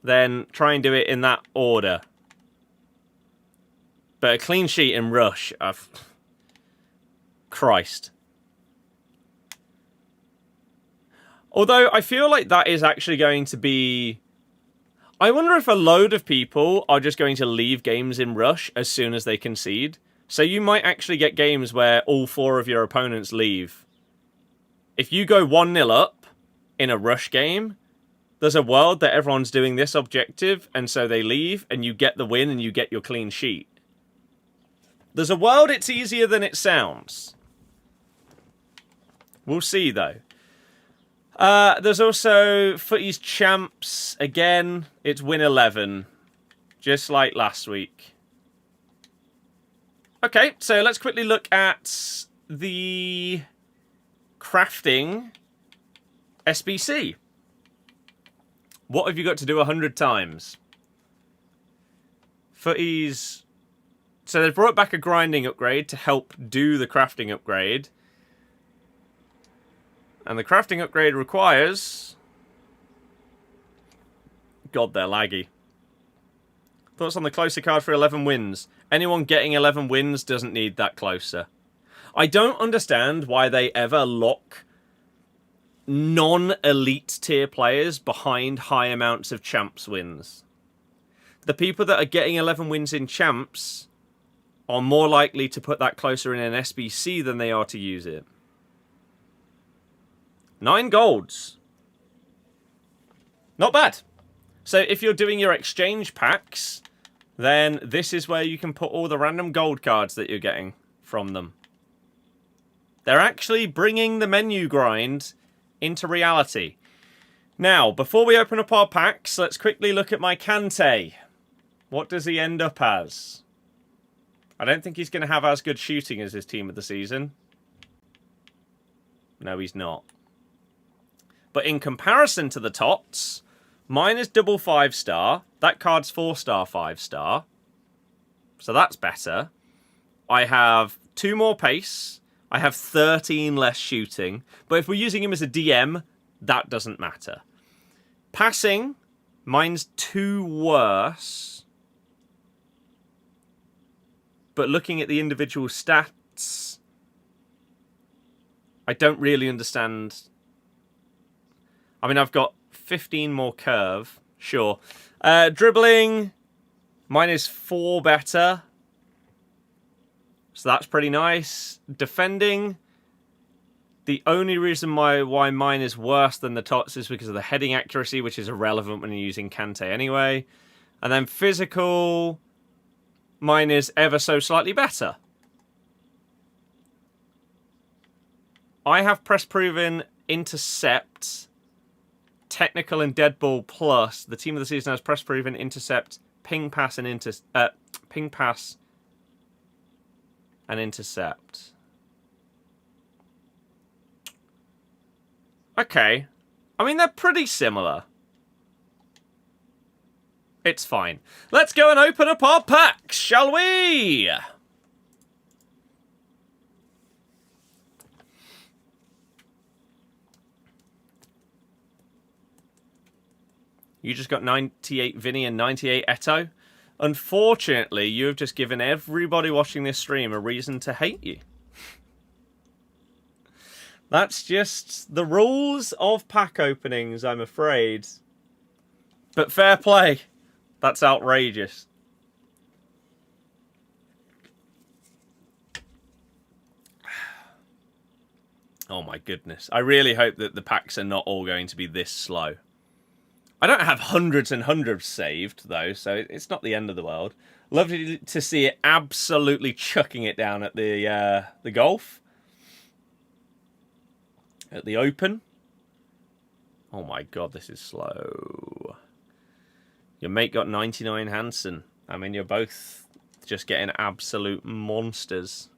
then try and do it in that order. But a clean sheet in rush, Christ. Although I feel like that is actually going to be... I wonder if a load of people are just going to leave games in rush as soon as they concede. So you might actually get games where all 4 of your opponents leave. If you go 1-0 up in a rush game, there's a world that everyone's doing this objective, and so they leave, and you get the win, and you get your clean sheet. There's a world it's easier than it sounds. We'll see, though. There's also Footies Champs. Again, it's win 11. Just like last week. Okay, so let's quickly look at the crafting SBC. What have you got to do 100 times? Footies. So they've brought back a grinding upgrade to help do the crafting upgrade. And the crafting upgrade requires... God, they're laggy. Thoughts on the closer card for 11 wins? Anyone getting 11 wins doesn't need that closer. I don't understand why they ever lock non-elite tier players behind high amounts of champs wins. The people that are getting 11 wins in champs are more likely to put that closer in an SBC than they are to use it. 9 golds. Not bad. So if you're doing your exchange packs, then this is where you can put all the random gold cards that you're getting from them. They're actually bringing the menu grind into reality. Now, before we open up our packs, let's quickly look at my Kante. What does he end up as? I don't think he's going to have as good shooting as his team of the season. No, he's not. But in comparison to the Tots, mine is double 5-star. That card's 4-star 5-star. So that's better. I have 2 more pace. I have 13 less shooting. But if we're using him as a DM, that doesn't matter. Passing, mine's 2 worse. But looking at the individual stats, I don't really understand. I mean, I've got 15 more curve. Sure. Dribbling, mine is 4 better. So that's pretty nice. Defending, the only reason why mine is worse than the Tots is because of the heading accuracy, which is irrelevant when you're using Kante anyway. And then physical, mine is ever so slightly better. I have press proven, intercept, technical and dead ball plus. The team of the season has press proven, intercept, ping pass and intercept. Okay. I mean, they're pretty similar. It's fine. Let's go and open up our packs, shall we? You just got 98 Vinny and 98 Eto. Unfortunately, you have just given everybody watching this stream a reason to hate you. That's just the rules of pack openings, I'm afraid. But fair play. That's outrageous. Oh my goodness. I really hope that the packs are not all going to be this slow. I don't have hundreds and hundreds saved, though, so it's not the end of the world. Lovely to see it absolutely chucking it down at the golf. At the Open. Oh my god, this is slow. Your mate got 99 Hansen. I mean, you're both just getting absolute monsters.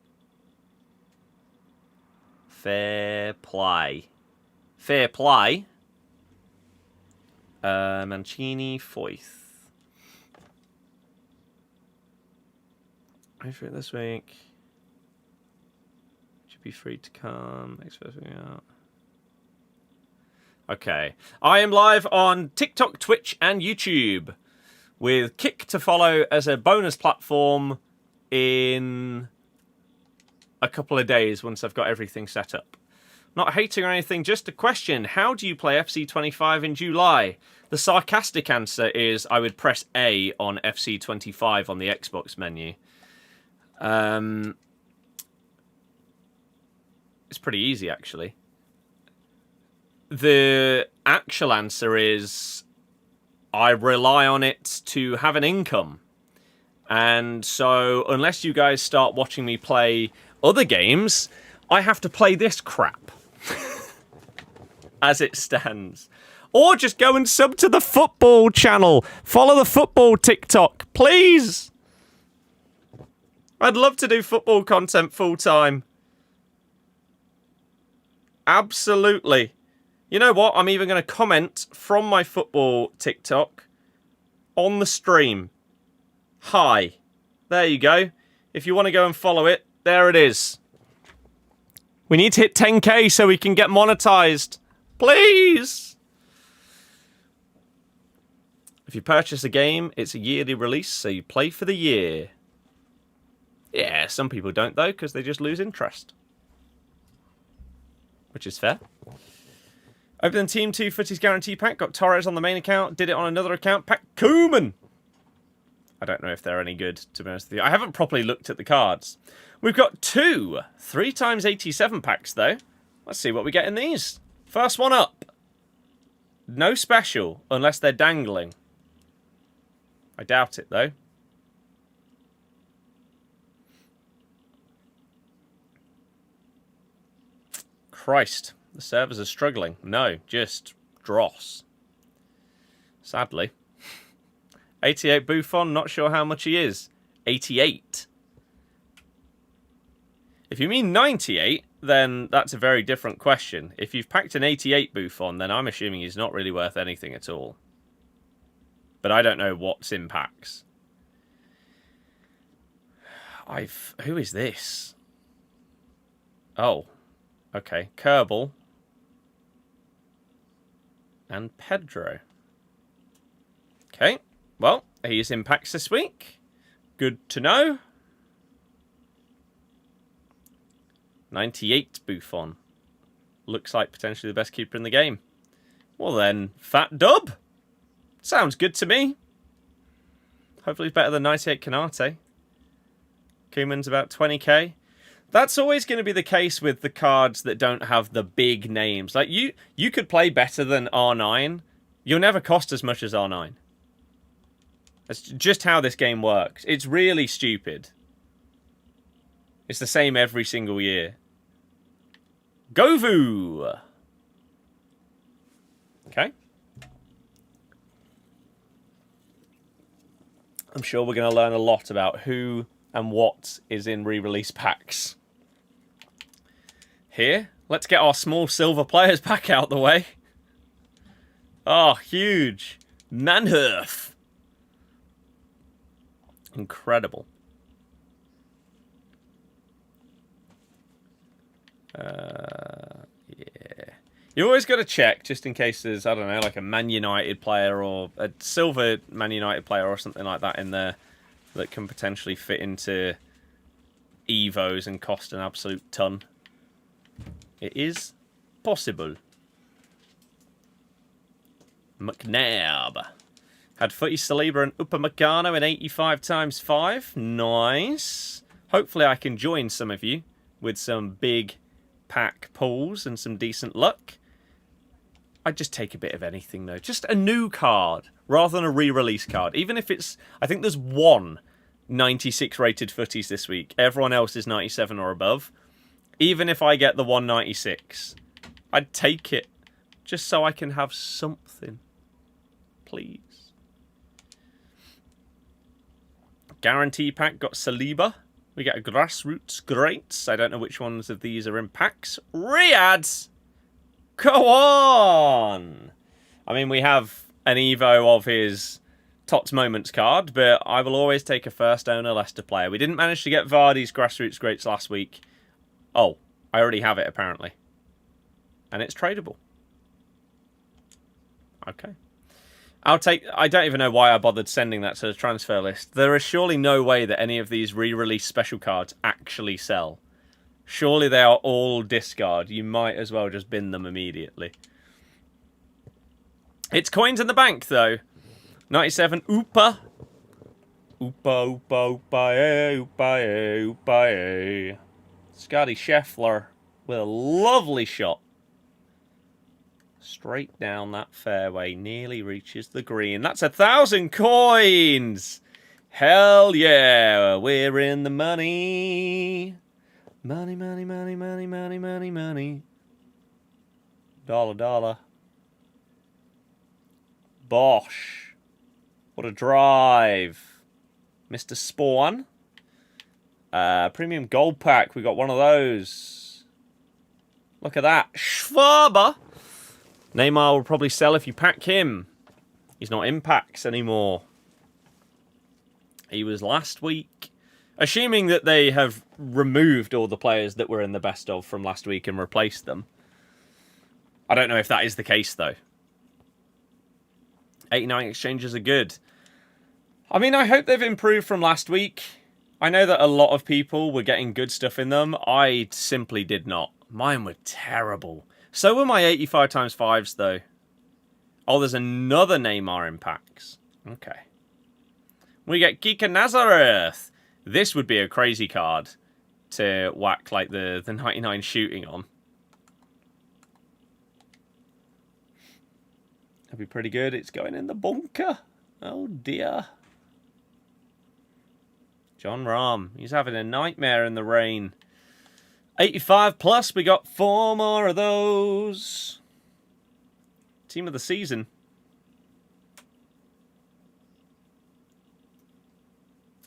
Fair play. Fair play. Mancini, Foyth. Wait for it this week. Should be free to come. Next first week out. Okay. I am live on TikTok, Twitch, and YouTube, with Kick to follow as a bonus platform in a couple of days once I've got everything set up. Not hating or anything, just a question. How do you play FC25 in July? The sarcastic answer is I would press A on FC25 on the Xbox menu. It's pretty easy, actually. The actual answer is I rely on it to have an income. And so unless you guys start watching me play other games, I have to play this crap. As it stands. Or just go and sub to the football channel. Follow the football TikTok, please. I'd love to do football content full time. Absolutely. You know what? I'm even going to comment from my football TikTok on the stream. Hi. There you go. If you want to go and follow it, there it is. We need to hit 10k so we can get monetized. Please. If you purchase a game, it's a yearly release, so you play for the year. Yeah, some people don't, though, because they just lose interest. Which is fair. Opened Team 2 Footies Guarantee Pack. Got Torres on the main account. Did it on another account. Pack Koeman. I don't know if they're any good, to be honest with you. I haven't properly looked at the cards. We've got 2 3x87 packs, though. Let's see what we get in these. First one up. No special, unless they're dangling. I doubt it, though. Christ. The servers are struggling. No, just dross. Sadly. 88 Buffon, not sure how much he is. 88. If you mean 98, then that's a very different question. If you've packed an 88 Buffon, then I'm assuming he's not really worth anything at all. But I don't know what's in packs. Who is this? Oh. Okay. Kerbal. And Pedro. Okay. Well, he's in packs this week. Good to know. 98 Buffon. Looks like potentially the best keeper in the game. Well then, fat dub. Sounds good to me. Hopefully he's better than 98 Canate. Koeman's about 20k. That's always going to be the case with the cards that don't have the big names. Like, you could play better than R9. You'll never cost as much as R9. That's just how this game works. It's really stupid. It's the same every single year. Govu! Okay. I'm sure we're going to learn a lot about who and what is in re-release packs. Here, let's get our small silver players pack out the way. Oh, huge. Manhurf. Incredible. Yeah. You always got to check, just in case there's, I don't know, like a Man United player or a silver Man United player or something like that in there that can potentially fit into Evos and cost an absolute ton. It is possible. McNabb. Had Footies, Saliba and Upamecano in 85x5. Nice. Hopefully I can join some of you with some big pack pulls and some decent luck. I'd just take a bit of anything, though. Just a new card, rather than a re-release card. Even if it's... I think there's one 96 rated Footies this week. Everyone else is 97 or above. Even if I get the 196, I'd take it. Just so I can have something. Please. Guarantee pack got Saliba. We get a Grassroots Greats. I don't know which ones of these are in packs. Riyadh! Go on! I mean, we have an Evo of his Tots Moments card, but I will always take a first owner Leicester player. We didn't manage to get Vardy's Grassroots Greats last week. Oh, I already have it, apparently. And it's tradable. Okay. I'll take... I don't even know why I bothered sending that to the transfer list. There is surely no way that any of these re-release special cards actually sell. Surely they are all discard. You might as well just bin them immediately. It's coins in the bank, though. 97, Oopa. Oopa, oopa, oopa, eh, oopa, eh, oopa, eh. Scotty Scheffler with a lovely shot. Straight down that fairway. Nearly reaches the green. That's 1,000 coins! Hell yeah! We're in the money. Money, money, money, money, money, money, money. Dollar, dollar. Bosh. What a drive. Mr. Spawn. Premium gold pack. We got one of those. Look at that. Schwaber. Neymar will probably sell if you pack him. He's not in packs anymore. He was last week. Assuming that they have removed all the players that were in the best of from last week and replaced them. I don't know if that is the case, though. 89 exchanges are good. I mean, I hope they've improved from last week. I know that a lot of people were getting good stuff in them. I simply did not. Mine were terrible. So were my 85 times 5s, though. Oh, there's another Neymar in packs. Okay. We get Kika Nazareth. This would be a crazy card to whack like the 99 shooting on. That'd be pretty good. It's going in the bunker. Oh, dear. John Rahm. He's having a nightmare in the rain. 85 plus. We got 4 more of those. Team of the season.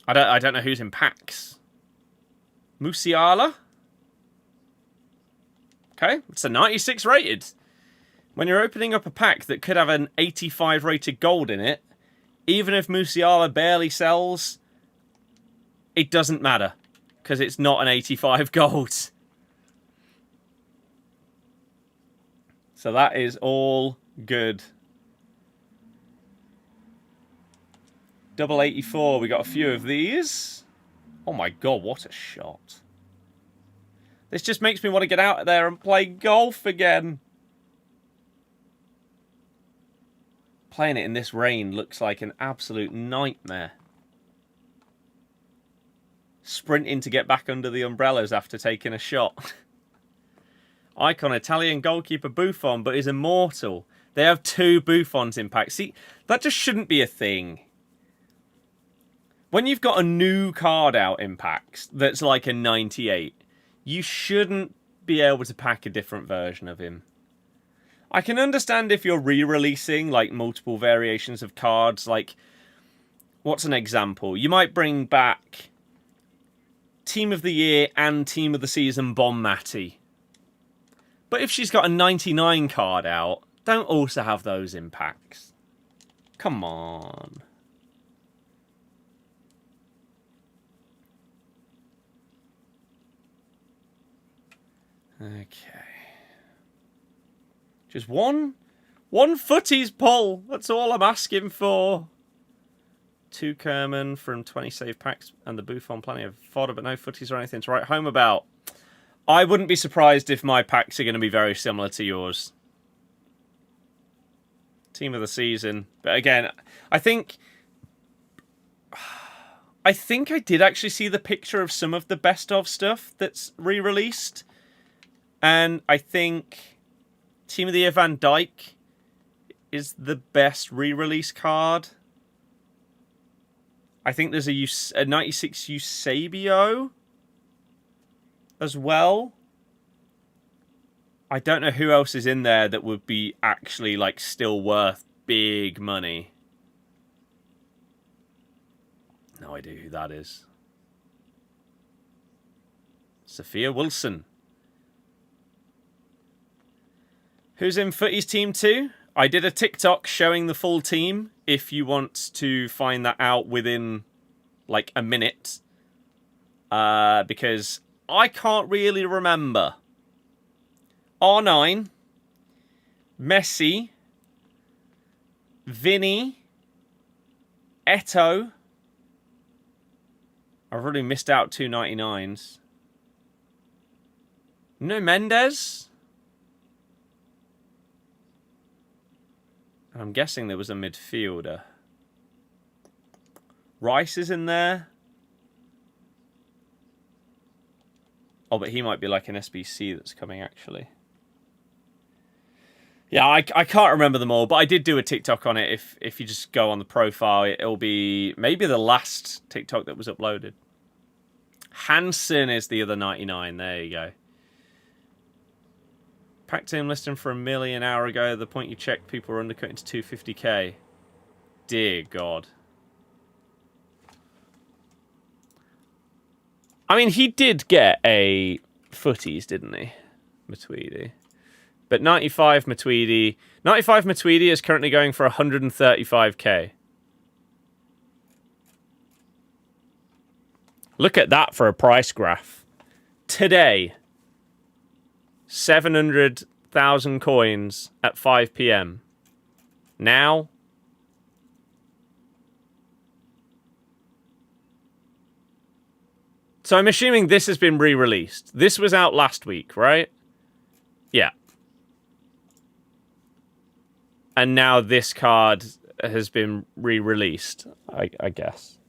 I don't know who's in packs. Musiala. Okay, it's a 96 rated. When you're opening up a pack that could have an 85 rated gold in it, even if Musiala barely sells, it doesn't matter. Because it's not an 85 gold. So that is all good. Double 84, we got a few of these. Oh my god, what a shot. This just makes me want to get out there and play golf again. Playing it in this rain looks like an absolute nightmare. Sprinting to get back under the umbrellas after taking a shot. Icon Italian goalkeeper Buffon, but is immortal. They have 2 Buffons in pack. See, that just shouldn't be a thing. When you've got a new card out in packs that's like a 98, you shouldn't be able to pack a different version of him. I can understand if you're re-releasing like multiple variations of cards. Like, what's an example? You might bring back Team of the Year and Team of the Season Bonmati. But if she's got a 99 card out, don't also have those in packs. Come on. Okay. Just one Footies pull. That's all I'm asking for. 2 Kerman from 20 save packs and the Buffon. Plenty of fodder, but no Footies or anything to write home about. I wouldn't be surprised if my packs are going to be very similar to yours. Team of the season. But again, I think I did actually see the picture of some of the best of stuff that's re-released. And I think Team of the Year Van Dijk is the best re-release card. I think there's a 96 Eusebio as well. I don't know who else is in there that would be actually like still worth big money. No idea who that is. Sophia Wilson. Who's in Footies Team 2? I did a TikTok showing the full team if you want to find that out within like a minute. Because I can't really remember. R9, Messi, Vinny, Eto. I've already missed out 2 99s. No Mendes. I'm guessing there was a midfielder. Rice is in there. Oh, but he might be like an SBC that's coming, actually. Yeah, I can't remember them all, but I did do a TikTok on it. If you just go on the profile, it'll be maybe the last TikTok that was uploaded. Hansen is the other 99. There you go. Packed team listing for $1 million an hour ago. The point you checked, people were undercutting to 250k. Dear God. I mean, he did get a Footies, didn't he? Matuidi. But 95 Matuidi. 95 Matuidi is currently going for 135k. Look at that for a price graph. Today, 700,000 coins at 5 p.m. Now, so I'm assuming this has been re-released. This was out last week, right? Yeah. And now this card has been re-released, I guess.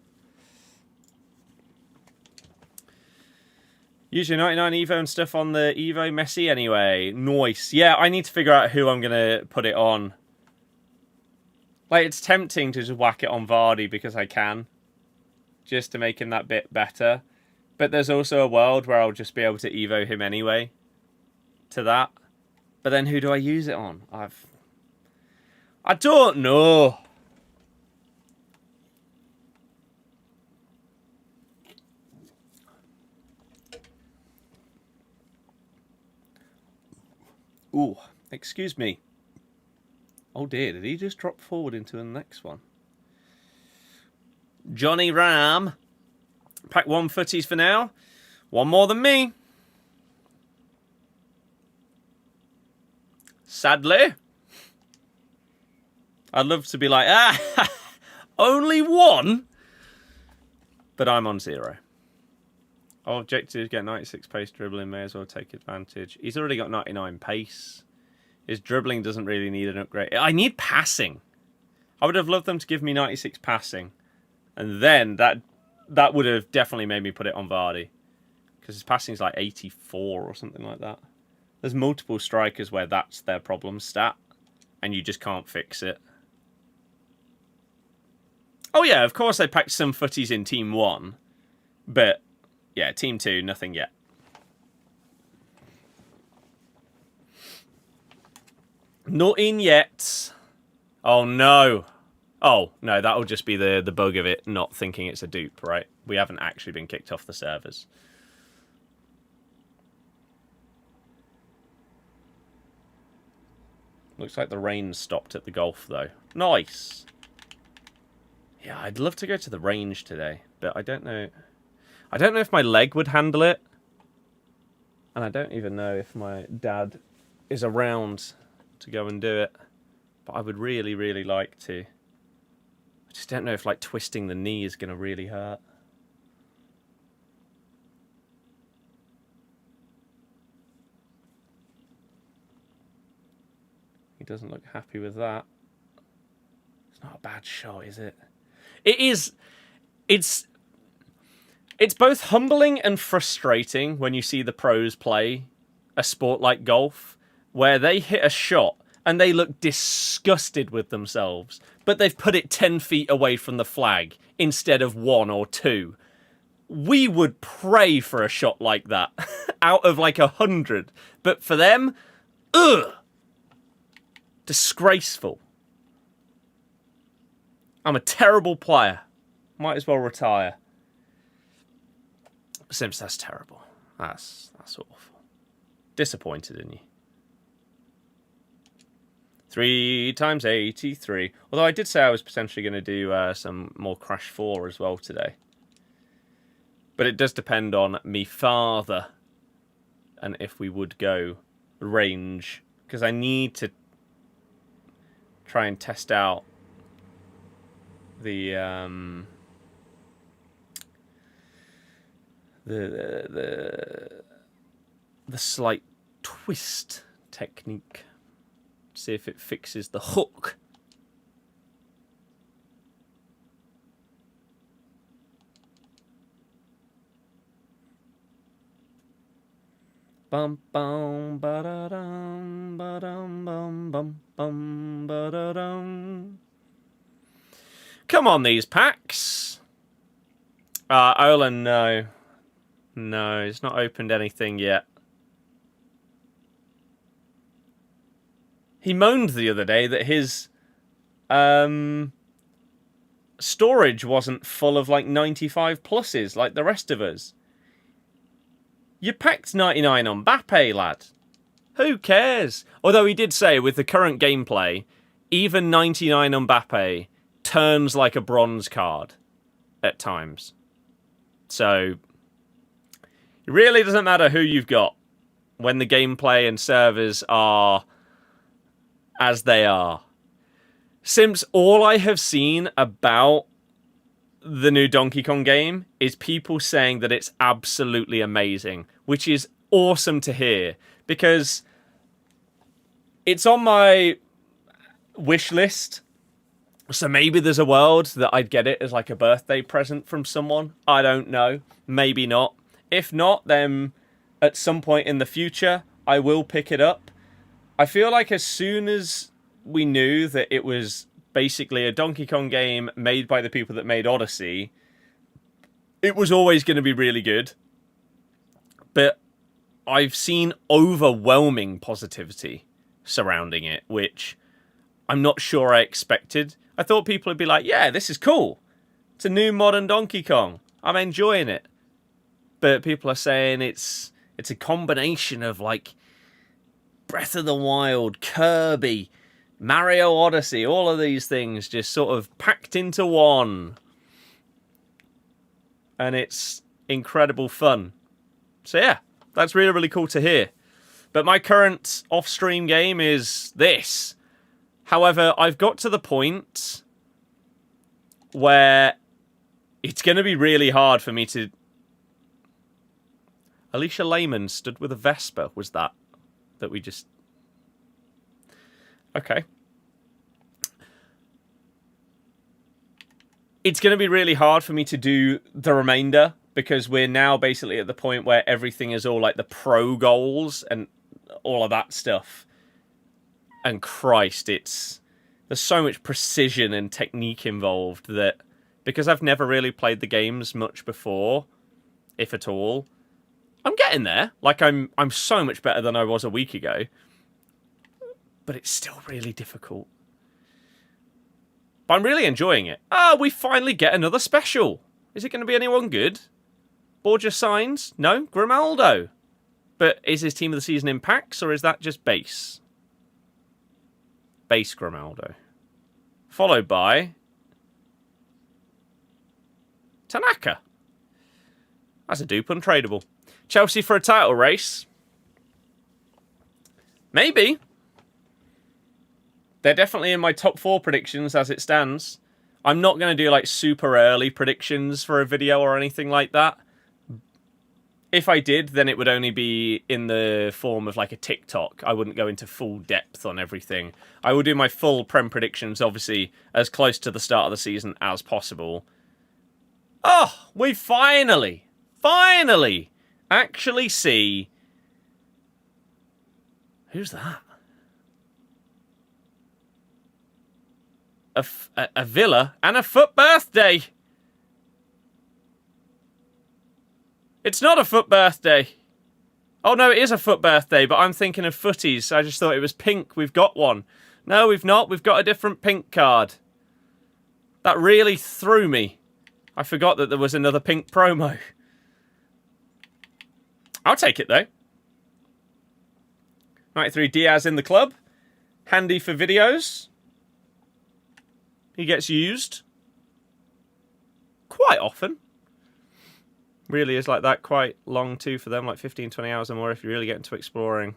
Usually 99 Evo and stuff on the Evo Messi anyway. Nice. Yeah, I need to figure out who I'm going to put it on. Like, it's tempting to just whack it on Vardy because I can. Just to make him that bit better. But there's also a world where I'll just be able to Evo him anyway. To that. But then who do I use it on? I don't know. Ooh, excuse me. Oh dear, did he just drop forward into the next one? Johnny Ram. Pack 1 Footies for now. One more than me. Sadly. I'd love to be like, only one? But I'm on 0. Our objective is get 96 pace dribbling, may as well take advantage. He's already got 99 pace. His dribbling doesn't really need an upgrade. I need passing. I would have loved them to give me 96 passing. And then that would have definitely made me put it on Vardy. Because his passing is like 84 or something like that. There's multiple strikers where that's their problem stat. And you just can't fix it. Oh yeah, of course I packed some Footies in Team 1. But, yeah, Team 2, nothing yet. Not in yet. Oh no. Oh, no, that'll just be the bug of it not thinking it's a dupe, right? We haven't actually been kicked off the servers. Looks like the rain stopped at the golf, though. Nice. Yeah, I'd love to go to the range today, but I don't know. I don't know if my leg would handle it. And I don't even know if my dad is around to go and do it. But I would really, really like to. I just don't know if, like, twisting the knee is going to really hurt. He doesn't look happy with that. It's not a bad shot, is it? It is. It's both humbling and frustrating when you see the pros play a sport like golf, where they hit a shot and they look disgusted with themselves, but they've put it 10 feet away from the flag instead of 1 or 2. We would pray for a shot like that out of like 100. But for them, ugh! Disgraceful. I'm a terrible player. Might as well retire. Sims, that's terrible. That's awful. Disappointed in you. 3 times 83. Although I did say I was potentially going to do some more Crash 4 as well today. But it does depend on me father and if we would go range. Because I need to try and test out the slight twist technique. See if it fixes the hook. Bum bum ba da dum ba dum bum bum bum ba da dum. Come on, these packs. Olin, no. No, he's not opened anything yet. He moaned the other day that his storage wasn't full of like 95 pluses like the rest of us. You packed 99 on Mbappe, lad. Who cares? Although he did say with the current gameplay, even 99 on Mbappe turns like a bronze card at times. So it really doesn't matter who you've got when the gameplay and servers are as they are. Sims, all I have seen about the new Donkey Kong game is people saying that it's absolutely amazing, which is awesome to hear because it's on my wish list. So maybe there's a world that I'd get it as like a birthday present from someone. I don't know. Maybe not. If not, then at some point in the future, I will pick it up. I feel like as soon as we knew that it was basically a Donkey Kong game made by the people that made Odyssey, it was always going to be really good. But I've seen overwhelming positivity surrounding it, which I'm not sure I expected. I thought people would be like, yeah, this is cool. It's a new modern Donkey Kong. I'm enjoying it. But people are saying it's a combination of like Breath of the Wild, Kirby, Mario Odyssey, all of these things just sort of packed into one. And it's incredible fun. So yeah, that's really, really cool to hear. But my current off-stream game is this. However, I've got to the point where it's going to be really hard for me to... Alicia Lehman stood with a Vespa, was that we just... Okay. It's going to be really hard for me to do the remainder because we're now basically at the point where everything is all like the pro goals and all of that stuff. And Christ, there's so much precision and technique involved that because I've never really played the games much before, if at all, I'm getting there. Like I'm so much better than I was a week ago. But it's still really difficult. But I'm really enjoying it. We finally get another special. Is it going to be anyone good? Borja signs? No, Grimaldo. But is his team of the season in packs or is that just base? Base Grimaldo. Followed by Tanaka. That's a dupe untradeable. Chelsea for a title race? Maybe. They're definitely in my top 4 predictions as it stands. I'm not going to do like super early predictions for a video or anything like that. If I did, then it would only be in the form of like a TikTok. I wouldn't go into full depth on everything. I will do my full Prem predictions, obviously, as close to the start of the season as possible. Oh, we finally actually see... Who's that? a Villa and a Foot birthday. It's not a Foot birthday. Oh, no, it is a Foot birthday, but I'm thinking of Footies. I just thought it was pink. We've got one. No, we've not. We've got a different pink card. That really threw me. I forgot that there was another pink promo. I'll take it, though. 93 Diaz in the club. Handy for videos. He gets used quite often. Really is like that, quite long too for them, like 15, 20 hours or more if you really get into exploring.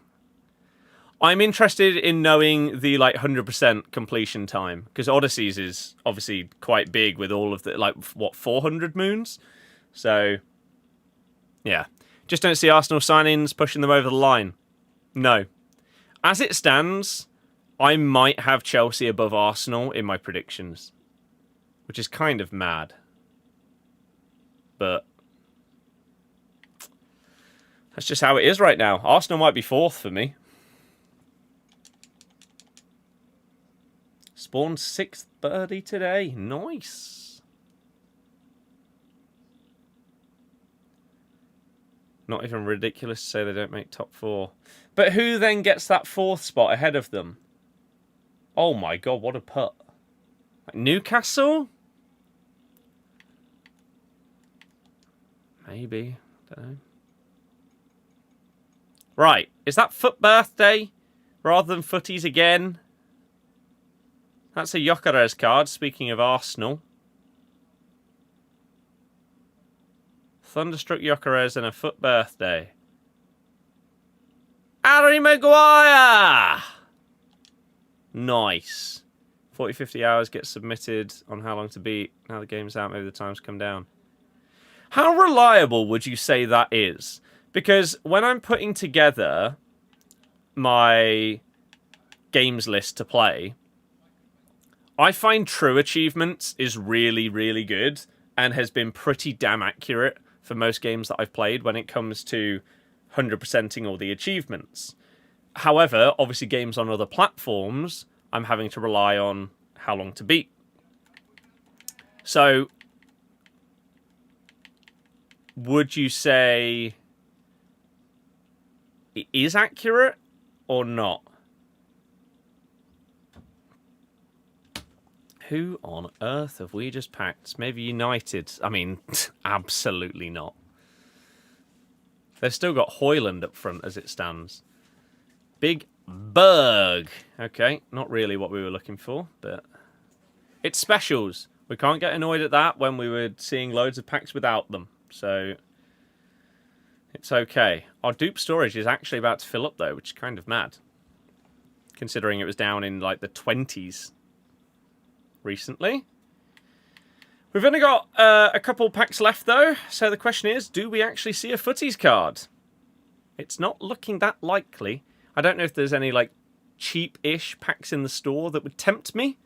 I'm interested in knowing the like 100% completion time, because Odysseys is obviously quite big with all of the, like, what, 400 moons? So, yeah. Just don't see Arsenal signings pushing them over the line. No. As it stands, I might have Chelsea above Arsenal in my predictions, which is kind of mad. But that's just how it is right now. Arsenal might be fourth for me. Spawned 6th birdie today. Nice. Not even ridiculous to say they don't make top 4. But who then gets that 4th spot ahead of them? Oh my god, what a putt. Like Newcastle? Maybe. Don't know. Right. Is that Foot birthday rather than Footies again? That's a Gyökeres card, speaking of Arsenal. Thunderstruck Gyökeres and a Foot birthday. Harry Maguire! Nice. 40, 50 hours gets submitted on how long to beat. Now the game's out, maybe the time's come down. How reliable would you say that is? Because when I'm putting together my games list to play, I find true achievements is really, really good and has been pretty damn accurate for most games that I've played when it comes to 100%ing all the achievements. However, obviously games on other platforms, I'm having to rely on how long to beat. So, would you say it is accurate or not? Who on earth have we just packed? Maybe United. I mean, absolutely not. They've still got Haaland up front as it stands. Big Berg. Okay, not really what we were looking for, but it's specials. We can't get annoyed at that when we were seeing loads of packs without them. So it's okay. Our dupe storage is actually about to fill up, though, which is kind of mad, considering it was down in like the 20s recently. We've only got a couple packs left, though. So the question is, do we actually see a Footies card? It's not looking that likely. I don't know if there's any like cheap-ish packs in the store that would tempt me.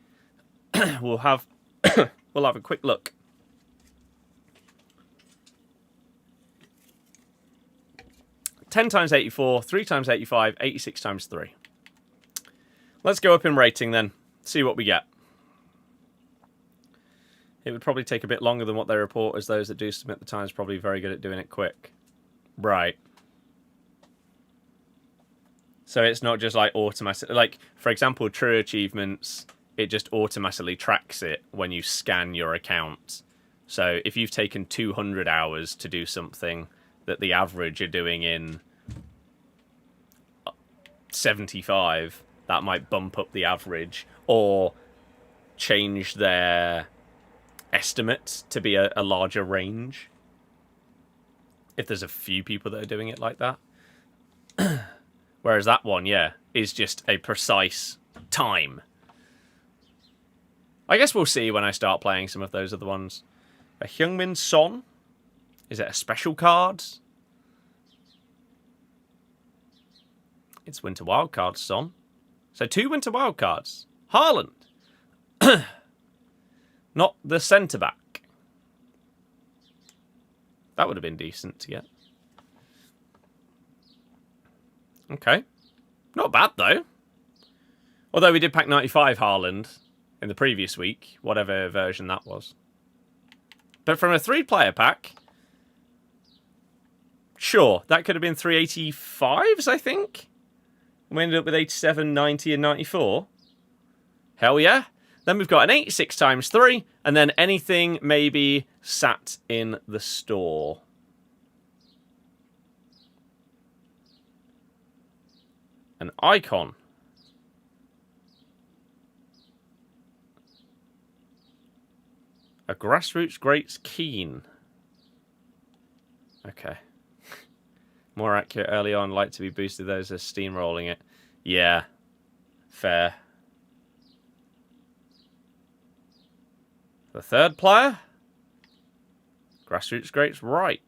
We'll have a quick look. $10 times 84, 3 times 85, 86 times 3. Let's go up in rating then. See what we get. It would probably take a bit longer than what they report, as those that do submit the times probably very good at doing it quick. Right. So it's not just like automatic. Like, for example, True Achievements, it just automatically tracks it when you scan your account. So if you've taken 200 hours to do something that the average are doing in 75, that might bump up the average or change their estimate to be a larger range. If there's a few people that are doing it like that. Whereas that one, yeah, is just a precise time. I guess we'll see when I start playing some of those other ones. A Heung-min Son. Is it a special card? It's Winter Wildcards, Son. So 2 Winter Wildcards. Haaland. Not the centre-back. That would have been decent to get. Okay. Not bad, though. Although we did pack 95 Haaland in the previous week, whatever version that was. But from a 3-player pack, sure, that could have been 385s, I think. We ended up with 87, 90, and 94. Hell yeah. Then we've got an 86 times 3, and then anything maybe sat in the store. An icon. A grassroots greats Keane. Okay. More accurate early on, like to be boosted. Those are steamrolling it. Yeah. Fair. The 3rd player. Grassroots greats right.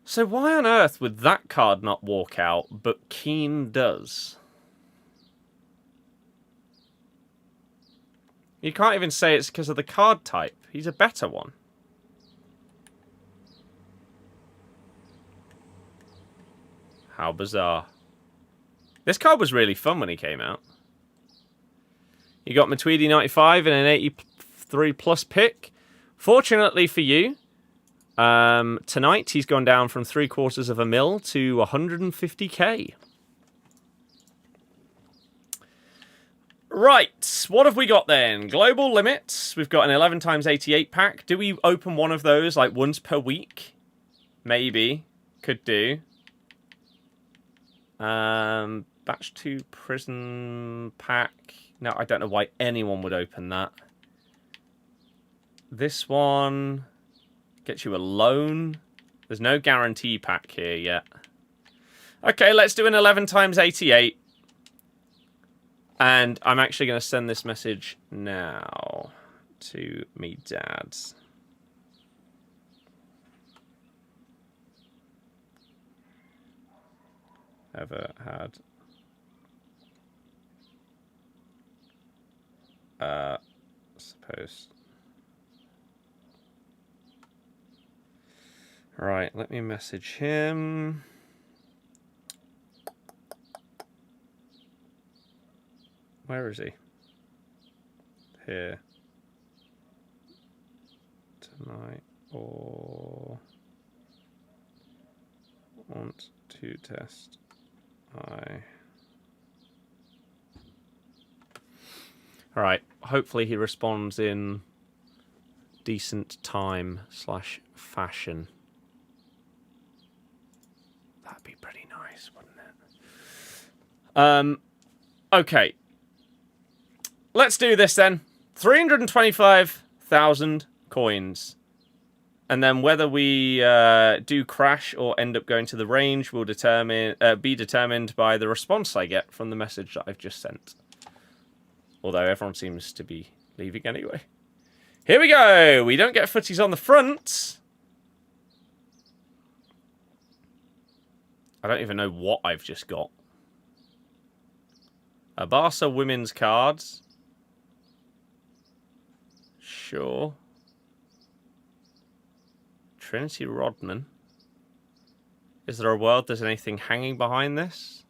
So why on earth would that card not walk out, but Keane does? You can't even say it's because of the card type. He's a better one. How bizarre. This card was really fun when he came out. You got Matuidi 95 and an 83 plus pick. Fortunately for you, tonight he's gone down from 750 mil to 150k. Right, what have we got then? Global limits. We've got an 11 times 88 pack. Do we open one of those like once per week? Maybe. Could do. Batch 2 prison pack. No, I don't know why anyone would open that. This one gets you a loan. There's no guarantee pack here yet. Okay, let's do an 11 times 88. And I'm actually going to send this message now to me dad. Ever had suppose. Right, let me message him. Where is he? Here. Tonight or want to test. Alright, hopefully he responds in decent time / fashion. That'd be pretty nice, wouldn't it? Okay. Let's do this then. 325,000 coins. And then whether we do crash or end up going to the range will be determined by the response I get from the message that I've just sent. Although everyone seems to be leaving anyway. Here we go. We don't get footies on the front. I don't even know what I've just got. A Barca women's cards. Sure. Trinity Rodman. Is there a world there's anything hanging behind this?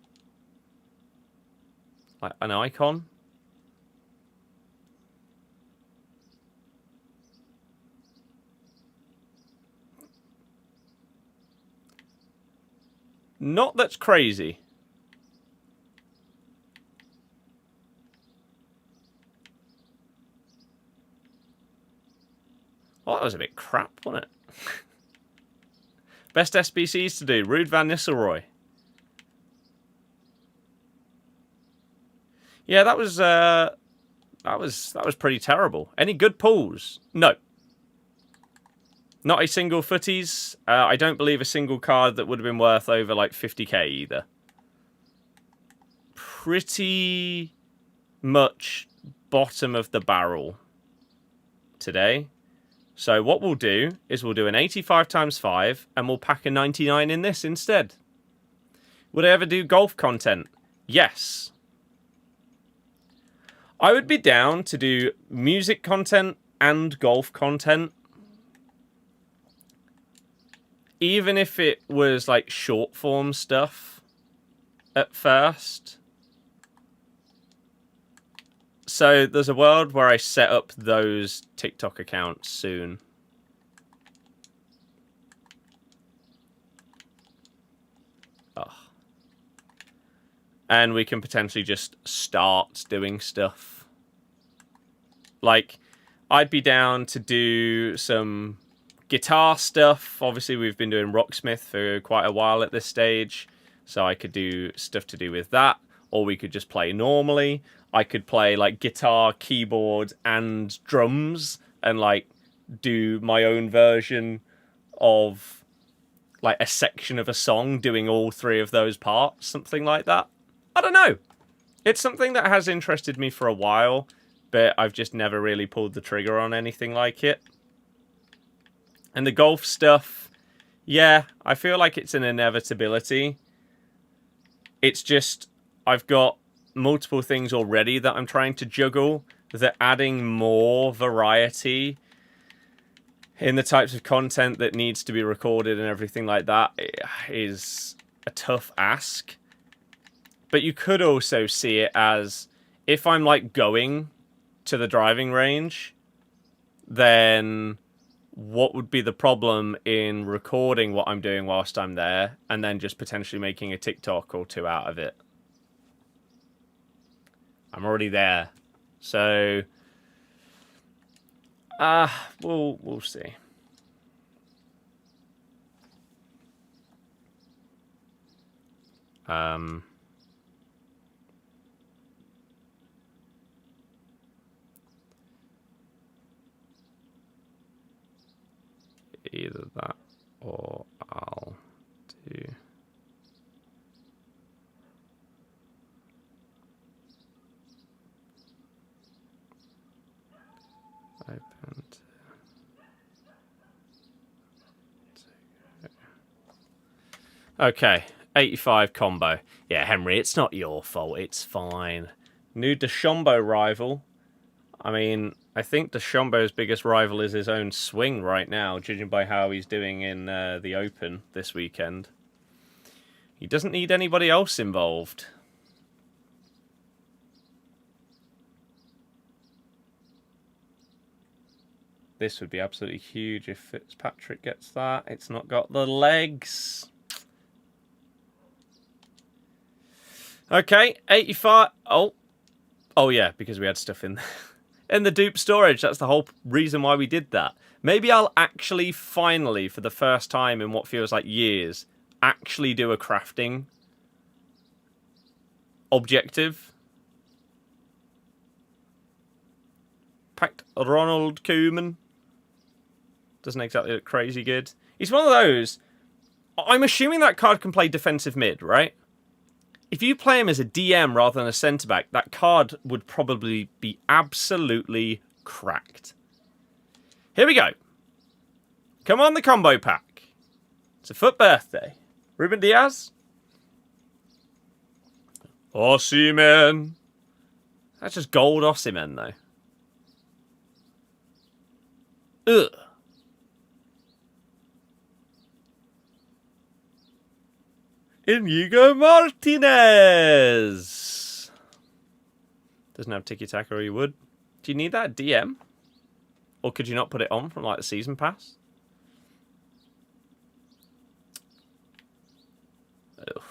Like an icon? Not that's crazy. Oh, that was a bit crap, wasn't it? Best SBCs to do. Ruud van Nistelrooy. Yeah, that was pretty terrible. Any good pulls? No. Not a single footies. I don't believe a single card that would have been worth over like 50k either. Pretty much bottom of the barrel today. So what we'll do is we'll do an 85 times 5 and we'll pack a 99 in this instead. Would I ever do golf content? Yes. I would be down to do music content and golf content. Even if it was like short form stuff at first. So there's a world where I set up those TikTok accounts soon. Oh. And we can potentially just start doing stuff. Like, I'd be down to do some guitar stuff. Obviously, we've been doing Rocksmith for quite a while at this stage. So I could do stuff to do with that. Or we could just play normally. I could play, like, guitar, keyboard, and drums. And, like, do my own version of, like, a section of a song doing all three of those parts. Something like that. I don't know. It's something that has interested me for a while, but I've just never really pulled the trigger on anything like it. And the golf stuff, yeah, I feel like it's an inevitability. It's just, I've got multiple things already that I'm trying to juggle, that adding more variety in the types of content that needs to be recorded and everything like that is a tough ask. But you could also see it as, if I'm, like, going to the driving range, then what would be the problem in recording what I'm doing whilst I'm there, and then just potentially making a TikTok or two out of it? I'm already there. So, we'll see. Either that or I'll do open to... Okay, 85 combo. Yeah, Henry, it's not your fault, it's fine. New Deshombo rival. I mean, I think Deshombo's biggest rival is his own swing right now, judging by how he's doing in the Open this weekend. He doesn't need anybody else involved. This would be absolutely huge if Fitzpatrick gets that. It's not got the legs. Okay, 85. Oh yeah, because we had stuff in there. In the dupe storage. That's the whole reason why we did that. Maybe I'll actually finally, for the first time in what feels like years, actually do a crafting objective. Packed Ronald Koeman. Doesn't exactly look crazy good. He's one of those... I'm assuming that card can play defensive mid, right? If you play him as a DM rather than a centre-back, that card would probably be absolutely cracked. Here we go. Come on, the combo pack. It's a foot birthday. Ruben Diaz. Osimhen. That's just gold Osimhen, though. Ugh. Inigo Martinez. Doesn't have tiki-taka, or you would. Do you need that DM? Or could you not put it on from, like, the season pass? Ugh.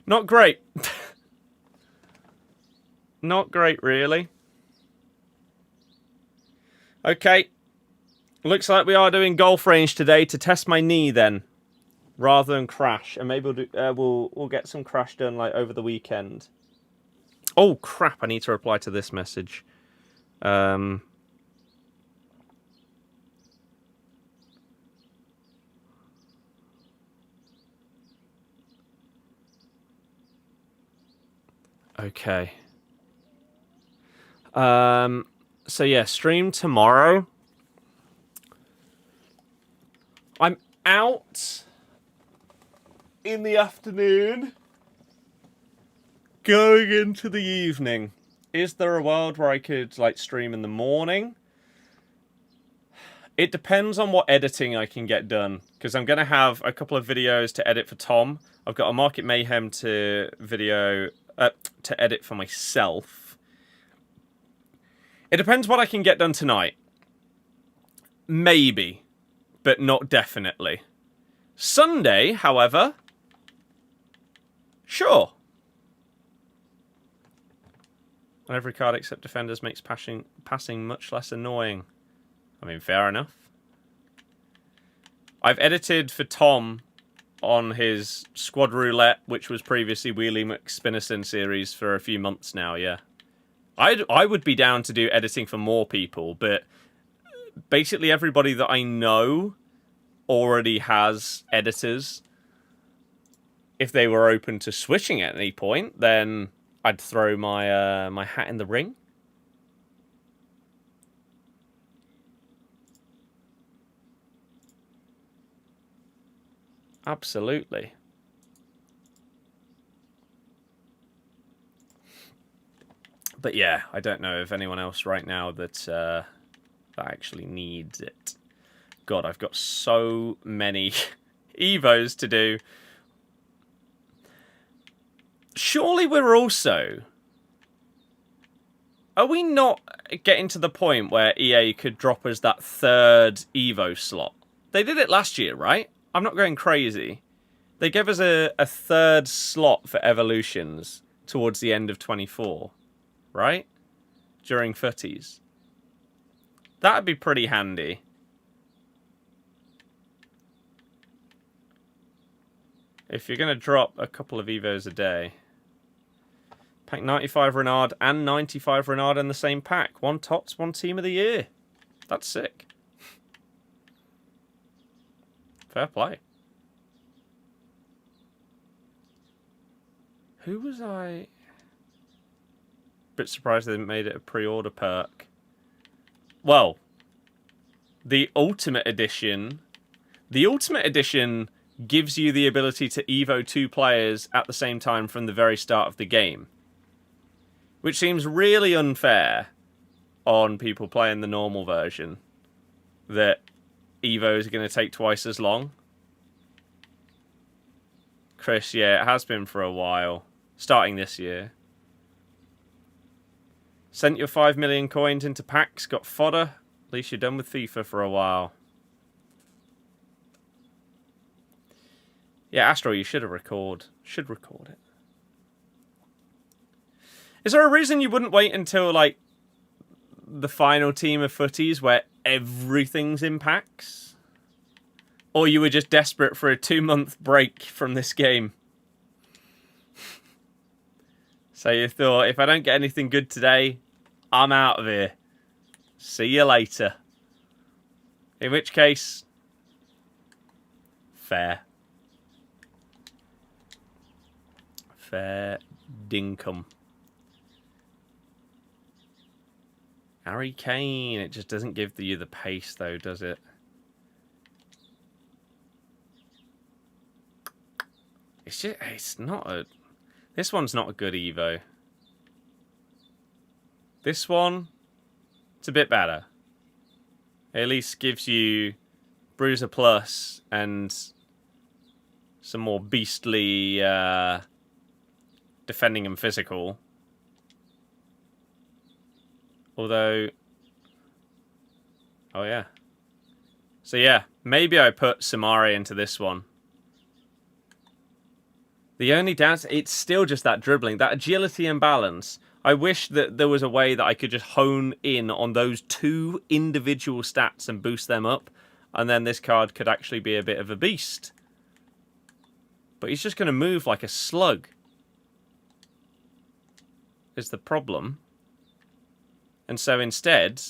Not great. Not great, really. Okay. Looks like we are doing golf range today to test my knee then, rather than crash. And maybe we'll get some crash done like over the weekend. Oh crap! I need to reply to this message. Okay. So yeah, stream tomorrow. I'm out in the afternoon, going into the evening. Is there a world where I could like stream in the morning? It depends on what editing I can get done, because I'm going to have a couple of videos to edit for Tom. I've got a Market Mayhem to edit for myself. It depends what I can get done tonight. Maybe, but not definitely. Sunday, however, sure. On every card except defenders makes passing much less annoying. I mean, fair enough. I've edited for Tom on his Squad Roulette, which was previously Wheelie McSpinnerson series, for a few months now, yeah. I would be down to do editing for more people, but basically everybody that I know already has editors. If they were open to switching at any point, then I'd throw my my hat in the ring. Absolutely. But yeah, I don't know of anyone else right now that that actually needs it. God, I've got so many Evos to do. Surely we're also... Are we not getting to the point where EA could drop us that third Evo slot? They did it last year, right? I'm not going crazy. They gave us a third slot for Evolutions towards the end of 24, right? During Footies. That'd be pretty handy. If you're going to drop a couple of Evos a day. Pack 95 Renard and 95 Renard in the same pack. One Tots, one Team of the Year. That's sick. Fair play. Who was I? Bit surprised they made it a pre-order perk. Well, the Ultimate Edition. The Ultimate Edition gives you the ability to Evo 2 players at the same time from the very start of the game. Which seems really unfair on people playing the normal version. That Evos are going to take twice as long. Chris, yeah, it has been for a while. Starting this year. Sent your 5 million coins into packs, got fodder. At least you're done with FIFA for a while. Yeah, Astro, you should record it. Is there a reason you wouldn't wait until, like, the final team of Footies where everything's in packs? Or you were just desperate for a 2-month break from this game? So you thought, if I don't get anything good today, I'm out of here. See you later. In which case, fair. Fair dinkum. Harry Kane, it just doesn't give you the pace though, does it? It's not a... This one's not a good Evo. This one, it's a bit better. It at least gives you Bruiser Plus and some more beastly defending and physical. Although... Oh yeah. So yeah, maybe I put Samari into this one. The only downside, it's still just that dribbling, that agility and balance. I wish that there was a way that I could just hone in on those two individual stats and boost them up. And then this card could actually be a bit of a beast. But he's just going to move like a slug. Is the problem. And so instead,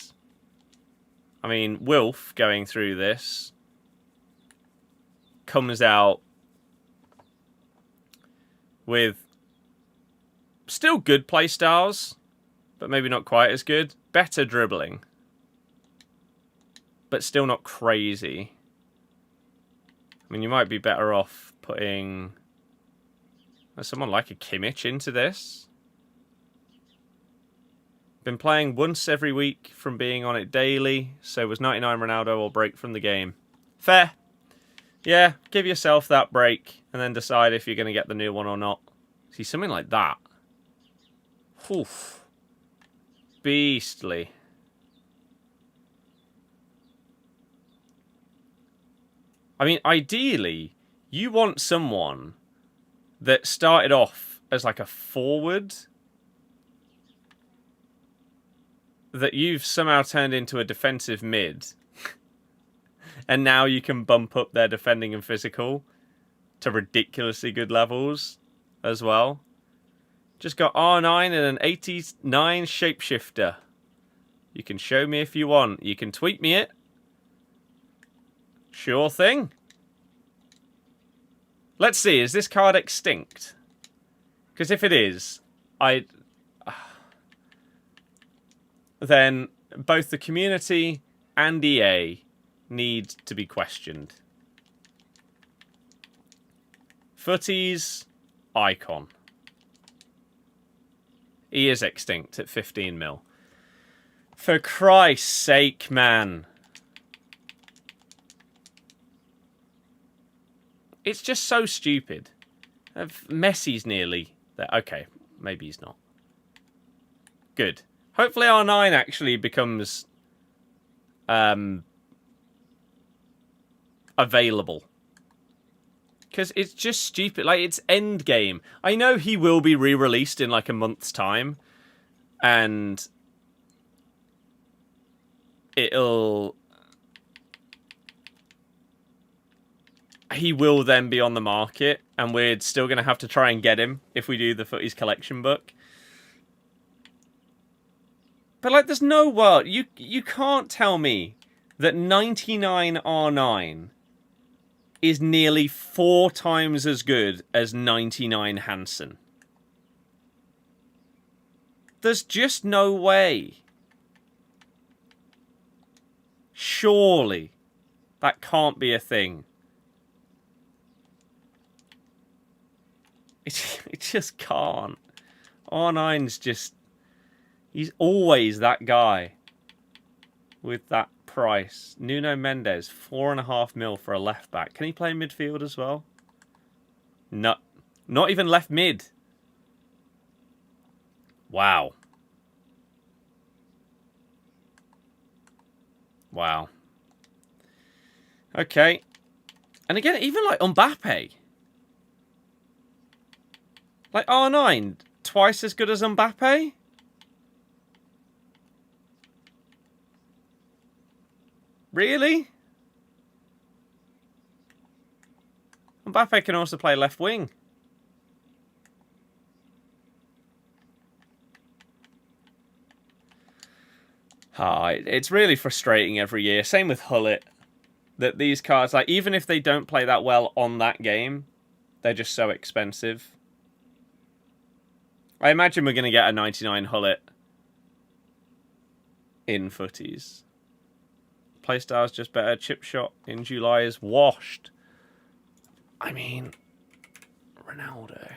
I mean, Wilf going through this comes out with still good play styles, but maybe not quite as good. Better dribbling, but still not crazy. I mean, you might be better off putting someone like a Kimmich into this. Been playing once every week from being on it daily, so was 99 Ronaldo or break from the game. Fair. Yeah, give yourself that break and then decide if you're going to get the new one or not. See, something like that. Oof. Beastly. I mean, ideally, you want someone that started off as like a forward that you've somehow turned into a defensive mid. And now you can bump up their defending and physical to ridiculously good levels as well. Just got R9 and an 89 shapeshifter. You can show me if you want. You can tweet me it. Sure thing. Let's see, is this card extinct? Because if it is, then both the community and EA need to be questioned. Footies Icon. He is extinct at 15 mil. For Christ's sake, man. It's just so stupid. Messi's nearly there. Okay, maybe he's not. Good. Hopefully R9 actually becomes available. Because it's just stupid. Like, it's endgame. I know he will be re-released in like a month's time. And he will then be on the market. And we're still going to have to try and get him if we do the Footies collection book. But like, there's no world. You can't tell me that 99 R9 is nearly 4 times as good as 99 Hansen. There's just no way. Surely that can't be a thing. It just can't. R9's just... He's always that guy with that price. Nuno Mendes, 4.5 mil for a left back. Can he play midfield as well? No, not even left mid. Wow. Wow. Okay. And again, even like Mbappe. Like R9, twice as good as Mbappe? Really? Mbappe can also play left wing. It's really frustrating every year. Same with Hullet. That these cards, like, even if they don't play that well on that game, they're just so expensive. I imagine we're going to get a 99 Hullet in Footies. Playstyle's just better. Chip shot in July is washed. I mean, Ronaldo.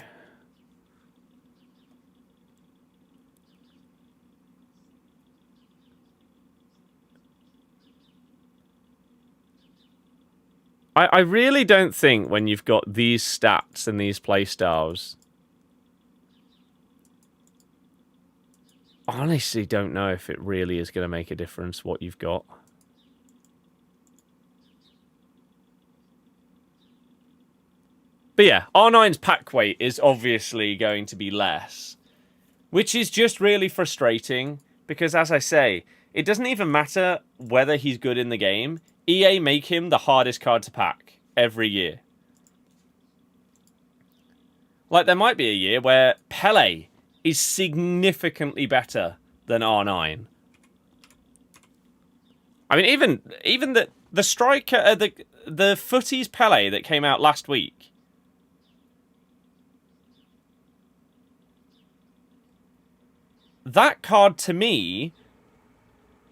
I really don't think when you've got these stats and these playstyles... I honestly don't know if it really is going to make a difference what you've got. But yeah, R9's pack weight is obviously going to be less. Which is just really frustrating. Because as I say, it doesn't even matter whether he's good in the game. EA make him the hardest card to pack every year. Like, there might be a year where Pele is significantly better than R9. I mean, even the striker, the Footies Pele that came out last week. That card, to me,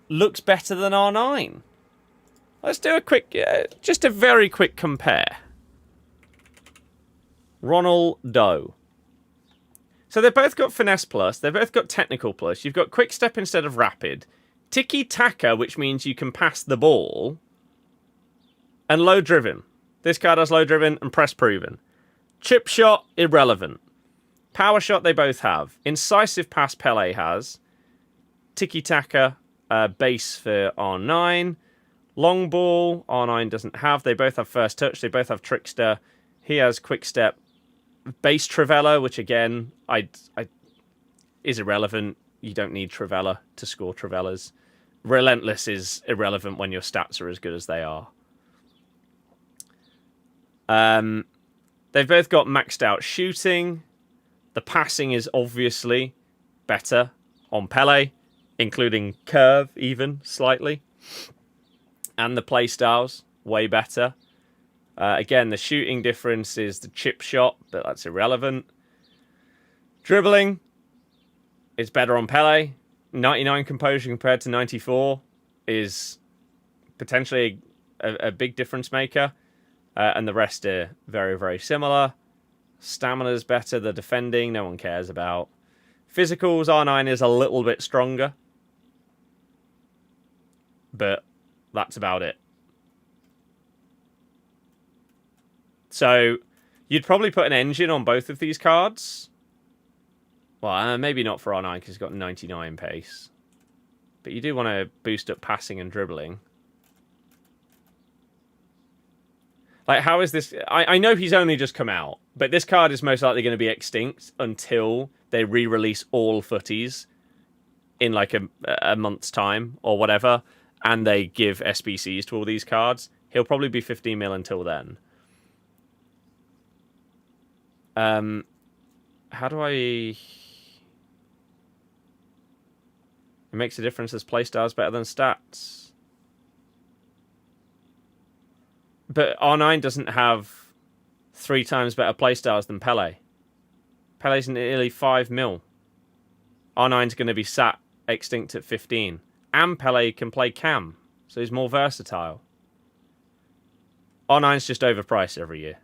looks better than R9. Let's do a quick, just a very quick compare. Ronaldo. So they've both got Finesse Plus. They've both got Technical Plus. You've got Quick Step instead of Rapid. Tiki-Taka, which means you can pass the ball. And Low Driven. This card has Low Driven and Press Proven. Chip Shot, irrelevant. Power Shot, they both have. Incisive Pass, Pele has. Tiki-Taka, base for R9. Long Ball, R9 doesn't have. They both have First Touch. They both have Trickster. He has Quick Step. Base Trivella, which again, is irrelevant. You don't need Trivella to score Trivellas. Relentless is irrelevant when your stats are as good as they are. They've both got maxed out shooting. The passing is obviously better on Pele, including curve even slightly. And the playstyles, way better. Again, the shooting difference is the chip shot, but that's irrelevant. Dribbling is better on Pele. 99 composure compared to 94 is potentially a big difference maker. And the rest are very, very similar. Stamina's better. The defending, no one cares about. Physicals, R9 is a little bit stronger. But that's about it. So, you'd probably put an engine on both of these cards. Well, maybe not for R9 because he's got 99 pace. But you do want to boost up passing and dribbling. Like, how is this? I know he's only just come out, but this card is most likely going to be extinct until they re-release all footies in like a month's time or whatever, and they give SBCs to all these cards. He'll probably be 15 mil until then. How do I... It makes a difference as playstyles better than stats. But R9 doesn't have 3 times better playstyles than Pele. Pele's nearly 5 mil. R9's going to be sat extinct at 15. And Pele can play cam, so he's more versatile. R9's just overpriced every year.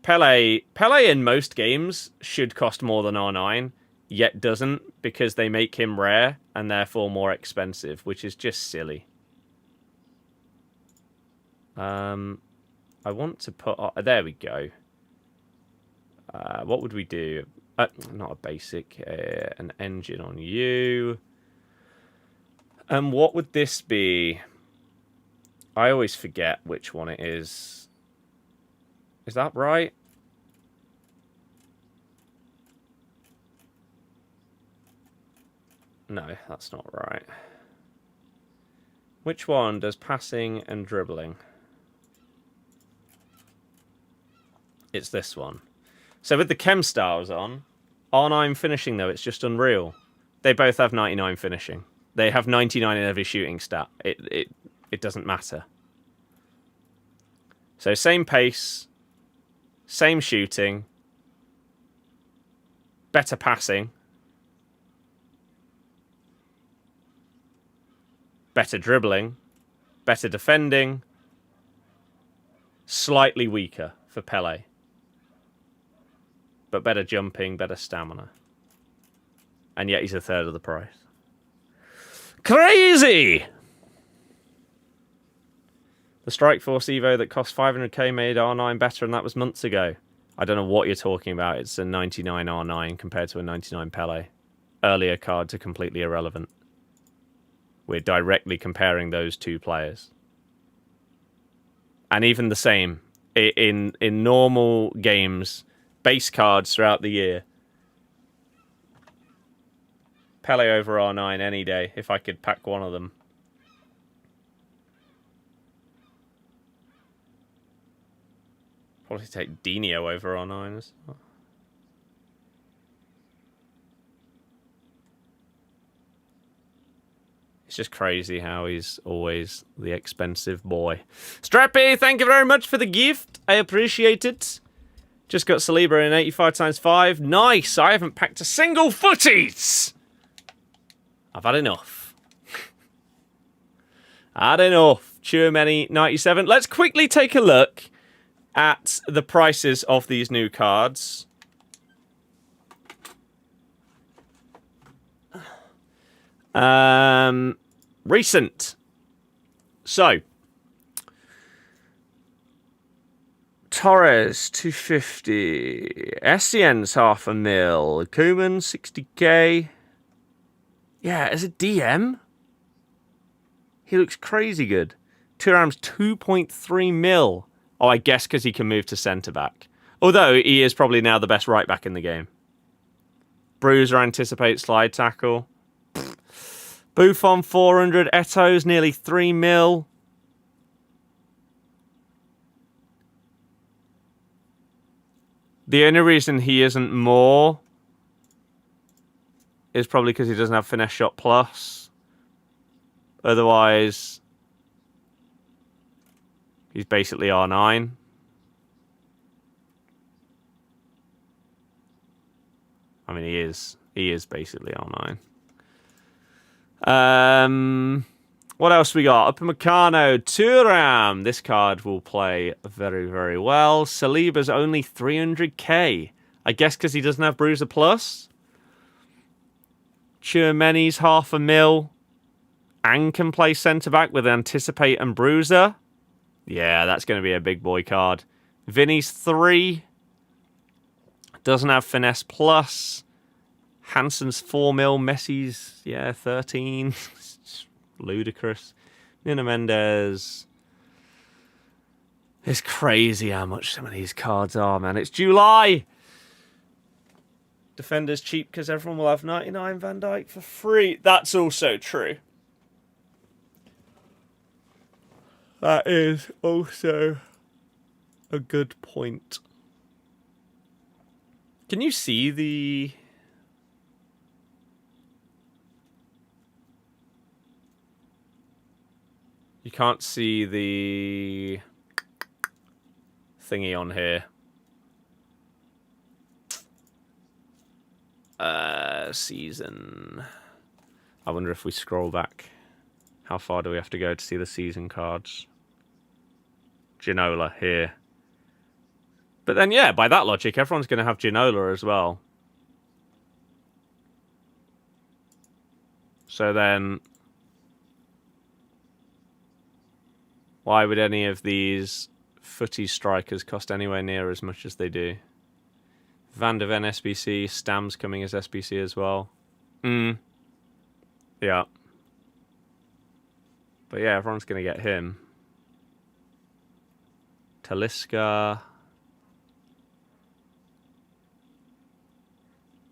Pele in most games should cost more than R9, yet doesn't because they make him rare and therefore more expensive, which is just silly. I want to put... there we go. What would we do? Not a basic. An engine on you. And what would this be? I always forget which one it is. Is that right? No, that's not right. Which one does passing and dribbling? It's this one. So with the chem styles on, R9 finishing though, it's just unreal. They both have 99 finishing. They have 99 in every shooting stat. It doesn't matter. So same pace, same shooting, better passing, better dribbling, better defending, slightly weaker for Pele. But better jumping, better stamina. And yet he's a third of the price. Crazy! The Strike Force Evo that cost 500k made R9 better, and that was months ago. I don't know what you're talking about. It's a 99 R9 compared to a 99 Pele. Earlier cards are completely irrelevant. We're directly comparing those two players. And even the same. In normal games, base cards throughout the year. Pele over R9 any day, if I could pack one of them. Probably take Dino over R9 as well. It's just crazy how he's always the expensive boy. Strappy, thank you very much for the gift. I appreciate it. Just got Saliba in 85x5. Nice. I haven't packed a single footies. I've had enough. Had enough. Chouameni 97. Let's quickly take a look at the prices of these new cards. Recent. So, Torres, 250. Essien's half a mil. Koeman, 60k. Yeah, as a DM, he looks crazy good. Thuram's 2.3 mil. Oh, I guess because he can move to centre-back. Although, he is probably now the best right-back in the game. Bruiser anticipates slide tackle. Buffon, 400. Eto's nearly 3 mil. The only reason he isn't more is probably because he doesn't have finesse shot plus. Otherwise, he's basically R9. I mean, he is basically R9. What else we got? Upamecano, Thuram. This card will play very, very well. Saliba's only 300k. I guess because he doesn't have Bruiser Plus. Tchouameni's half a mil. And can play centre-back with Anticipate and Bruiser. Yeah, that's going to be a big boy card. Vinny's 3. Doesn't have Finesse Plus. Hansen's 4 mil. Messi's, 13. Ludicrous. Nuno Mendes. It's crazy how much some of these cards are, man. It's July. Defender's cheap because everyone will have 99 Van Dijk for free. That's also true. That is also a good point. Can you see the... You can't see the thingy on here. Season. I wonder if we scroll back. How far do we have to go to see the season cards? Ginola here. But then, yeah, by that logic, everyone's going to have Ginola as well. So then... Why would any of these footy strikers cost anywhere near as much as they do? Van de Ven SBC, Stam's coming as SBC as well. Yeah. But yeah, everyone's going to get him. Talisca.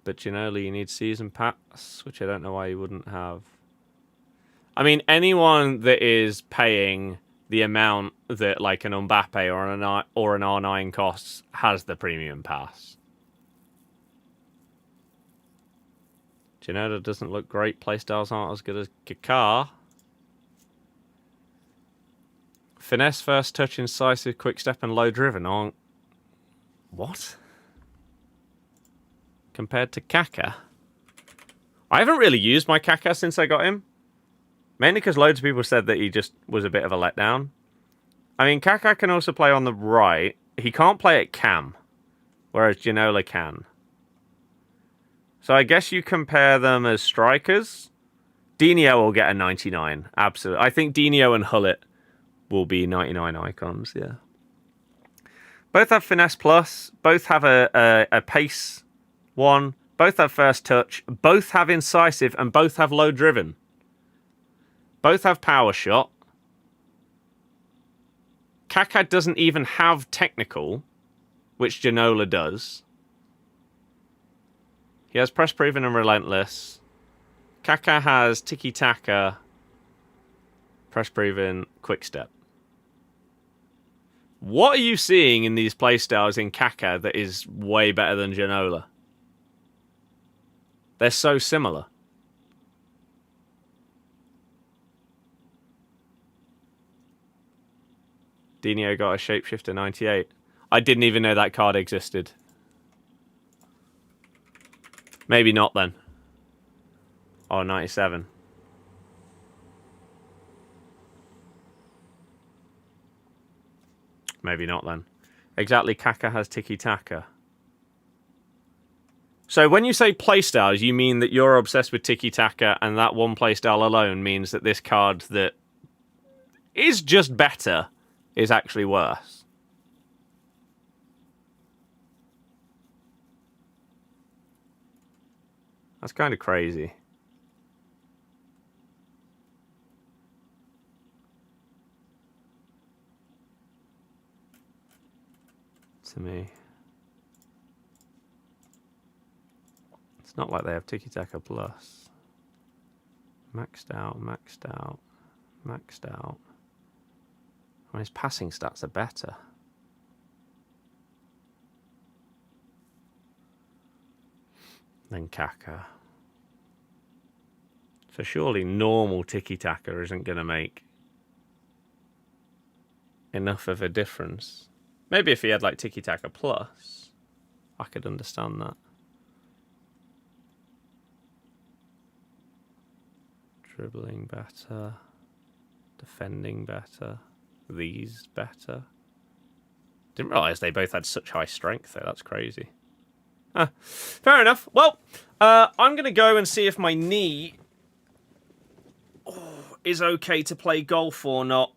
But Ginola, you need season pass, which I don't know why you wouldn't have. I mean, anyone that is paying the amount that like an Mbappe or an R9 costs has the premium pass. Ginola doesn't look great. Playstyles aren't as good as Kaká. Finesse, first touch, incisive, quick step, and low driven aren't... What? Compared to Kaká? I haven't really used my Kaká since I got him. Mainly because loads of people said that he just was a bit of a letdown. I mean, Kaká can also play on the right. He can't play at cam, whereas Ginola can. So I guess you compare them as strikers. Dino will get a 99. Absolutely. I think Dino and Hullet will be 99 icons, yeah. Both have Finesse Plus. Both have a Pace 1. Both have First Touch. Both have Incisive. And both have Low Driven. Both have Power Shot. Kaká doesn't even have Technical, which Ginola does. He has Press Proven and Relentless. Kaká has Tiki Taka, Press Proven, Quick Step. What are you seeing in these playstyles in Kaká that is way better than Ginola? They're so similar. Dino got a Shapeshifter 98. I didn't even know that card existed. Maybe not then. Oh, 97. Maybe not then. Exactly, Kaká has Tiki Taka. So when you say playstyles, you mean that you're obsessed with tiki-taka and that one playstyle alone means that this card that is just better is actually worse. That's kind of crazy. To me. It's not like they have Tiki-Taka Plus. Maxed out, maxed out, maxed out. I mean, his passing stats are better. Than Kaka. So surely normal Tiki-Taka isn't going to make enough of a difference. Maybe if he had like Tiki-Taka Plus, I could understand that. Dribbling better. Defending better. These better. Didn't realise they both had such high strength though, that's crazy. Fair enough. Well, I'm going to go and see if my knee is okay to play golf or not.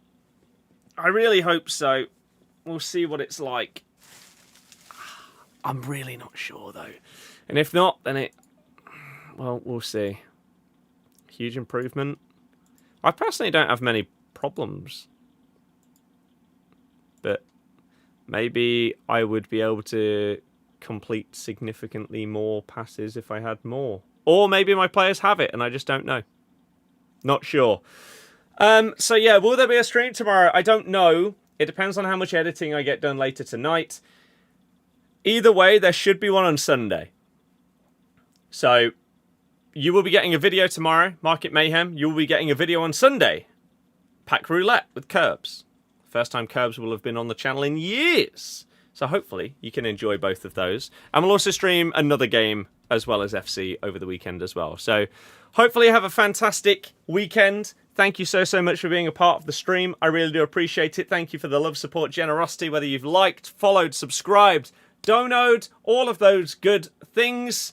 I really hope so. We'll see what it's like. I'm really not sure though. And if not, then well, we'll see. Huge improvement. I personally don't have many problems. But maybe I would be able to complete significantly more passes if I had more. Or maybe my players have it and I just don't know. Not sure. So yeah, will there be a stream tomorrow? I don't know. It depends on how much editing I get done later tonight. Either way, there should be one on Sunday. So you will be getting a video tomorrow, Market Mayhem. You will be getting a video on Sunday, Pack Roulette with Curbs. First time Curbs will have been on the channel in years. So hopefully you can enjoy both of those. And we'll also stream another game as well as FC over the weekend as well. So hopefully you have a fantastic weekend. Thank you so much for being a part of the stream. I really do appreciate it. Thank you for the love, support, generosity, whether you've liked, followed, subscribed, donoed, all of those good things.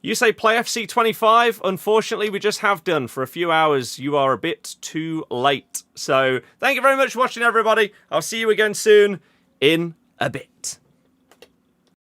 You say play FC 25. Unfortunately, we just have done for a few hours. You are a bit too late. So thank you very much for watching, everybody. I'll see you again soon in a bit.